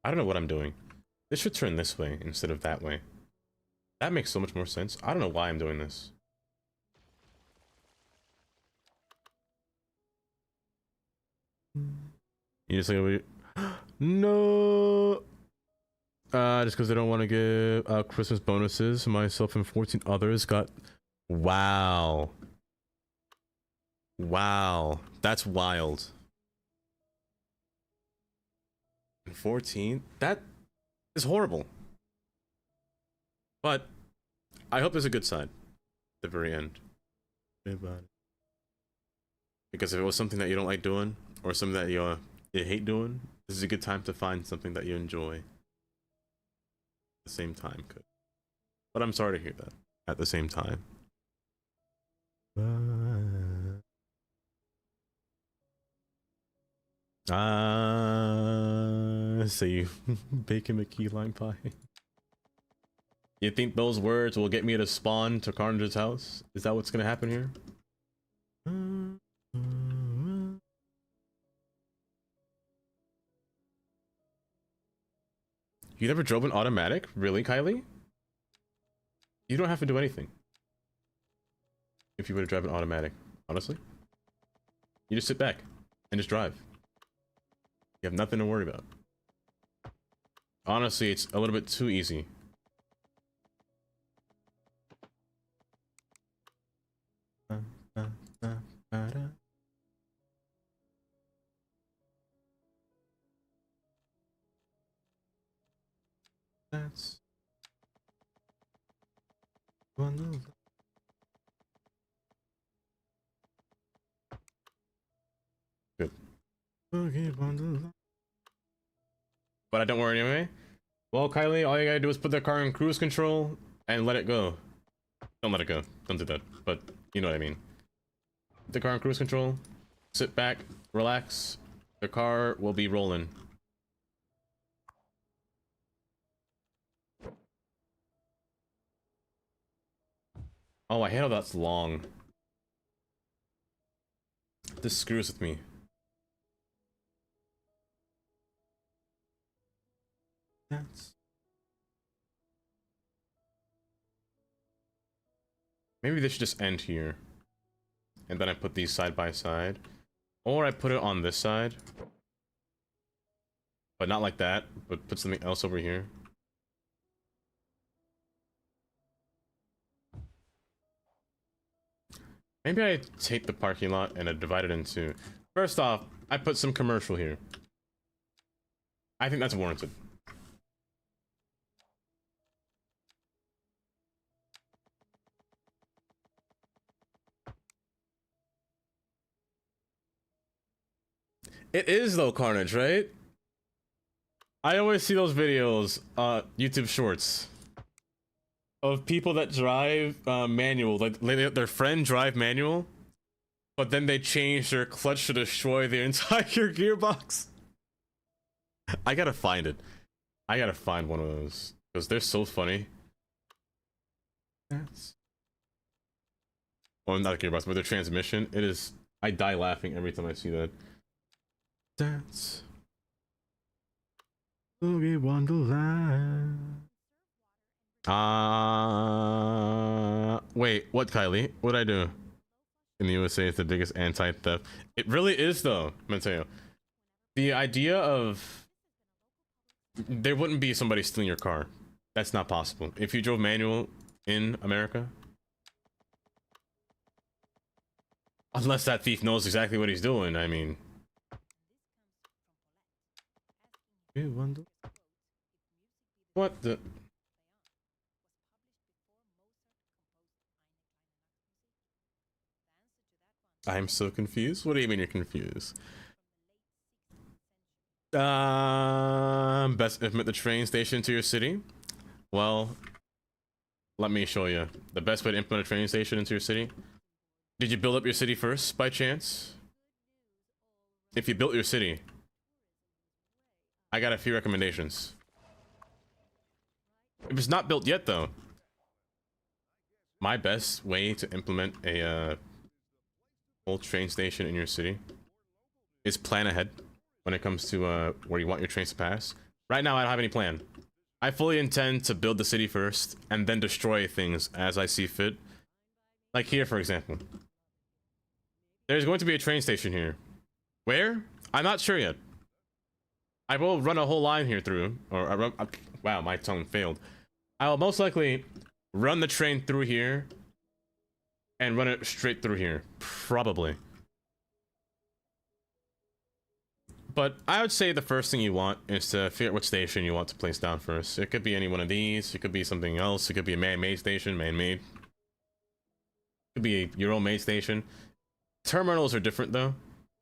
I don't know what I'm doing. This should turn this way instead of that way. That makes so much more sense. I don't know why I'm doing this. You just like over here. No. Just because they don't want to give out Christmas bonuses. Myself and 14 others got. Wow. Wow. That's wild. 14? That is horrible. But I hope there's a good side at the very end. Because if it was something that you don't like doing, or something that you hate doing, this is a good time to find something that you enjoy. At the same time, good. But I'm sorry to hear that. At the same time. Say you bacon a key lime pie. You think those words will get me to spawn to Carnage's house? Is that what's gonna happen here? You never drove an automatic? Really, Kylie? You don't have to do anything. If you were to drive an automatic, honestly. You just sit back and just drive. You have nothing to worry about. Honestly, it's a little bit too easy. That's one. Good. But I don't worry anyway. Well, Kylie, all you gotta do is put the car in cruise control and let it go. Don't let it go. Don't do that. But you know what I mean. Put the car in cruise control. Sit back, relax. The car will be rolling. Oh, I hate how that's long. This screws with me. That's... Maybe this should just end here. And then I put these side by side. Or I put it on this side. But not like that, but put something else over here. Maybe I take the parking lot and I divide it into... First off, I put some commercial here. I think that's warranted. It is though, Carnage, right? I always see those videos, YouTube shorts, of people that drive manual, like their friend drive manual, but then they change their clutch to destroy the entire gearbox. I gotta find it. I gotta find one of those because they're so funny. That's... Well, not the gearbox, but the transmission. It is. I die laughing every time I see that. That's Boogie Wonderland. Wait, what, Kylie? What'd I do? In the USA, it's the biggest anti-theft. It really is, though, I'm gonna tell you. The idea of... There wouldn't be somebody stealing your car. That's not possible. If you drove manual in America. Unless that thief knows exactly what he's doing, I mean... What the... I'm so confused. What do you mean you're confused? Best implement the train station to your city? Well, let me show you. The best way to implement a train station into your city? Did you build up your city first, by chance? If you built your city, I got a few recommendations. If it's not built yet, though, my best way to implement a whole train station in your city is plan ahead when it comes to where you want your trains to pass. Right now, I don't have any plan. I fully intend to build the city first and then destroy things as I see fit. Like here, for example. There's going to be a train station here. Where? I'm not sure yet. I will run a whole line here through, or wow, my tongue failed. I will most likely run the train through here and run it straight through here, probably. But I would say the first thing you want is to figure out what station you want to place down first. It could be any one of these, it could be something else, it could be a man-made station, man-made. It could be your own made station. Terminals are different though.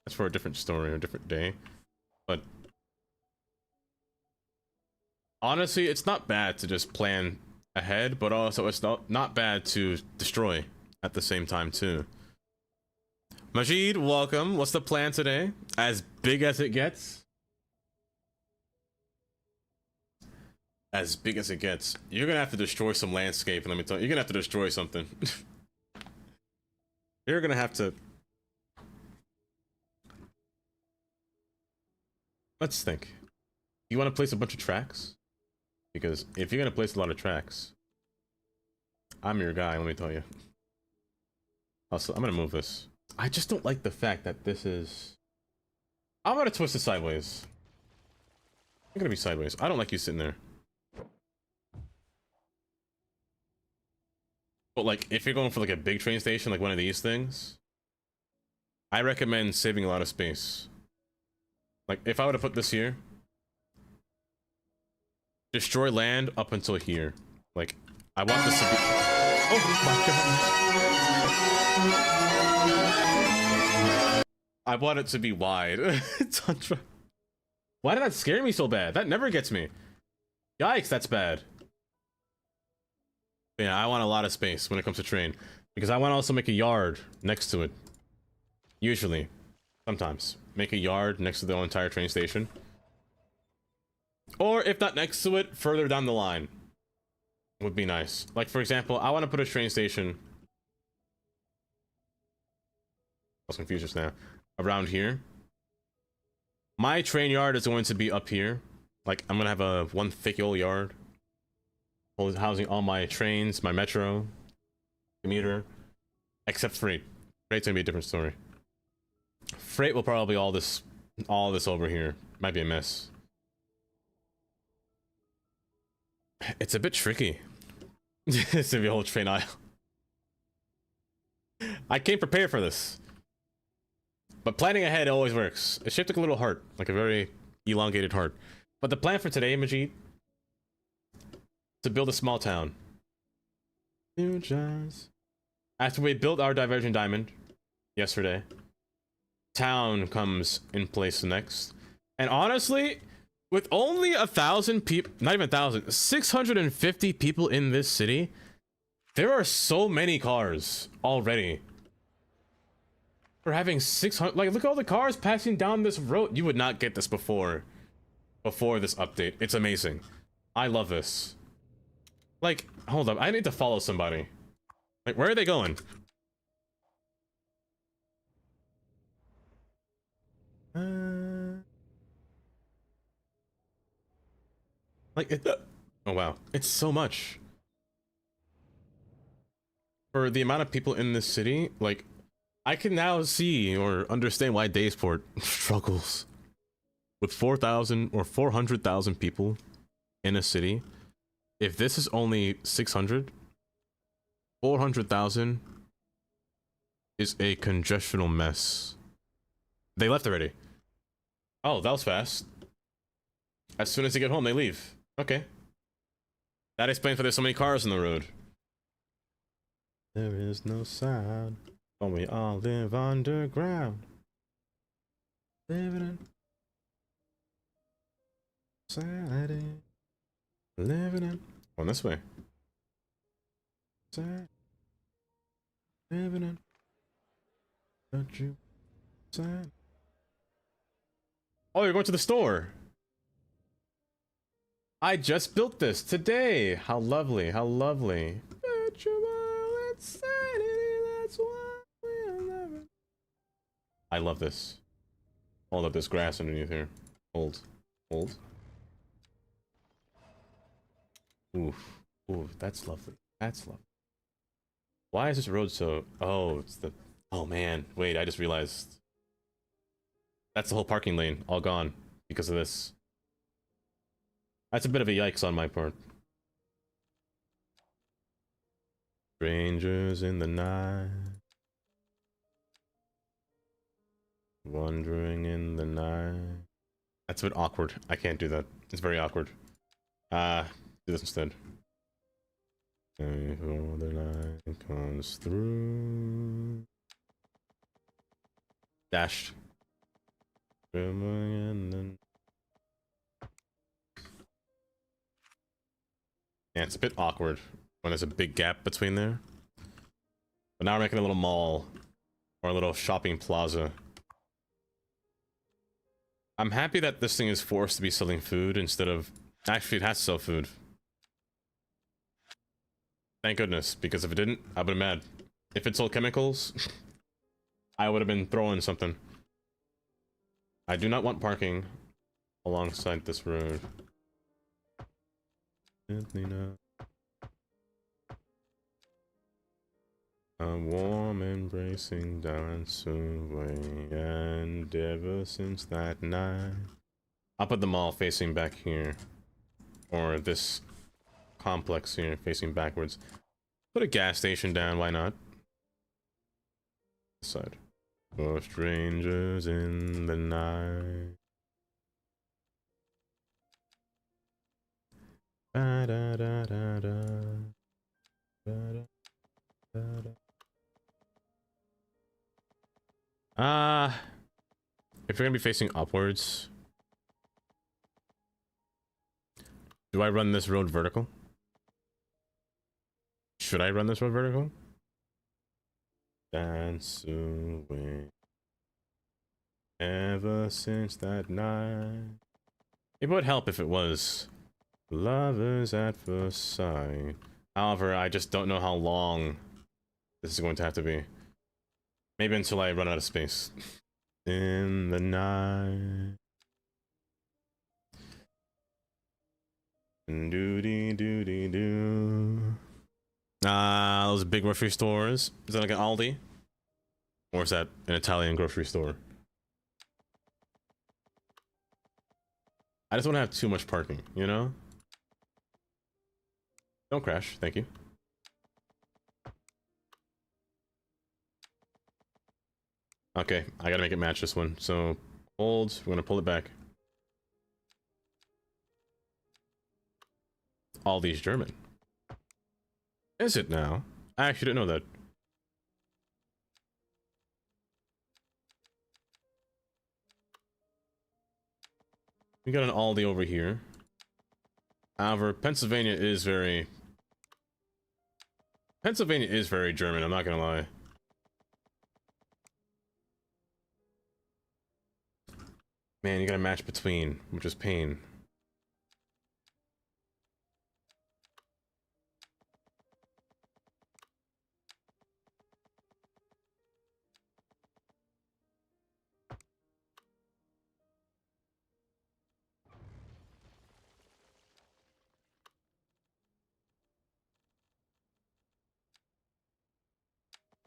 That's for a different story or a different day. But honestly, it's not bad to just plan ahead, but also it's not bad to destroy at the same time too. Majid, welcome. What's the plan today? As big as it gets? As big as it gets. You're gonna have to destroy some landscape, and let me tell you, you're gonna have to destroy something. You're gonna have to... Let's think. You want to place a bunch of tracks? Because if you're gonna place a lot of tracks, I'm your guy, let me tell you. Also, I'm gonna move this. I just don't like the fact that this is... I'm gonna twist it sideways. I'm gonna be sideways. I don't like you sitting there. But like, if you're going for like a big train station, like one of these things, I recommend saving a lot of space. Like, if I were to put this here, destroy land up until here. Like, I want this to be... Oh my god. I want it to be wide. Tundra. Why did that scare me so bad? That never gets me. Yikes, that's bad. But yeah, I want a lot of space when it comes to train. Because I want to also make a yard next to it. Usually. Sometimes. Make a yard next to the entire train station. Or if not next to it, further down the line. Would be nice. Like, for example, I want to put a train station... I was confused just now. Around here. My train yard is going to be up here. Like, I'm gonna have a one thick old yard. Housing all my trains, my metro, commuter. Except freight. Freight's gonna be a different story. Freight will probably all this over here. Might be a mess. It's a bit tricky. It's gonna be a whole train aisle. I came prepared for this. But planning ahead always works. It's shaped like a little heart, like a very elongated heart. But the plan for today, Majid, to build a small town. New jazz. After we built our divergent diamond yesterday, town comes in place next. And honestly, with only 1,000 people, not even 1,000, 650 people in this city, there are so many cars already. For having 600, like, look at all the cars passing down this road. You would not get this before this update. It's amazing. I love this. Like, hold up, I need to follow somebody. Like, where are they going? Like, oh wow, it's so much. For the amount of people in this city, like, I can now see or understand why Daysport struggles with 4,000 or 400,000 people in a city. If this is only 600, 400,000 is a congestional mess. They left already. Oh, that was fast. As soon as they get home, they leave. Okay. That explains why there's so many cars on the road. There is no sound. But we all live underground. Living in society. Living in... Going this way. Living in... Don't you... Oh, you're going to the store. I just built this today. How lovely, how lovely. I love this. Hold up, this grass underneath here. Hold. Hold. Oof. Oof, that's lovely. That's lovely. Why is this road so... Oh, it's the... Oh, man. Wait, I just realized. That's the whole parking lane. All gone because of this. That's a bit of a yikes on my part. Strangers in the night. Wandering in the night. That's a bit awkward. I can't do that. It's very awkward. Do this instead. Before the night comes through. Dashed. Yeah, it's a bit awkward when there's a big gap between there. But now we're making a little mall. Or a little shopping plaza. I'm happy that this thing is forced to be selling food instead of... Actually, it has to sell food. Thank goodness, because if it didn't, I would have been mad. If it sold chemicals, I would have been throwing something. I do not want parking alongside this road. A warm embracing dance away, and ever since that night... I'll put the mall facing back here. Or this complex here facing backwards. Put a gas station down, why not? This side. For strangers in the night. Da da da da da. Da da da da. If you're gonna be facing upwards, do I run this road vertical? Should I run this road vertical? Dance away. Ever since that night. It would help if it was lovers at first sight. However, I just don't know how long this is going to have to be. Maybe until I run out of space. In the night. Doody doody doo. Those big grocery stores. Is that like an Aldi? Or is that an Italian grocery store? I just don't have too much parking, you know? Don't crash, thank you. Okay, I gotta make it match this one. So, hold, we're gonna pull it back. Aldi's German. Is it now? I actually didn't know that. We got an Aldi over here. However, Pennsylvania is very German, I'm not gonna lie. Man, you gotta match between, which is pain.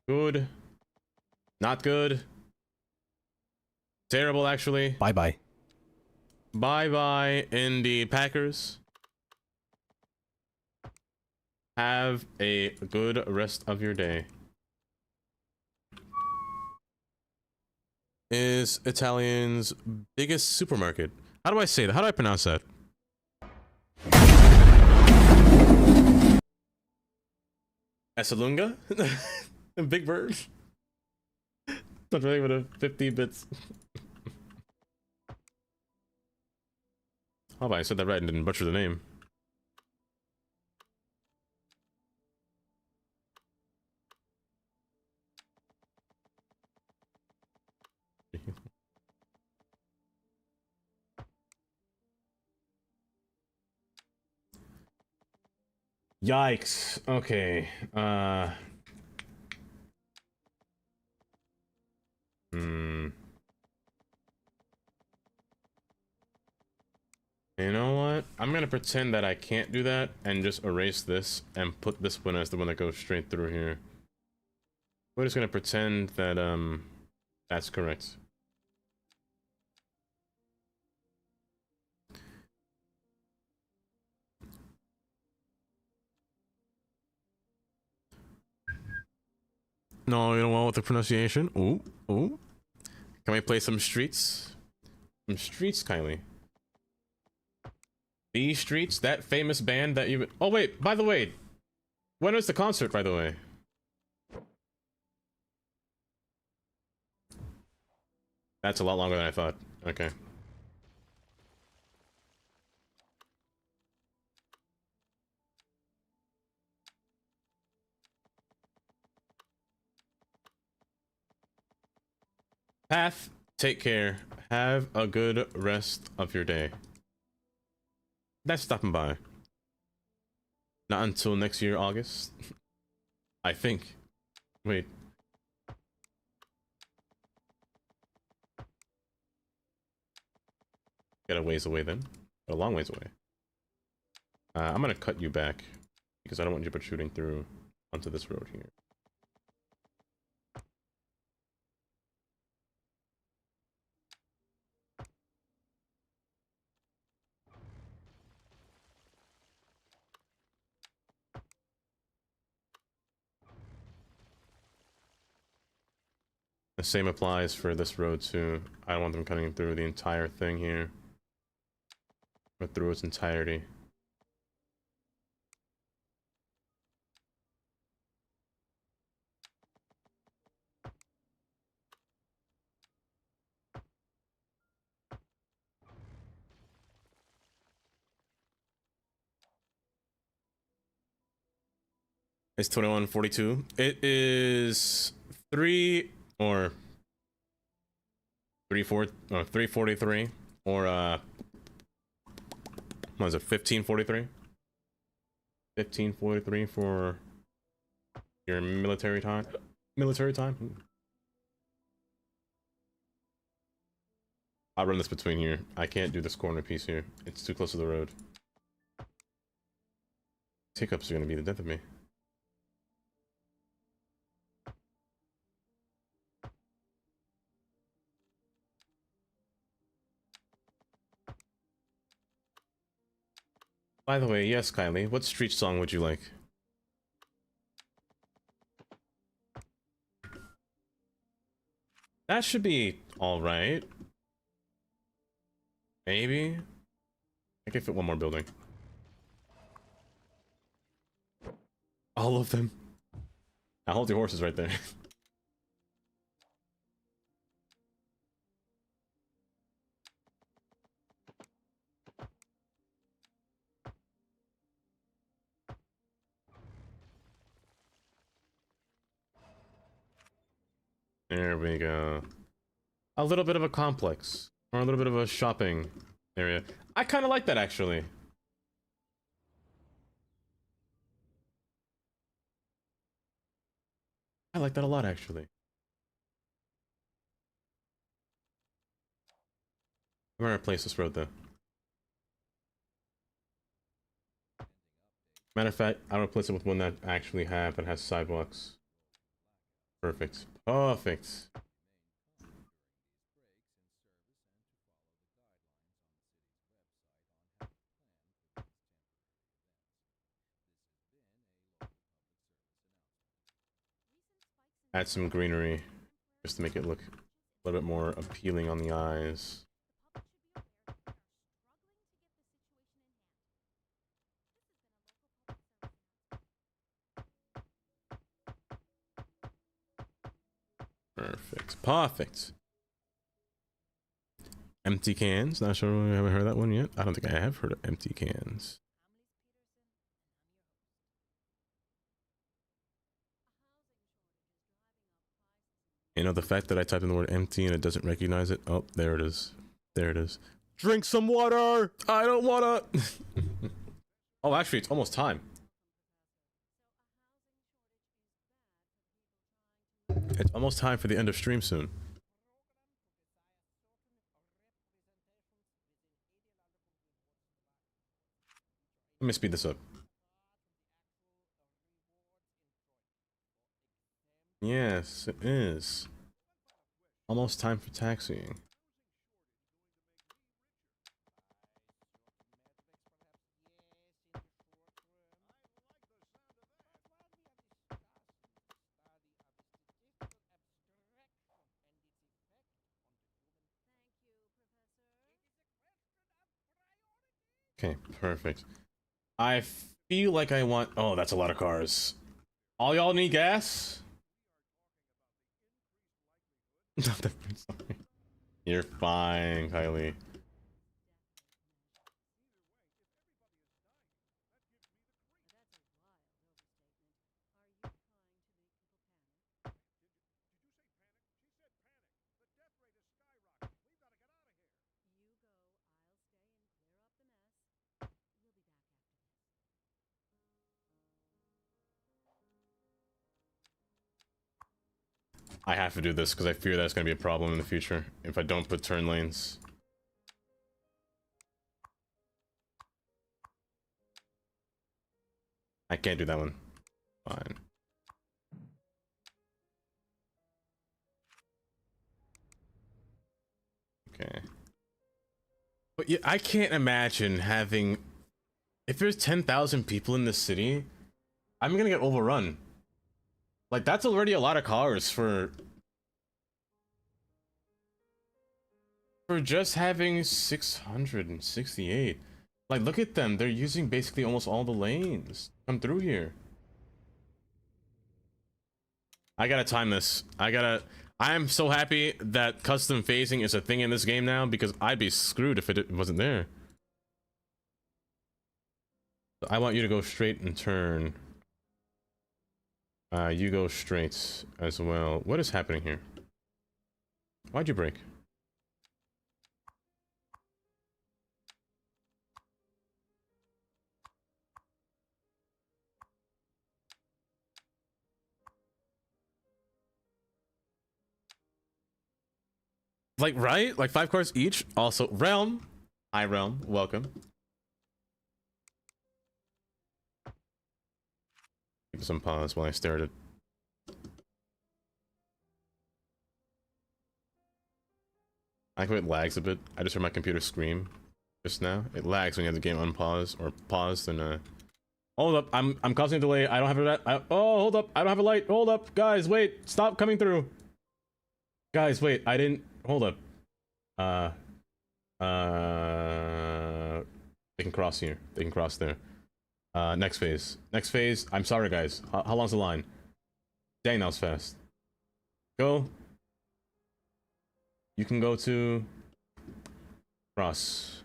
Good. Not good. Terrible, actually. Bye-bye. Bye-bye, Indy Packers. Have a good rest of your day. Is Italian's biggest supermarket. How do I say that? How do I pronounce that? Esselunga? Big Bird? Not really with a 50 bits. Oh, but I said that right and didn't butcher the name. Yikes. Okay. You know what? I'm I'm gonna pretend that I can't do that and just erase this and put this one as the one that goes straight through here. We're just gonna pretend that that's correct. No, you don't want with the pronunciation. Ooh, ooh. Can we play some streets? Some streets, Kylie. These Streets, that famous band that you... Oh wait, by the way, when was the concert, by the way? That's a lot longer than I thought. Okay. Path, take care. Have a good rest of your day. That's stopping by. Not until next year, August. I think. Wait. Got a ways away then. Got a long ways away. I'm gonna cut you back because I don't want you protruding through onto this road here. The same applies for this road too. I don't want them cutting through the entire thing here, but through its entirety. It's 21:42. It is 3:43 or what is it, 15:43? 15:43 for your military time. Military time. I'll run this between here. I can't do this corner piece here. It's too close to the road. Hiccups are gonna be the death of me. By the way, yes, Kylie, what street song would you like? That should be alright. Maybe? I can fit one more building. All of them. Now hold your horses right there. There we go. A little bit of a complex, or a little bit of a shopping area. I kind of like that, actually. I like that a lot, actually. I'm gonna replace this road, though. Matter of fact, I'll replace it with one that I actually have that has sidewalks. Perfect. Perfect. Add some greenery just to make it look a little bit more appealing on the eyes. Perfect. Perfect. Empty cans. Not sure I haven't heard that one yet. I don't think I have heard of empty cans. You know, the fact that I typed in the word empty and it doesn't recognize it. Oh, there it is. There it is. Drink some water. I don't wanna. Oh, actually, it's almost time. It's almost time for the end of stream soon. Let me speed this up. Yes, it is. Almost time for taxiing. Okay, perfect. I feel like I want... Oh, that's a lot of cars. All y'all need gas? You're fine, Kylie. I have to do this because I fear that's going to be a problem in the future if I don't put turn lanes. I can't do that one. Fine. Okay. But yeah, I can't imagine having... If there's 10,000 people in this city, I'm gonna get overrun. Like, that's already a lot of cars for just having 668. Like, look at them. They're using basically almost all the lanes. Come through here. I gotta time this. I'm so happy that custom phasing is a thing in this game now, because I'd be screwed if it wasn't there. I want you to go straight and turn. You go straight as well. What is happening here? Why'd you break? Like, right? Like 5 cars each? Also, Realm. Hi, Realm. Welcome. Keep some pause while I stare at it. I think it lags a bit. I just heard my computer scream just now. It lags when you have the game unpause or paused and hold up, I'm causing a delay. I don't have a oh, hold up, I don't have a light. Hold up, guys, wait, stop coming through. Guys, wait, I didn't hold up. They can cross here. They can cross there. Next phase. Next phase. I'm sorry, guys. How long's the line? Dang, that was fast. Go. You can go to cross.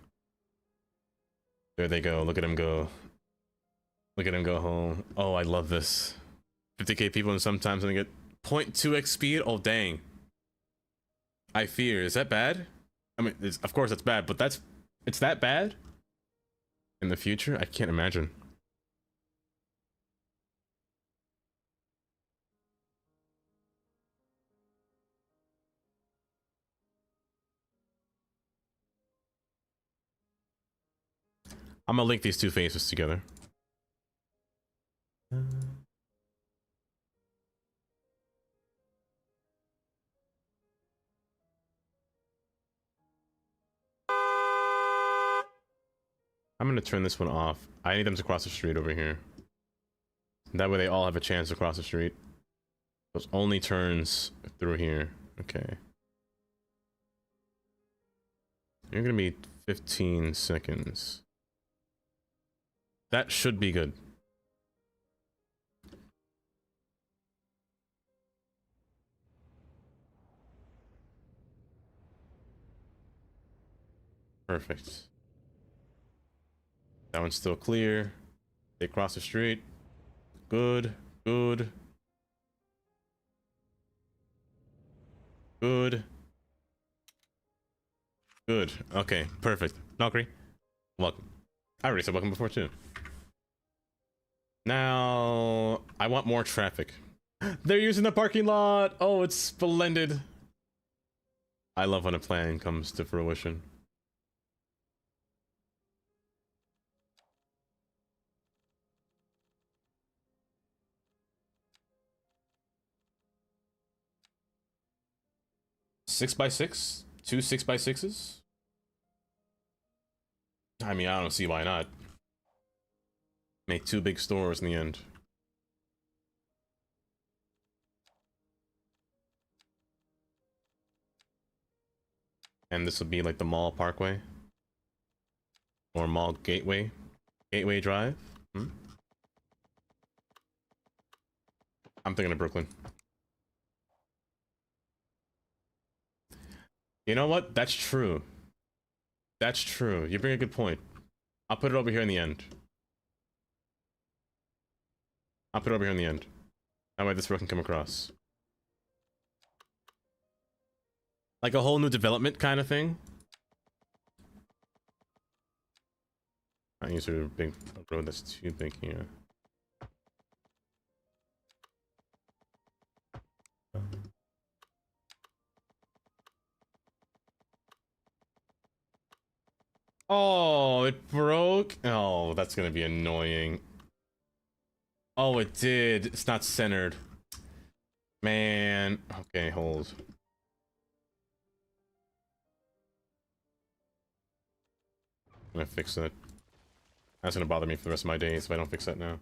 There they go. Look at him go. Look at him go home. Oh, I love this. 50k people and sometimes I get 0.2x speed. Oh, dang. I fear. Is that bad? I mean, of course that's bad, but it's that bad? In the future? I can't imagine. I'm gonna link these two phases together. I'm gonna turn this one off. I need them to cross the street over here. That way they all have a chance to cross the street. Those only turns through here. Okay. You're gonna be 15 seconds. That should be good. Perfect. That one's still clear. They cross the street. Good, good. Good. Good. Okay, perfect. Valkyrie, welcome. I already said welcome before too. Now, I want more traffic. They're using the parking lot! Oh, it's splendid. I love when a plan comes to fruition. 6x6? Two 6x6s? I mean, I don't see why not. Make two big stores in the end. And this will be like the mall parkway. Or mall gateway. Gateway Drive. Hmm? I'm thinking of Brooklyn. You know what? That's true. That's true. You bring a good point. I'll put it over here in the end. I'll put it over here in the end. That way this road can come across. Like a whole new development kind of thing. I use a big road that's too big here. Oh, it broke. Oh, that's gonna be annoying. Oh, it did. It's not centered. Man. Okay, hold. I'm gonna fix that. That's gonna bother me for the rest of my days if I don't fix that now.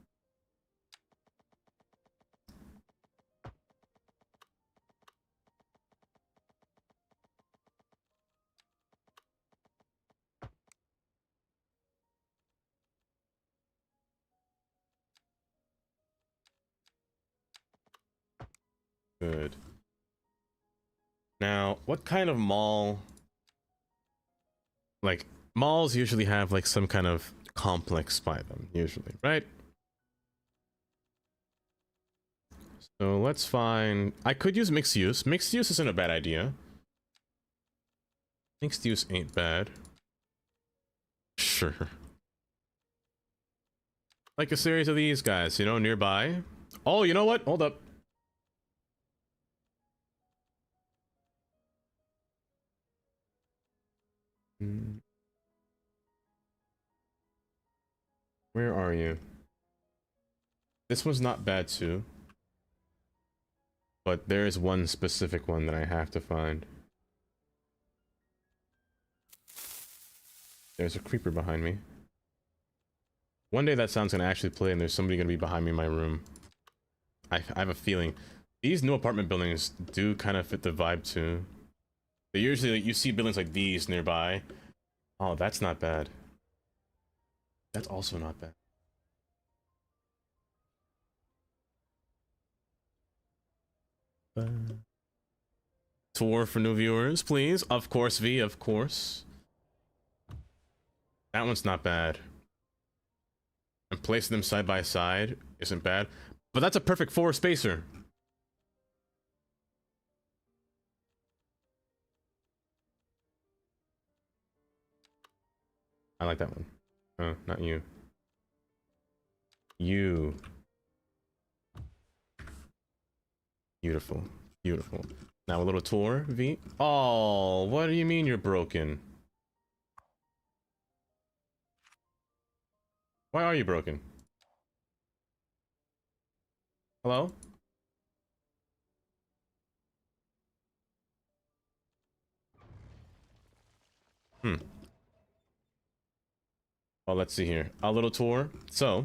Good. Now, what kind of mall... Like, malls usually have, like, some kind of complex by them, usually, right? So let's find... I could use mixed use. Mixed use isn't a bad idea. Mixed use ain't bad. Sure. Like a series of these guys, you know, nearby. Oh, you know what? Hold up. Where are you? This one's not bad too. But there is one specific one that I have to find. There's a creeper behind me. One day that sound's gonna actually play and there's somebody gonna be behind me in my room. I have a feeling. These new apartment buildings do kind of fit the vibe too. They usually, like, you see buildings like these nearby. Oh, that's not bad. That's also not bad. Tour for new viewers, please. Of course, V, of course. That one's not bad. And placing them side by side isn't bad. But that's a perfect 4 spacer. I like that one. Oh, not you. You. Beautiful. Beautiful. Now a little tour, V. Oh, what do you mean you're broken? Why are you broken? Hello? Well, let's see here. A little tour. So,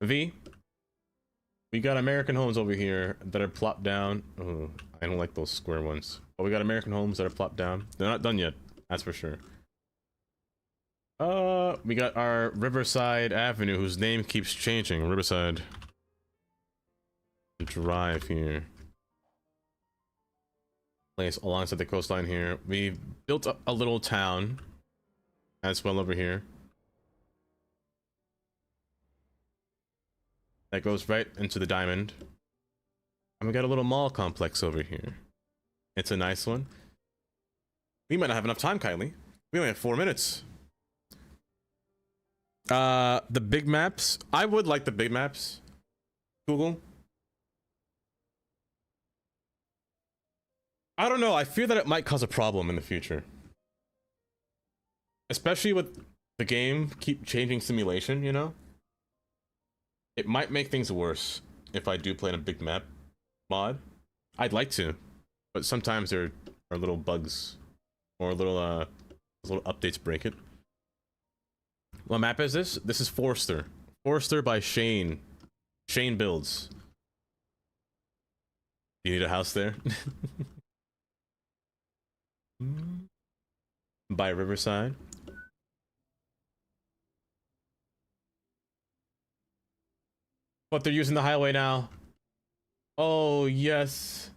V, we got American homes over here that are plopped down. Oh, I don't like those square ones. But we got American homes that are plopped down. They're not done yet, that's for sure. We got our Riverside Avenue, whose name keeps changing. Riverside Drive here. Place alongside the coastline here. We built a little town as well over here. That goes right into the diamond. And we got a little mall complex over here. It's a nice one. We might not have enough time, Kylie. We only have 4 minutes. The big maps. I would like the big maps. Google. I don't know. I fear that it might cause a problem in the future. Especially with the game keep changing simulation, you know? It might make things worse if I do play in a big map mod. I'd like to, but sometimes they're or little bugs, or little updates break it. What map is this? This is Forster. Forster by Shane. Shane Builds. You need a house there? By Riverside. But they're using the highway now. Oh, yes.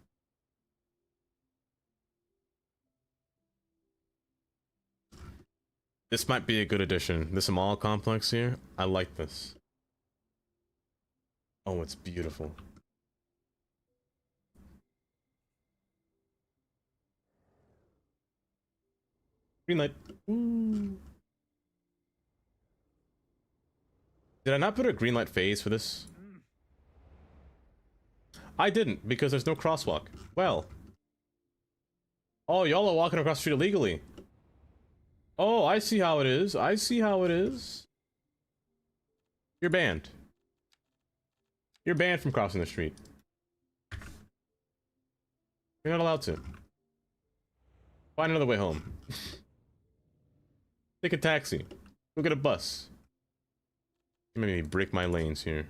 This might be a good addition. This mall complex here. I like this. Oh, it's beautiful. Green light. Ooh. Did I not put a green light phase for this? I didn't, because there's no crosswalk. Well. Oh, y'all are walking across the street illegally. Oh, I see how it is. I see how it is. You're banned. You're banned from crossing the street. You're not allowed to. Find another way home. Take a taxi. Go get a bus. Maybe break my lanes here.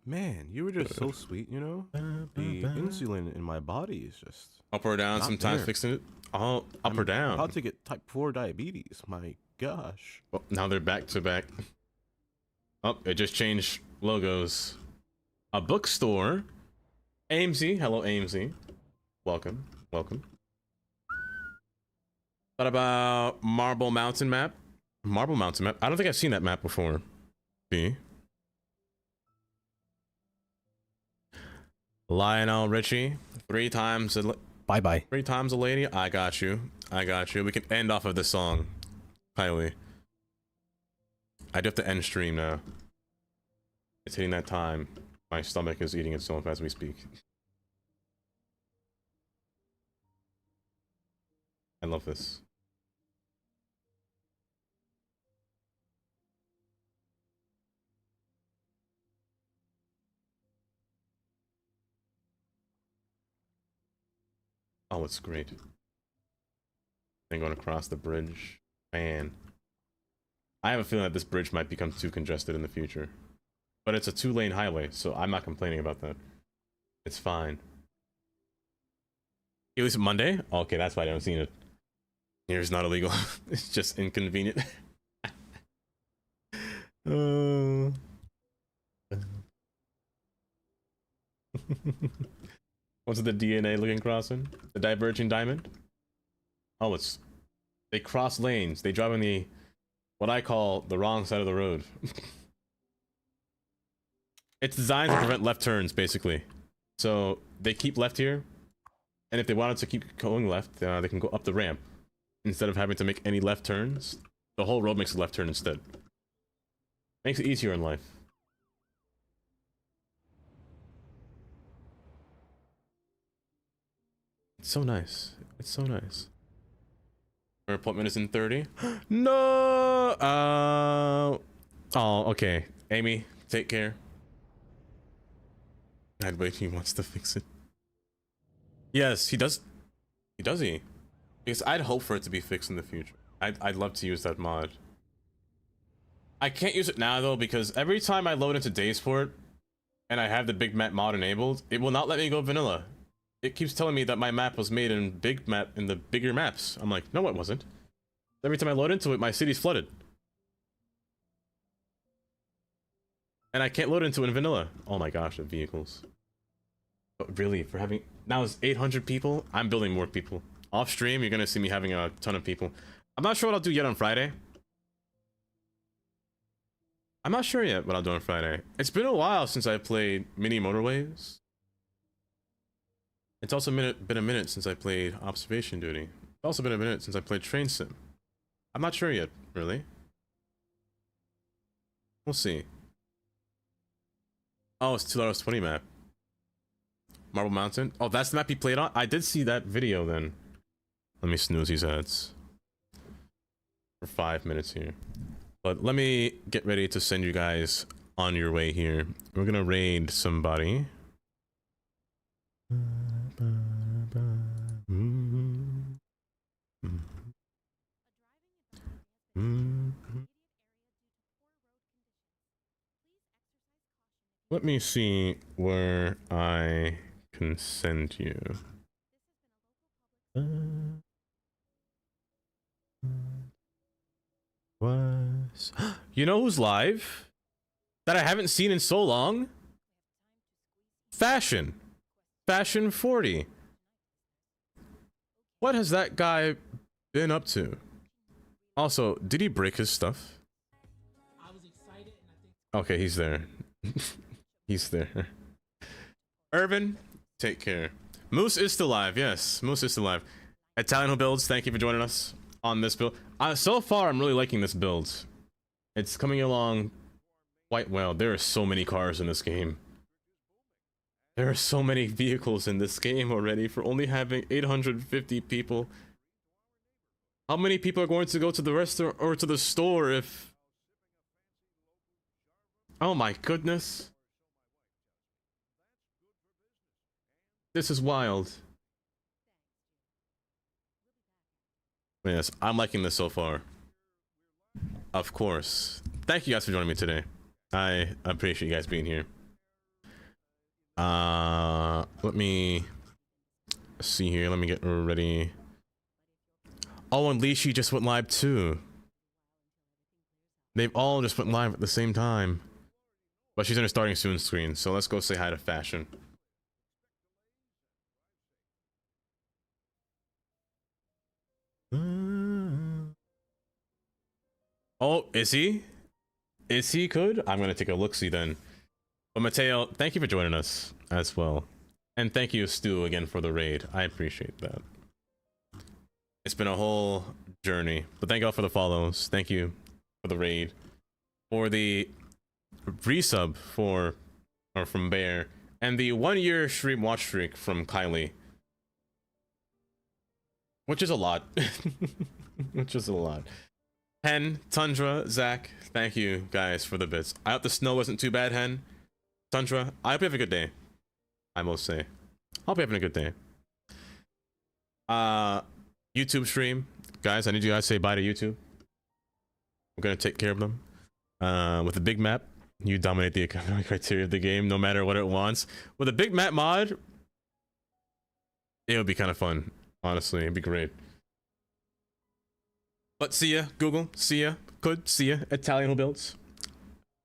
Man, you were just so sweet, you know? The insulin in my body is just... Up or down, sometimes there. fixing it. Oh, up or down. How to get type 4 diabetes, my gosh. Well, now they're back to back. Oh, it just changed logos. A bookstore. AMC, hello AMC. Welcome, welcome. What about Marble Mountain map? Marble Mountain map? I don't think I've seen that map before. B. Lionel Richie, 3 times a bye-bye. 3 times a lady. I got you. I got you. We can end off of this song. Kylie. I do have to end stream now. It's hitting that time. My stomach is eating itself as we speak. I love this. Oh, it's great. Then going across the bridge. Man. I have a feeling that this bridge might become too congested in the future. But it's a 2-lane highway, so I'm not complaining about that. It's fine. At least Monday? Okay, that's why I haven't seen it. Here's not illegal. It's just inconvenient. What's the DNA looking crossing? The diverging diamond? Oh, it's... They cross lanes. They drive on the... what I call the wrong side of the road. It's designed to prevent left turns, basically. So, they keep left here. And if they wanted to keep going left, they can go up the ramp. Instead of having to make any left turns. The whole road makes a left turn instead. Makes it easier in life. It's so nice. It's so nice. Her appointment is in 30. No! Oh, okay. Amy, take care. I'd wait. He wants to fix it. Yes, he does. Does he? Because I'd hope for it to be fixed in the future. I'd love to use that mod. I can't use it now though, because every time I load into Daysport and I have the big map mod enabled, it will not let me go vanilla. It keeps telling me that my map was made in the bigger maps. I'm like, no, it wasn't. Every time I load into it, my city's flooded. And I can't load into it in vanilla. Oh my gosh, the vehicles. But really, for having... Now it's 800 people. I'm building more people. Off stream, you're gonna see me having a ton of people. I'm not sure what I'll do yet on Friday. I'm not sure yet what I'll do on Friday. It's been a while since I played Mini Motorways. It's also been a minute since I played Observation Duty. It's also been a minute since I played Train Sim. I'm not sure yet, really. We'll see. Oh, it's 2:20 map. Marble Mountain. Oh, that's the map he played on? I did see that video then. Let me snooze these ads. For 5 minutes here. But let me get ready to send you guys on your way here. We're gonna raid somebody. Let me see where I can send you. Was you know who's live that I haven't seen in so long? Fashion 40. What has that guy been up to? Also, did he break his stuff? Okay, he's there. He's there. Irvin, take care. Moose is still live. Yes, Moose is still live. Italian Who Builds, thank you for joining us on this build. So far, I'm really liking this build. It's coming along quite well. There are so many cars in this game. There are so many vehicles in this game already for only having 850 people. How many people are going to go to the restaurant or to the store if... Oh my goodness. This is wild. Yes, I'm liking this so far. Of course. Thank you guys for joining me today. I appreciate you guys being here. Let me see here. Let me get ready. Oh, and Lishi just went live too. They've all just went live at the same time. But she's in her starting soon screen, so let's go say hi to Fashion. Oh, is he? Is he good? I'm gonna take a look-see then. But Mateo, thank you for joining us as well. And thank you, Stu, again for the raid. I appreciate that. It's been a whole journey. But thank y'all for the follows. Thank you for the raid. For the resub from Bear. And the 1-year stream watch streak from Kylie. Which is a lot. Which is a lot. Hen, Tundra, Zach, thank you guys for the bits. I hope the snow wasn't too bad, Hen. Tundra, I hope you have a good day. I must say. Hope you're having a good day. YouTube stream. Guys, I need you guys to say bye to YouTube. I'm gonna take care of them. With a big map, you dominate the economic criteria of the game, no matter what it wants. With a big map mod, it would be kind of fun. Honestly, it'd be great. But see ya, Google. See ya. Could see ya. Italian Who Builds.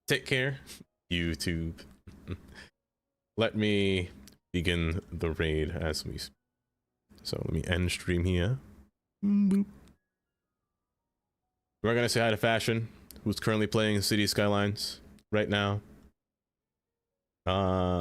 Take care. YouTube. Let me begin the raid as we... So let me end stream here. Boop. We're gonna say hi to Fashion, who's currently playing City Skylines right now.